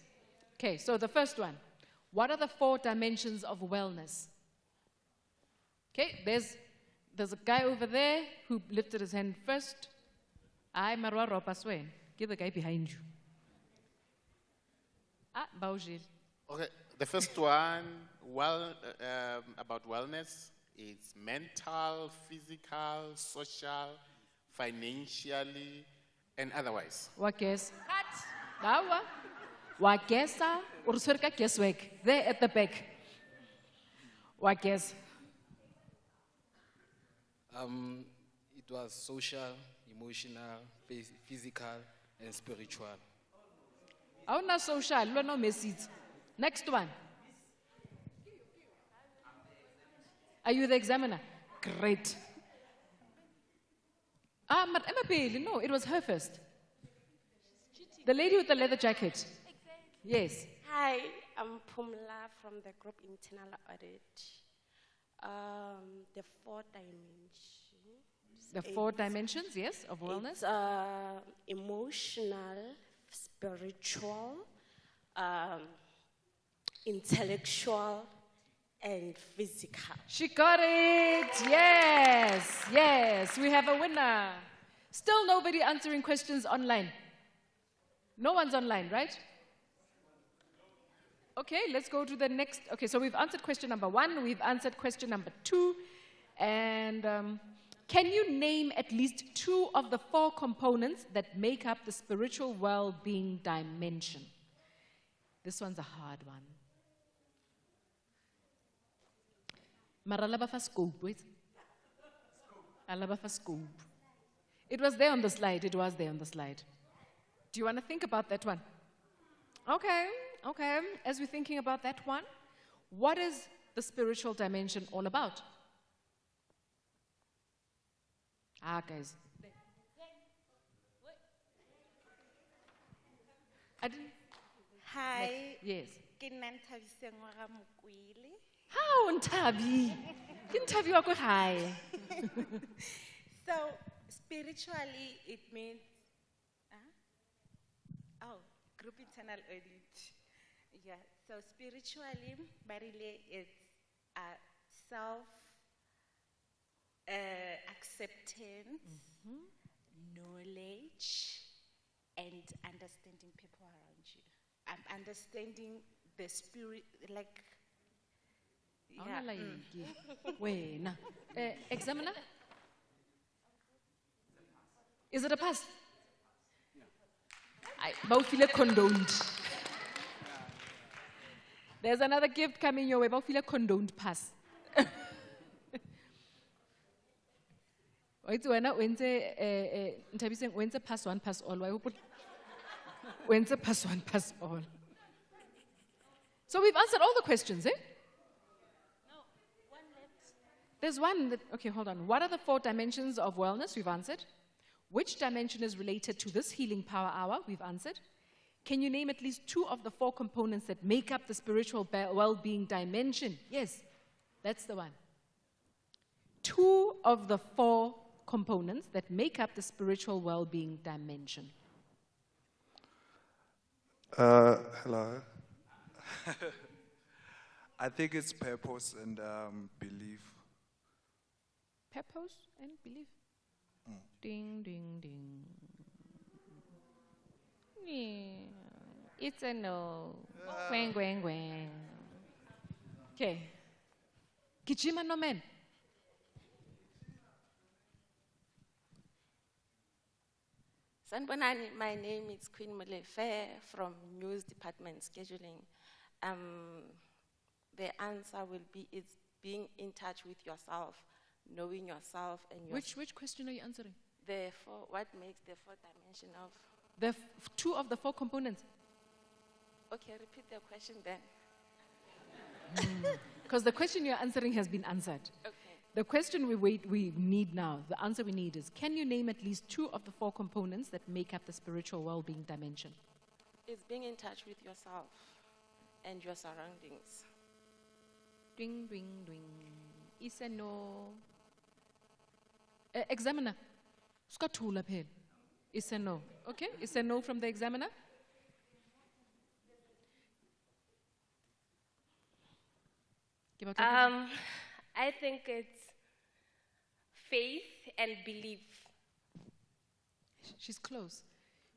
Okay, so the first one. What are the 4 dimensions of wellness? Okay, there's a guy over there who lifted his hand first. Marwa Ropaswen. Give the guy behind you. Baujil. Okay, the first one, about wellness, is mental, physical, social, financially, and otherwise. What guess? Dawa. What guess? Ursurka guesswork. There at the back. What guess? It was social, emotional, physical, and spiritual. Oh, not social. No message. Next one. Are you the examiner? Great. But Emma Bailey, no, it was her first. The lady with the leather jacket. Yes. Hi, I'm Pumla from the group Internal Audit. The 4 dimensions. The 4 dimensions, yes, of wellness. It's emotional, spiritual, intellectual, and physical. She got it. Yes. We have a winner. Still nobody answering questions online. No one's online, right? Okay, let's go to the next. Okay, so we've answered question number 1. We've answered question number 2. And can you name at least 2 of the 4 components that make up the spiritual well-being dimension? This one's a hard one. Maralaba for scope, wait. Alaba for scope. It was there on the slide. Do you want to think about that one? Okay. As we're thinking about that one, what is the spiritual dimension all about? Guys. I didn't. Hi. Yes. Ke nna Nthabiseng wa ga Mokwele. How Ntabi? Ke Ntabi wa ko gae. So spiritually, it means, group internal audit. Yeah. So spiritually, Barile is self acceptance, knowledge, and understanding people around you. I'm understanding the spirit, like. Wena. Examiner? Is it a pass? Both feel condoned. There's another gift coming your way. Both feel condoned pass. Wait, when pass one, pass all. When pass one, pass all. So we've answered all the questions, eh? There's one that, okay, hold on. What are the 4 dimensions of wellness? We've answered. Which dimension is related to this healing power hour? We've answered. Can you name at least 2 of the 4 components that make up the spiritual well-being dimension? Yes, that's the one. 2 of the 4 components that make up the spiritual well-being dimension. Hello. I think it's purpose and belief. Purpose and belief. Ding, ding, ding. Yeah. It's a no. Gwang, gwang, gwang. Okay. Kgame no man. Sanbonani, my name is Queen Molefe from News Department Scheduling. The answer will be it's being in touch with yourself, knowing yourself and your. Which question are you answering? What makes the 4 dimension of? The 2 of the 4 components. Okay, repeat the question then. Because the question you're answering has been answered. Okay. The question we need now, the answer we need is, can you name at least 2 of the 4 components that make up the spiritual well-being dimension? It's being in touch with yourself and your surroundings. Ding, ding, ding. Is a no. Examiner. Scott Hulapel. Is a no. Okay? Is a no from the examiner? I think it's faith and belief. She's close.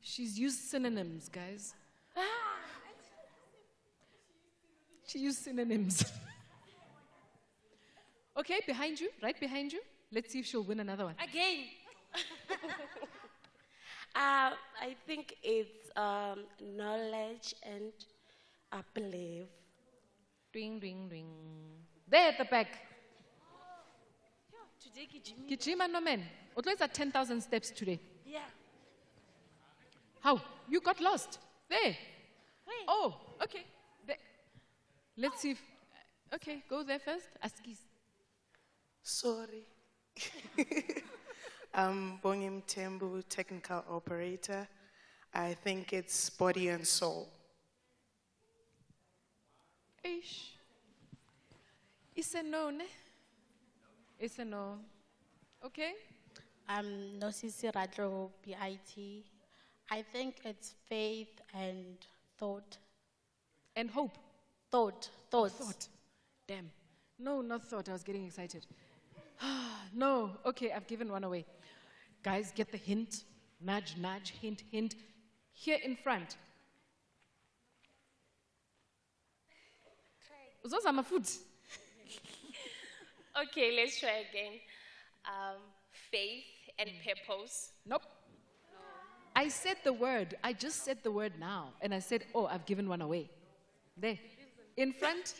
She's used synonyms, guys. She used synonyms. Okay, behind you, right behind you. Let's see if she'll win another one. Again. I think it's knowledge and belief. Ding, ding, ding. There at the back. Today, Kgame no man. Otherwise at 10,000 steps today. Yeah. How? You got lost. There. Wait. Oh, okay. There. Let's see if. Okay, go there first. Askis. Sorry. I'm Bongim Tembu, technical operator. I think it's body and soul. Ish. It's a no, ne? It's a no. Okay? Nosisi Radlo, BIT. I think it's faith and thought. And hope. Thoughts. Thought. Damn. No, not thought. I was getting excited. No. Okay, I've given one away. Guys, get the hint. Nudge, nudge, hint, hint. Here in front. Those are my food. Okay, let's try again. Faith and purpose. Nope. I said the word. I just said the word now. And I said, oh, I've given one away. There. In front.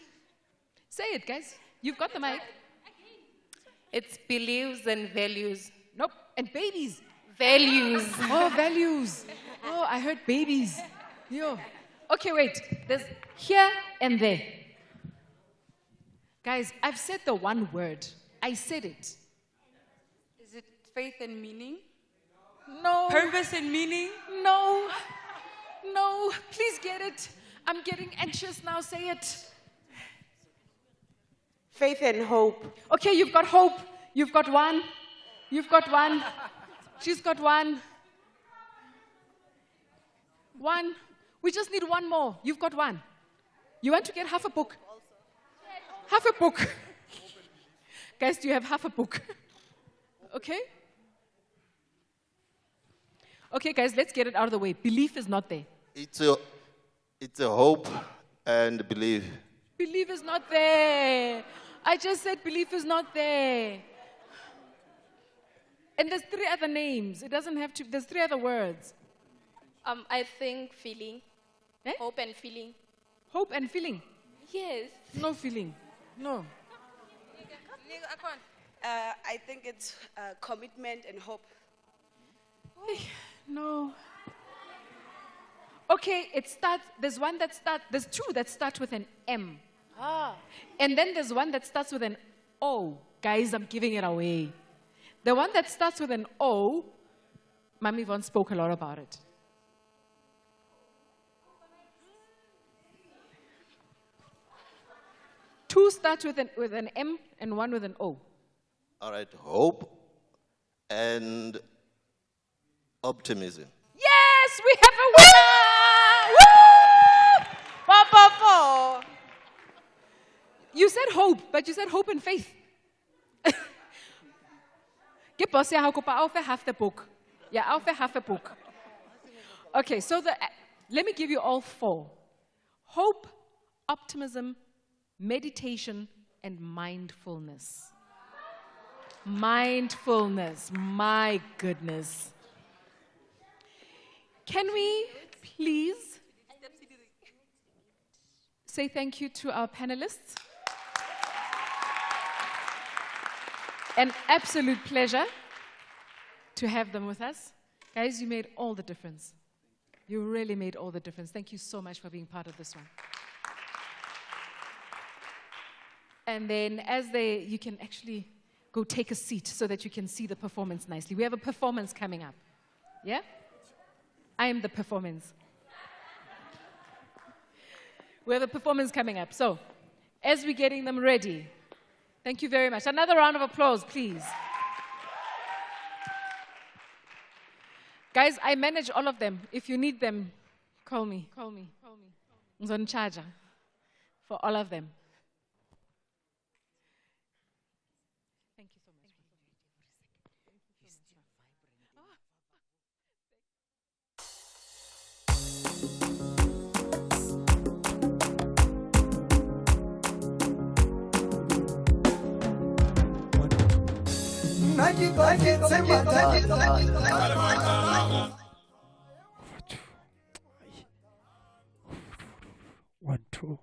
Say it, guys. You've got the mic. It's beliefs and values. Nope. And babies. Values. Oh, values. Oh, I heard babies. Yo. Okay, wait. There's here and there. Guys, I've said the one word. I said it. Is it faith and meaning? No. Purpose and meaning? No. No. Please get it. I'm getting anxious now. Say it. Faith and hope. Okay, you've got hope. You've got one. You've got one. She's got one. One. We just need one more. You've got one. You want to get half a book? Half a book. Guys, do you have half a book? Okay? Okay, guys, let's get it out of the way. Belief is not there. It's a hope and belief. Belief is not there. I just said belief is not there. And there's 3 other names. It doesn't have to, there's 3 other words. I think feeling. Eh? Hope and feeling. Hope and feeling? Yes. No feeling. No. I think it's commitment and hope. No. Okay, it starts, there's 2 that start with an M. And then there's one that starts with an O. Guys, I'm giving it away. The one that starts with an O, Mami Yvonne spoke a lot about it. Two start with an M and one with an O. All right, hope and optimism. Yes, we have a winner! Woo! Ba. You said hope, but you said hope and faith. Give boss half the book. Yeah, I'll half a book. Okay, so let me give you all 4. Hope, optimism, meditation, and mindfulness. Mindfulness, my goodness. Can we please say thank you to our panelists? An absolute pleasure to have them with us. Guys, you made all the difference. You really made all the difference. Thank you so much for being part of this one. And then you can actually go take a seat so that you can see the performance nicely. We have a performance coming up. Yeah? I am the performance. We have a performance coming up. So, as we're getting them ready, thank you very much. Another round of applause, please. Guys, I manage all of them. If you need them, call me. I'm on charge for all of them. Thank you so much. One, two.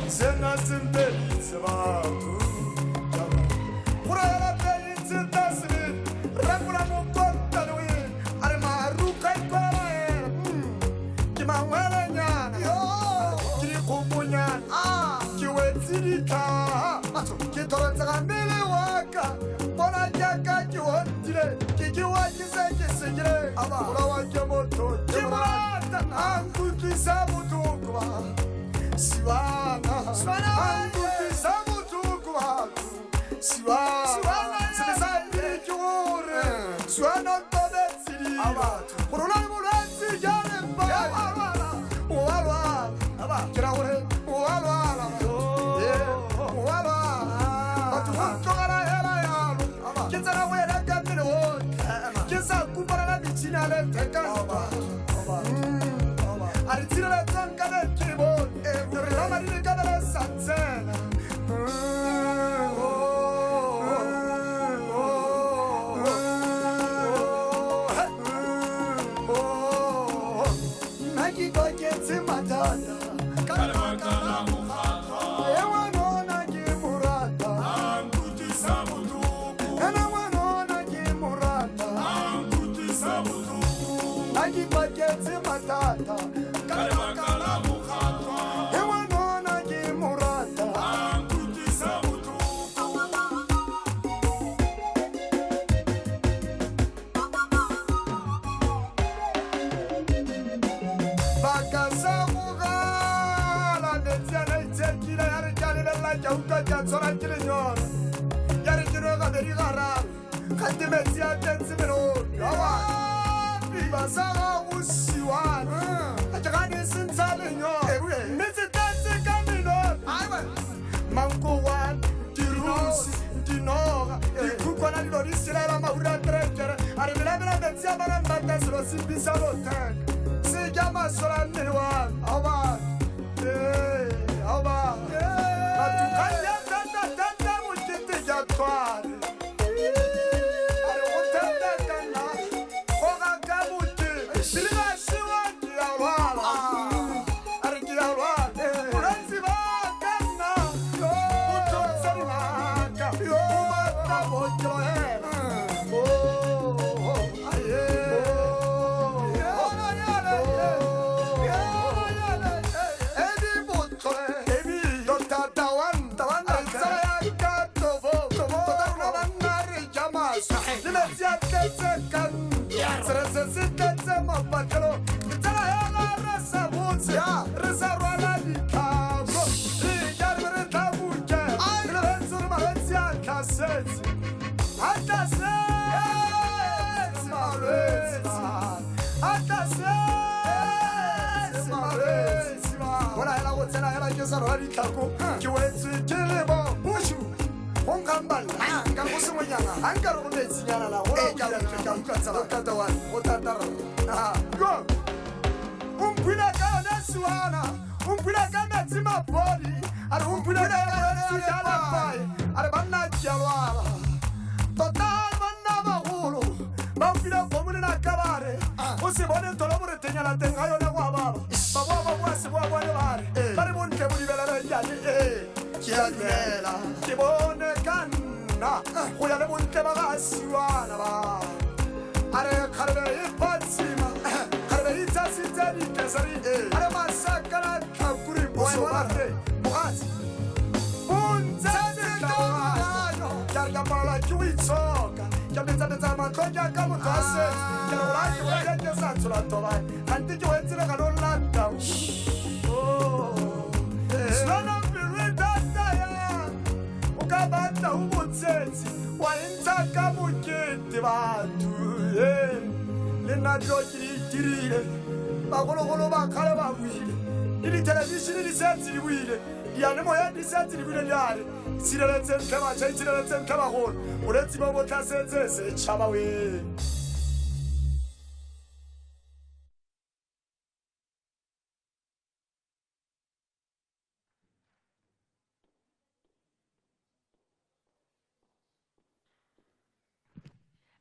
Senga simpeli sebatu, pura ya la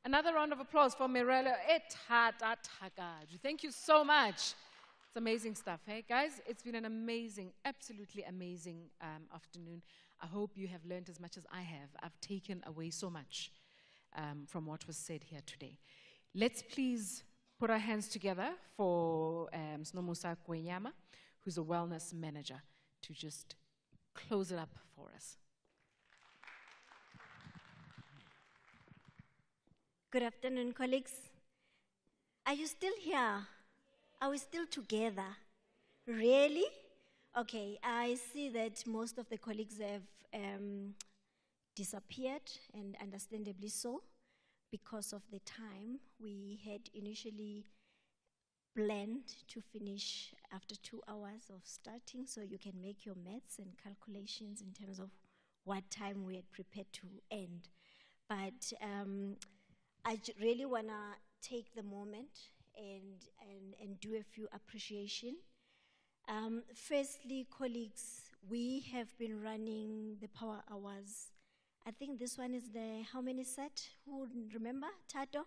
Another round of applause for Mirella. Thank you so much. It's amazing stuff, hey? Guys, it's been an amazing, absolutely amazing afternoon. I hope you have learned as much as I have. I've taken away so much from what was said here today. Let's please put our hands together for Snomusa Kwenyama, who's a wellness manager, to just close it up for us. Good afternoon, colleagues. Are you still here? Are we still together? Really? Okay, I see that most of the colleagues have disappeared, and understandably so, because of the time. We had initially planned to finish after 2 hours of starting, so you can make your maths and calculations in terms of what time we had prepared to end. But I really want to take the moment and do a few appreciation. Firstly, colleagues, we have been running the power hours. I think this one is the, how many set? Who remember? Tato?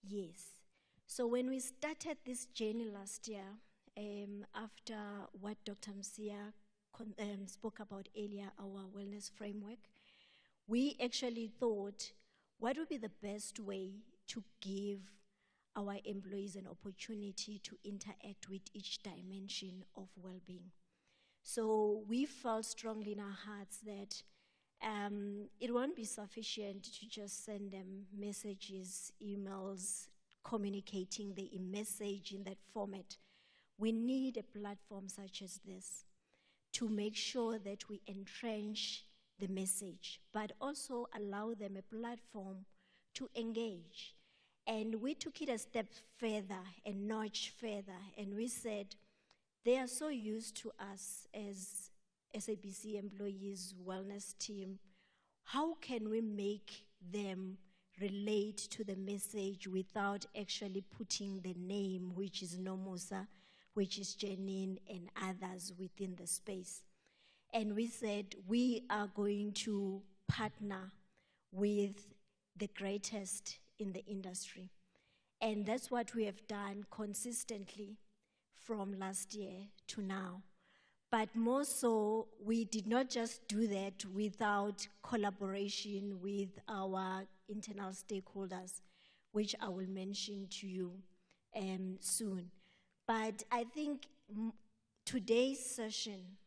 Yes. So when we started this journey last year, after what Dr. Msia spoke about earlier, our wellness framework, we actually thought, what would be the best way to give our employees an opportunity to interact with each dimension of well-being? So we felt strongly in our hearts that it won't be sufficient to just send them messages, emails, communicating the message in that format. We need a platform such as this to make sure that we entrench the message, but also allow them a platform to engage. And we took it a step further, a notch further, and we said, they are so used to us as SABC employees, wellness team. How can we make them relate to the message without actually putting the name, which is Nomusa, which is Janine, and others within the space? And we said, we are going to partner with the greatest in the industry. And that's what we have done consistently from last year to now. But more so, we did not just do that without collaboration with our internal stakeholders, which I will mention to you soon. But I think today's session,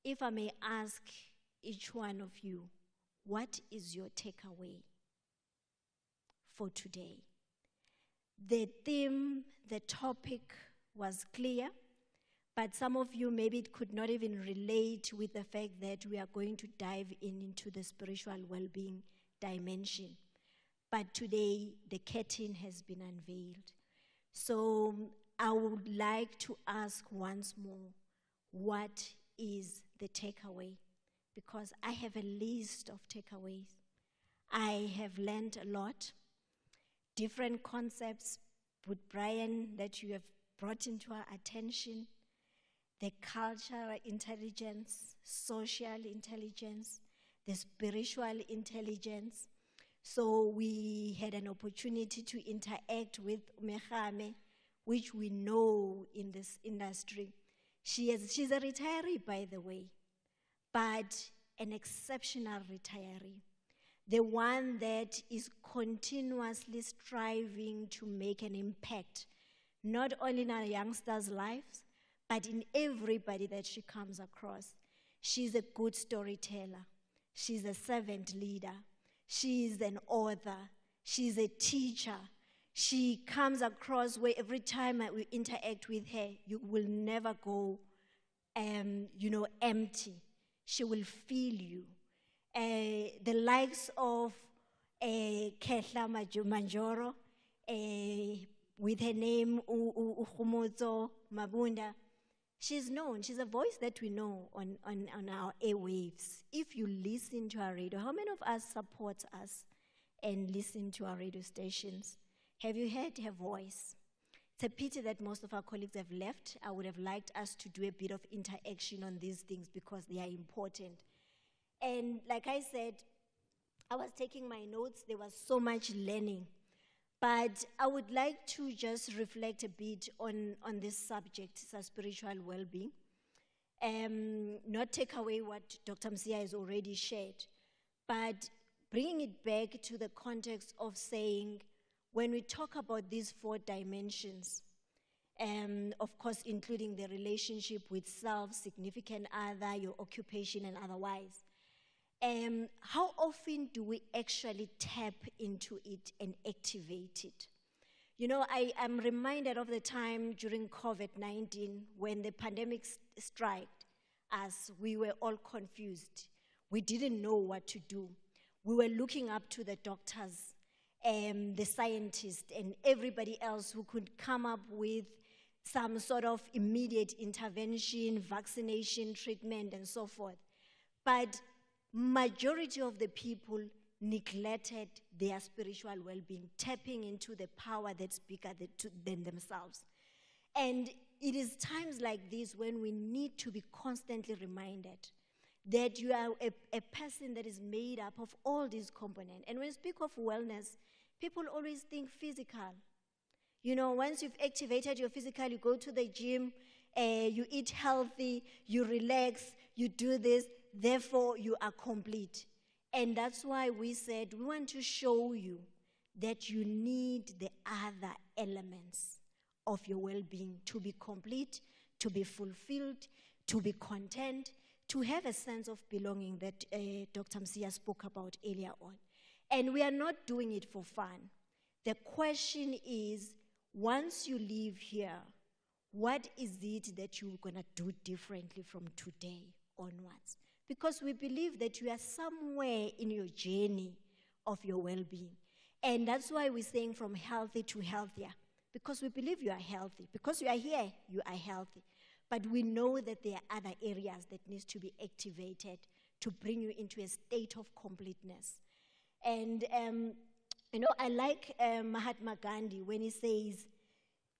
if I may ask each one of you, what is your takeaway for today? The theme, the topic was clear, but some of you maybe could not even relate with the fact that we are going to dive into the spiritual well-being dimension. But today, the curtain has been unveiled. So I would like to ask once more, what is the takeaway? Because I have a list of takeaways. I have learned a lot. Different concepts with Brian that you have brought into our attention, the cultural intelligence, social intelligence, the spiritual intelligence. So we had an opportunity to interact with Kgame, which we know in this industry. She's a retiree, by the way, but an exceptional retiree. The one that is continuously striving to make an impact, not only in our youngsters' lives, but in everybody that she comes across. She's a good storyteller. She's a servant leader. She is an author. She's a teacher. She comes across where every time we interact with her, you will never go, empty. She will feel you. The likes of Kehla Manjoro, with her name Kgomotso, Mabunda, she's known. She's a voice that we know on our airwaves. If you listen to our radio, how many of us support us and listen to our radio stations? Have you heard her voice? It's a pity that most of our colleagues have left. I would have liked us to do a bit of interaction on these things because they are important. And like I said, I was taking my notes. There was so much learning. But I would like to just reflect a bit on this subject, spiritual well-being. Not take away what Dr. Msia has already shared, but bringing it back to the context of saying, when we talk about these 4 dimensions, of course, including the relationship with self, significant other, your occupation, and otherwise, how often do we actually tap into it and activate it? You know, I am reminded of the time during COVID-19 when the pandemic struck us. We were all confused. We didn't know what to do. We were looking up to the doctors, the scientists, and everybody else who could come up with some sort of immediate intervention, vaccination, treatment, and so forth. But majority of the people neglected their spiritual well-being, tapping into the power that's bigger than themselves. And it is times like this when we need to be constantly reminded that you are a person that is made up of all these components. And when we speak of wellness, people always think physical. You know, once you've activated your physical, you go to the gym, you eat healthy, you relax, you do this, therefore you are complete. And that's why we said we want to show you that you need the other elements of your well-being to be complete, to be fulfilled, to be content, to have a sense of belonging that Dr. Msia spoke about earlier on. And we are not doing it for fun. The question is, once you leave here, what is it that you're going to do differently from today onwards? Because we believe that you are somewhere in your journey of your well-being. And that's why we're saying from healthy to healthier. Because we believe you are healthy. Because you are here, you are healthy. But we know that there are other areas that needs to be activated to bring you into a state of completeness. And, you know, I like Mahatma Gandhi when he says,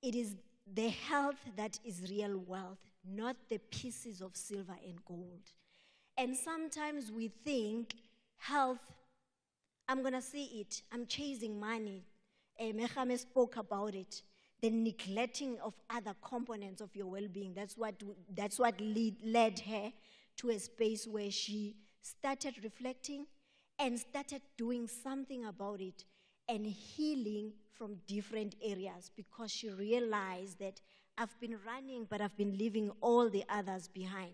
it is the health that is real wealth, not the pieces of silver and gold. And sometimes we think health, I'm going to see it, I'm chasing money. Kgame spoke about it, the neglecting of other components of your well-being. That's what led her to a space where she started reflecting and started doing something about it and healing from different areas, because she realized that I've been running, but I've been leaving all the others behind.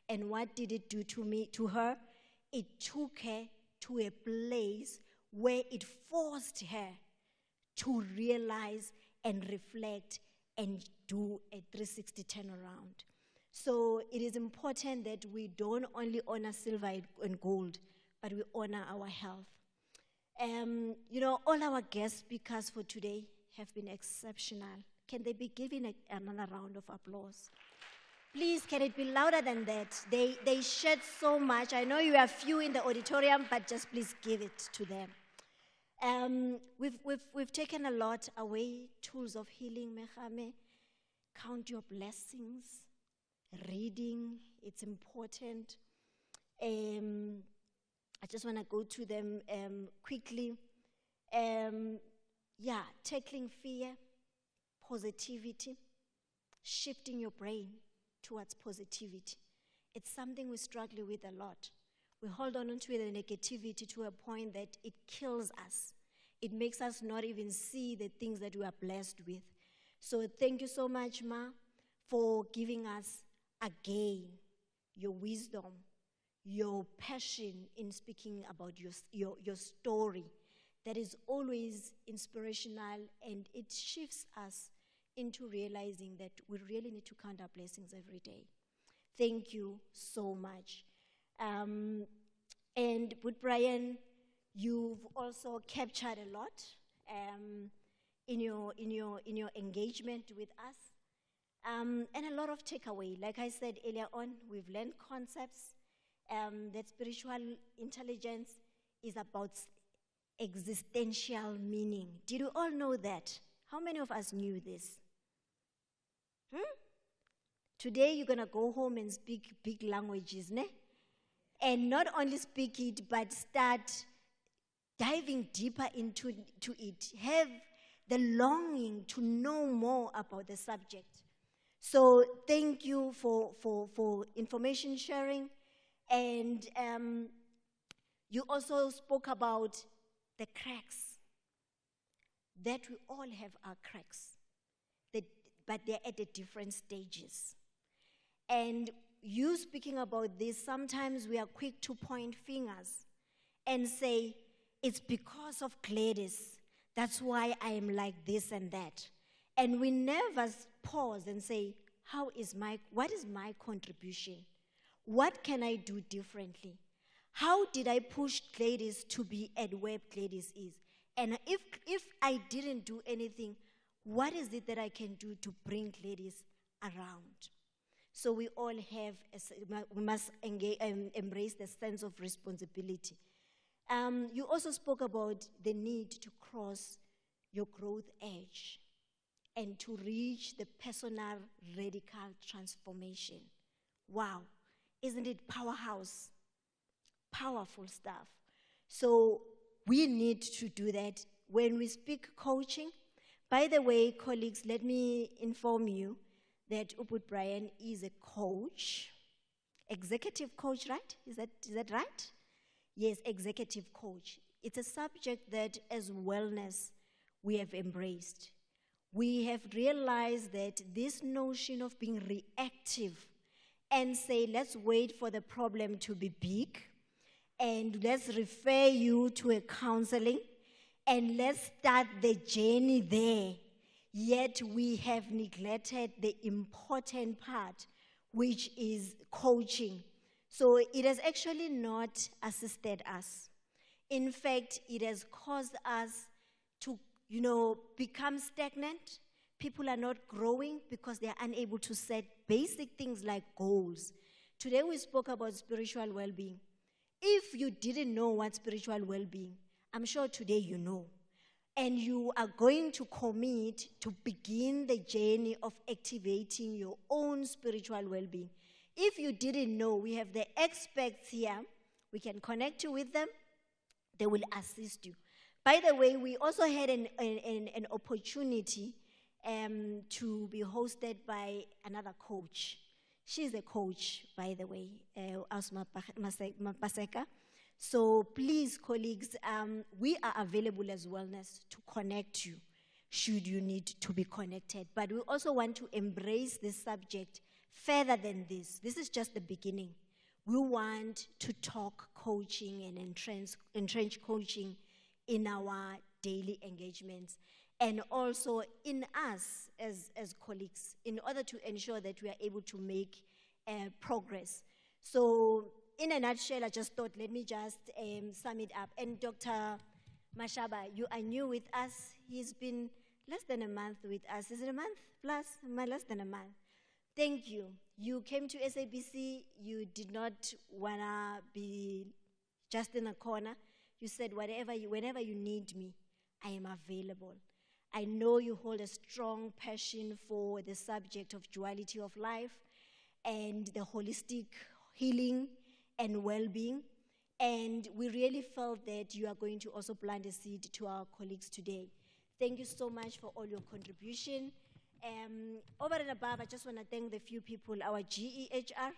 And what did it do to her? It took her to a place where it forced her to realize and reflect and do a 360 turnaround. So it is important that we don't only honor silver and gold, but we honor our health. You know, all our guest speakers for today have been exceptional. Can they be given another round of applause? Please, can it be louder than that? They shared so much. I know you are few in the auditorium, but just please give it to them. We've taken a lot away, tools of healing, Kgame. Count your blessings. Reading, it's important. I just want to go to them quickly. Yeah, tackling fear, positivity, shifting your brain towards positivity. It's something we struggle with a lot. We hold on to the negativity to a point that it kills us. It makes us not even see the things that we are blessed with. So thank you so much, Ma, for giving us again your wisdom, your passion in speaking about your story that is always inspirational, and it shifts us into realizing that we really need to count our blessings every day. Thank you so much. And with Brian, you've also captured a lot in your engagement with us, and a lot of takeaway. Like I said earlier on, we've learned concepts that spiritual intelligence is about existential meaning. Did you all know that? How many of us knew this? Today you're going to go home and speak big languages, ne? And not only speak it, but start diving deeper into it. Have the longing to know more about the subject. So thank you for information sharing. And you also spoke about the cracks, that we all have our cracks, but they're at the different stages. And you speaking about this, sometimes we are quick to point fingers and say, it's because of Gladys. That's why I am like this and that. And we never pause and say, what is my contribution? What can I do differently? How did I push Gladys to be at where Gladys is? And if I didn't do anything, what is it that I can do to bring Gladys around? So we all we must embrace the sense of responsibility. You also spoke about the need to cross your growth edge and to reach the personal radical transformation. Wow, isn't it powerhouse? Powerful stuff. So we need to do that when we speak coaching. By the way, colleagues, let me inform you that Uput Brian is a coach, executive coach, right? Is that right? Yes, executive coach. It's a subject that as wellness we have embraced. We have realized that this notion of being reactive and say, let's wait for the problem to be big, and let's refer you to a counseling, and let's start the journey there. Yet we have neglected the important part, which is coaching. So it has actually not assisted us. In fact, it has caused us to, become stagnant. People are not growing because they are unable to set basic things like goals. Today we spoke about spiritual well-being. If you didn't know what spiritual well-being, I'm sure today you know. And you are going to commit to begin the journey of activating your own spiritual well-being. If you didn't know, we have the experts here. We can connect you with them. They will assist you. By the way, we also had an opportunity to be hosted by another coach. She's a coach, by the way, Mapaseka. So please, colleagues, we are available as wellness to connect you should you need to be connected. But we also want to embrace this subject further than this. This is just the beginning. We want to talk coaching and entrench coaching in our daily engagements and also in us as colleagues in order to ensure that we are able to make progress. So in a nutshell, I just thought, let me just sum it up. And Dr. Mashaba, you are new with us. He's been less than a month with us. Is it a month plus? Less than a month. Thank you. You came to SABC. You did not want to be just in a corner. You said, whenever you need me, I am available. I know you hold a strong passion for the subject of duality of life and the holistic healing and well-being. And we really felt that you are going to also plant a seed to our colleagues today. Thank you so much for all your contribution. Over and above, I just want to thank the few people, our GEHR,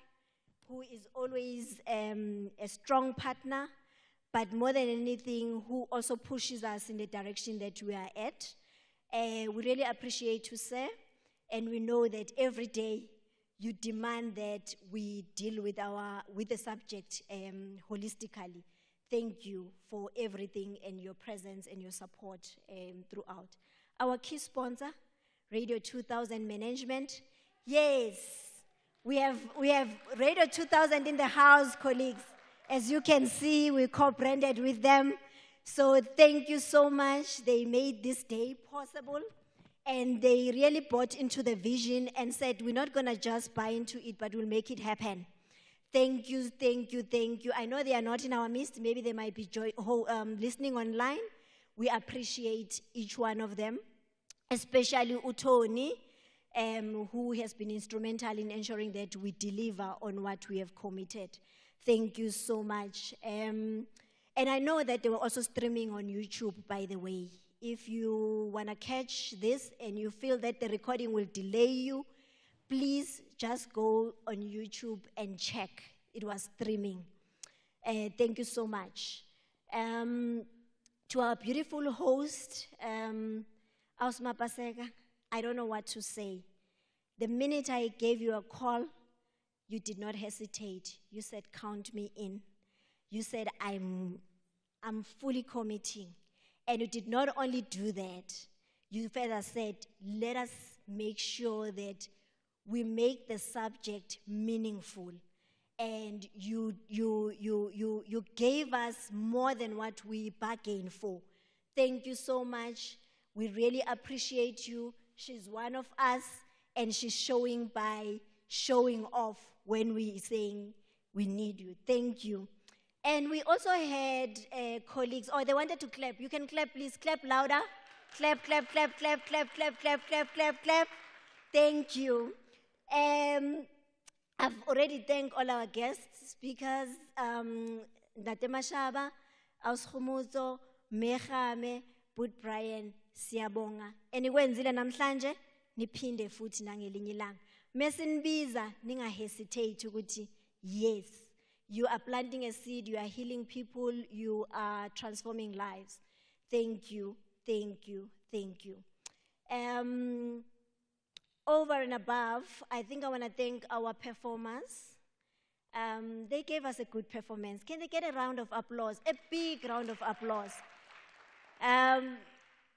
who is always a strong partner, but more than anything, who also pushes us in the direction that we are at. We really appreciate you, sir, and we know that every day you demand that we deal with the subject holistically. Thank you for everything and your presence and your support throughout. Our key sponsor, Radio 2000 Management. Yes, we have Radio 2000 in the house, colleagues. As you can see, we co-branded with them. So thank you so much. They made this day possible. And they really bought into the vision and said, we're not going to just buy into it, but we'll make it happen. Thank you, thank you, thank you. I know they are not in our midst. Maybe they might be listening online. We appreciate each one of them, especially Utoni, who has been instrumental in ensuring that we deliver on what we have committed. Thank you so much. And I know that they were also streaming on YouTube, by the way. If you want to catch this and you feel that the recording will delay you, please just go on YouTube and check. It was streaming. Thank you so much. To our beautiful host, Mapaseka, I don't know what to say. The minute I gave you a call, you did not hesitate. You said, count me in. You said, I'm fully committing. And you did not only do that, you further said, let us make sure that we make the subject meaningful. And you gave us more than what we bargained for. Thank you so much. We really appreciate you. She's one of us, and she's showing by showing off when we saying we need you. Thank you. And we also had colleagues. Oh, they wanted to clap. You can clap, please. Clap louder. Clap, clap, clap, clap, clap, clap, clap, clap, clap, clap. Thank you. I've already thanked all our guest speakers, Ntate Mashaba, Kgomotso, Kgame, Bud Brian, Siyabonga. Enikwenzile namhlanje, niphinde futhi nangelinye ilanga. Mesinbiza, ninga hesitate ukuthi yes, you are planting a seed, you are healing people, you are transforming lives. Thank you, thank you, thank you. Over and above, I think I want to thank our performers. They gave us a good performance. Can they get a round of applause? A big round of applause.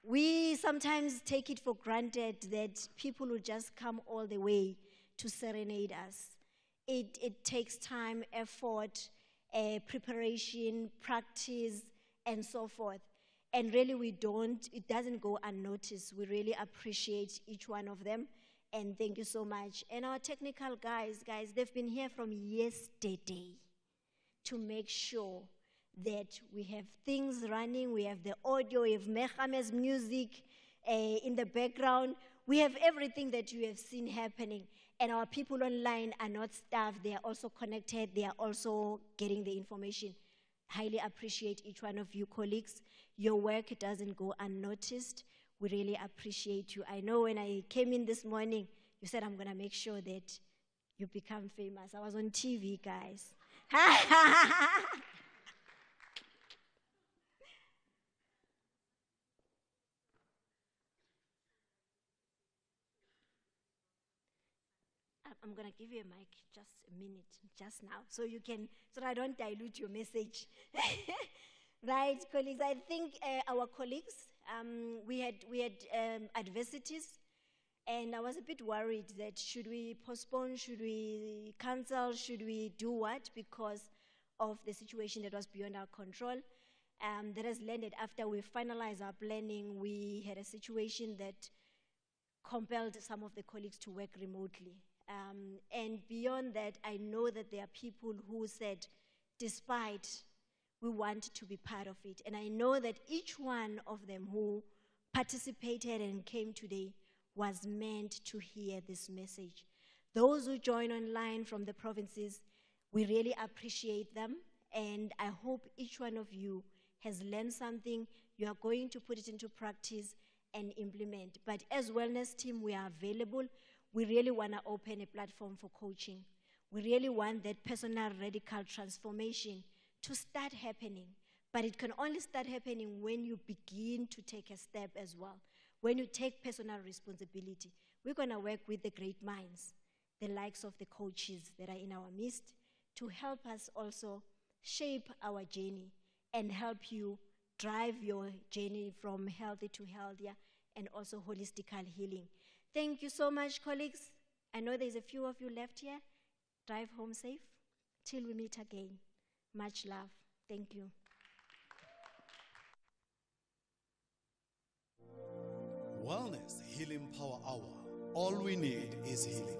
We sometimes take it for granted that people will just come all the way to serenade us. It takes time, effort, preparation, practice, and so forth. And really it doesn't go unnoticed. We really appreciate each one of them. And thank you so much. And our technical guys, they've been here from yesterday to make sure that we have things running. We have the audio, we have Kgame's music in the background. We have everything that you have seen happening. And our people online are not staffed. They are also connected. They are also getting the information. Highly appreciate each one of you colleagues. Your work doesn't go unnoticed. We really appreciate you. I know when I came in this morning, you said, I'm going to make sure that you become famous. I was on TV, guys. I'm going to give you a mic just a minute, just now, so that I don't dilute your message. Right, colleagues? I think our colleagues, we had adversities, and I was a bit worried that should we postpone, should we cancel, should we do what, because of the situation that was beyond our control. That has landed after we finalized our planning. We had a situation that compelled some of the colleagues to work remotely. And beyond that, I know that there are people who said, despite, we want to be part of it. And I know that each one of them who participated and came today was meant to hear this message. Those who join online from the provinces, we really appreciate them. And I hope each one of you has learned something. You are going to put it into practice and implement. But as wellness team, we are available. We really want to open a platform for coaching. We really want that personal radical transformation to start happening. But it can only start happening when you begin to take a step as well, when you take personal responsibility. We're going to work with the great minds, the likes of the coaches that are in our midst, to help us also shape our journey and help you drive your journey from healthy to healthier and also holistical healing. Thank you so much, colleagues. I know there's a few of you left here. Drive home safe till we meet again. Much love. Thank you. Wellness Healing Power Hour. All we need is healing.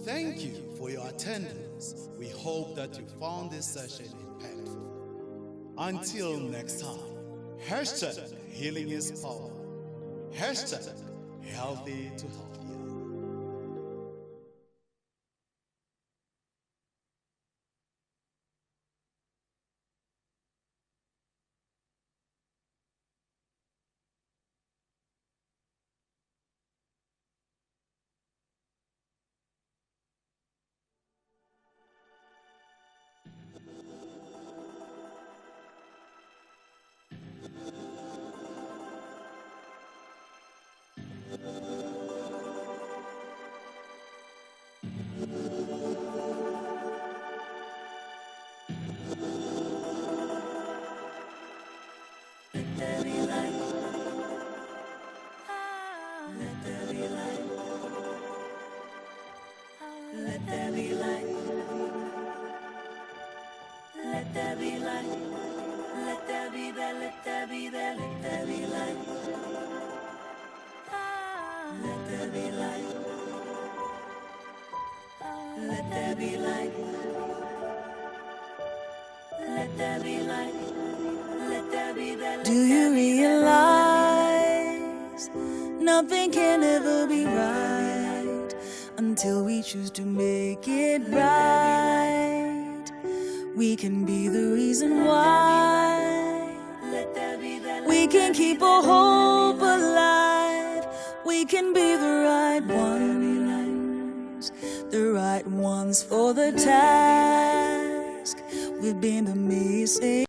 Thank you for your attendance. We hope that you found this session impactful. Until next time, #Healing is Power. #Healthy to Healthier. there, let there be there, let there be light. Let there be light. Let there be light. Let there be light. Let there be there. Do you realize nothing can ever be right until we choose to make it right? We can be the reason why. We can keep a hope alive. We can be the right ones for the task. We've been the missing.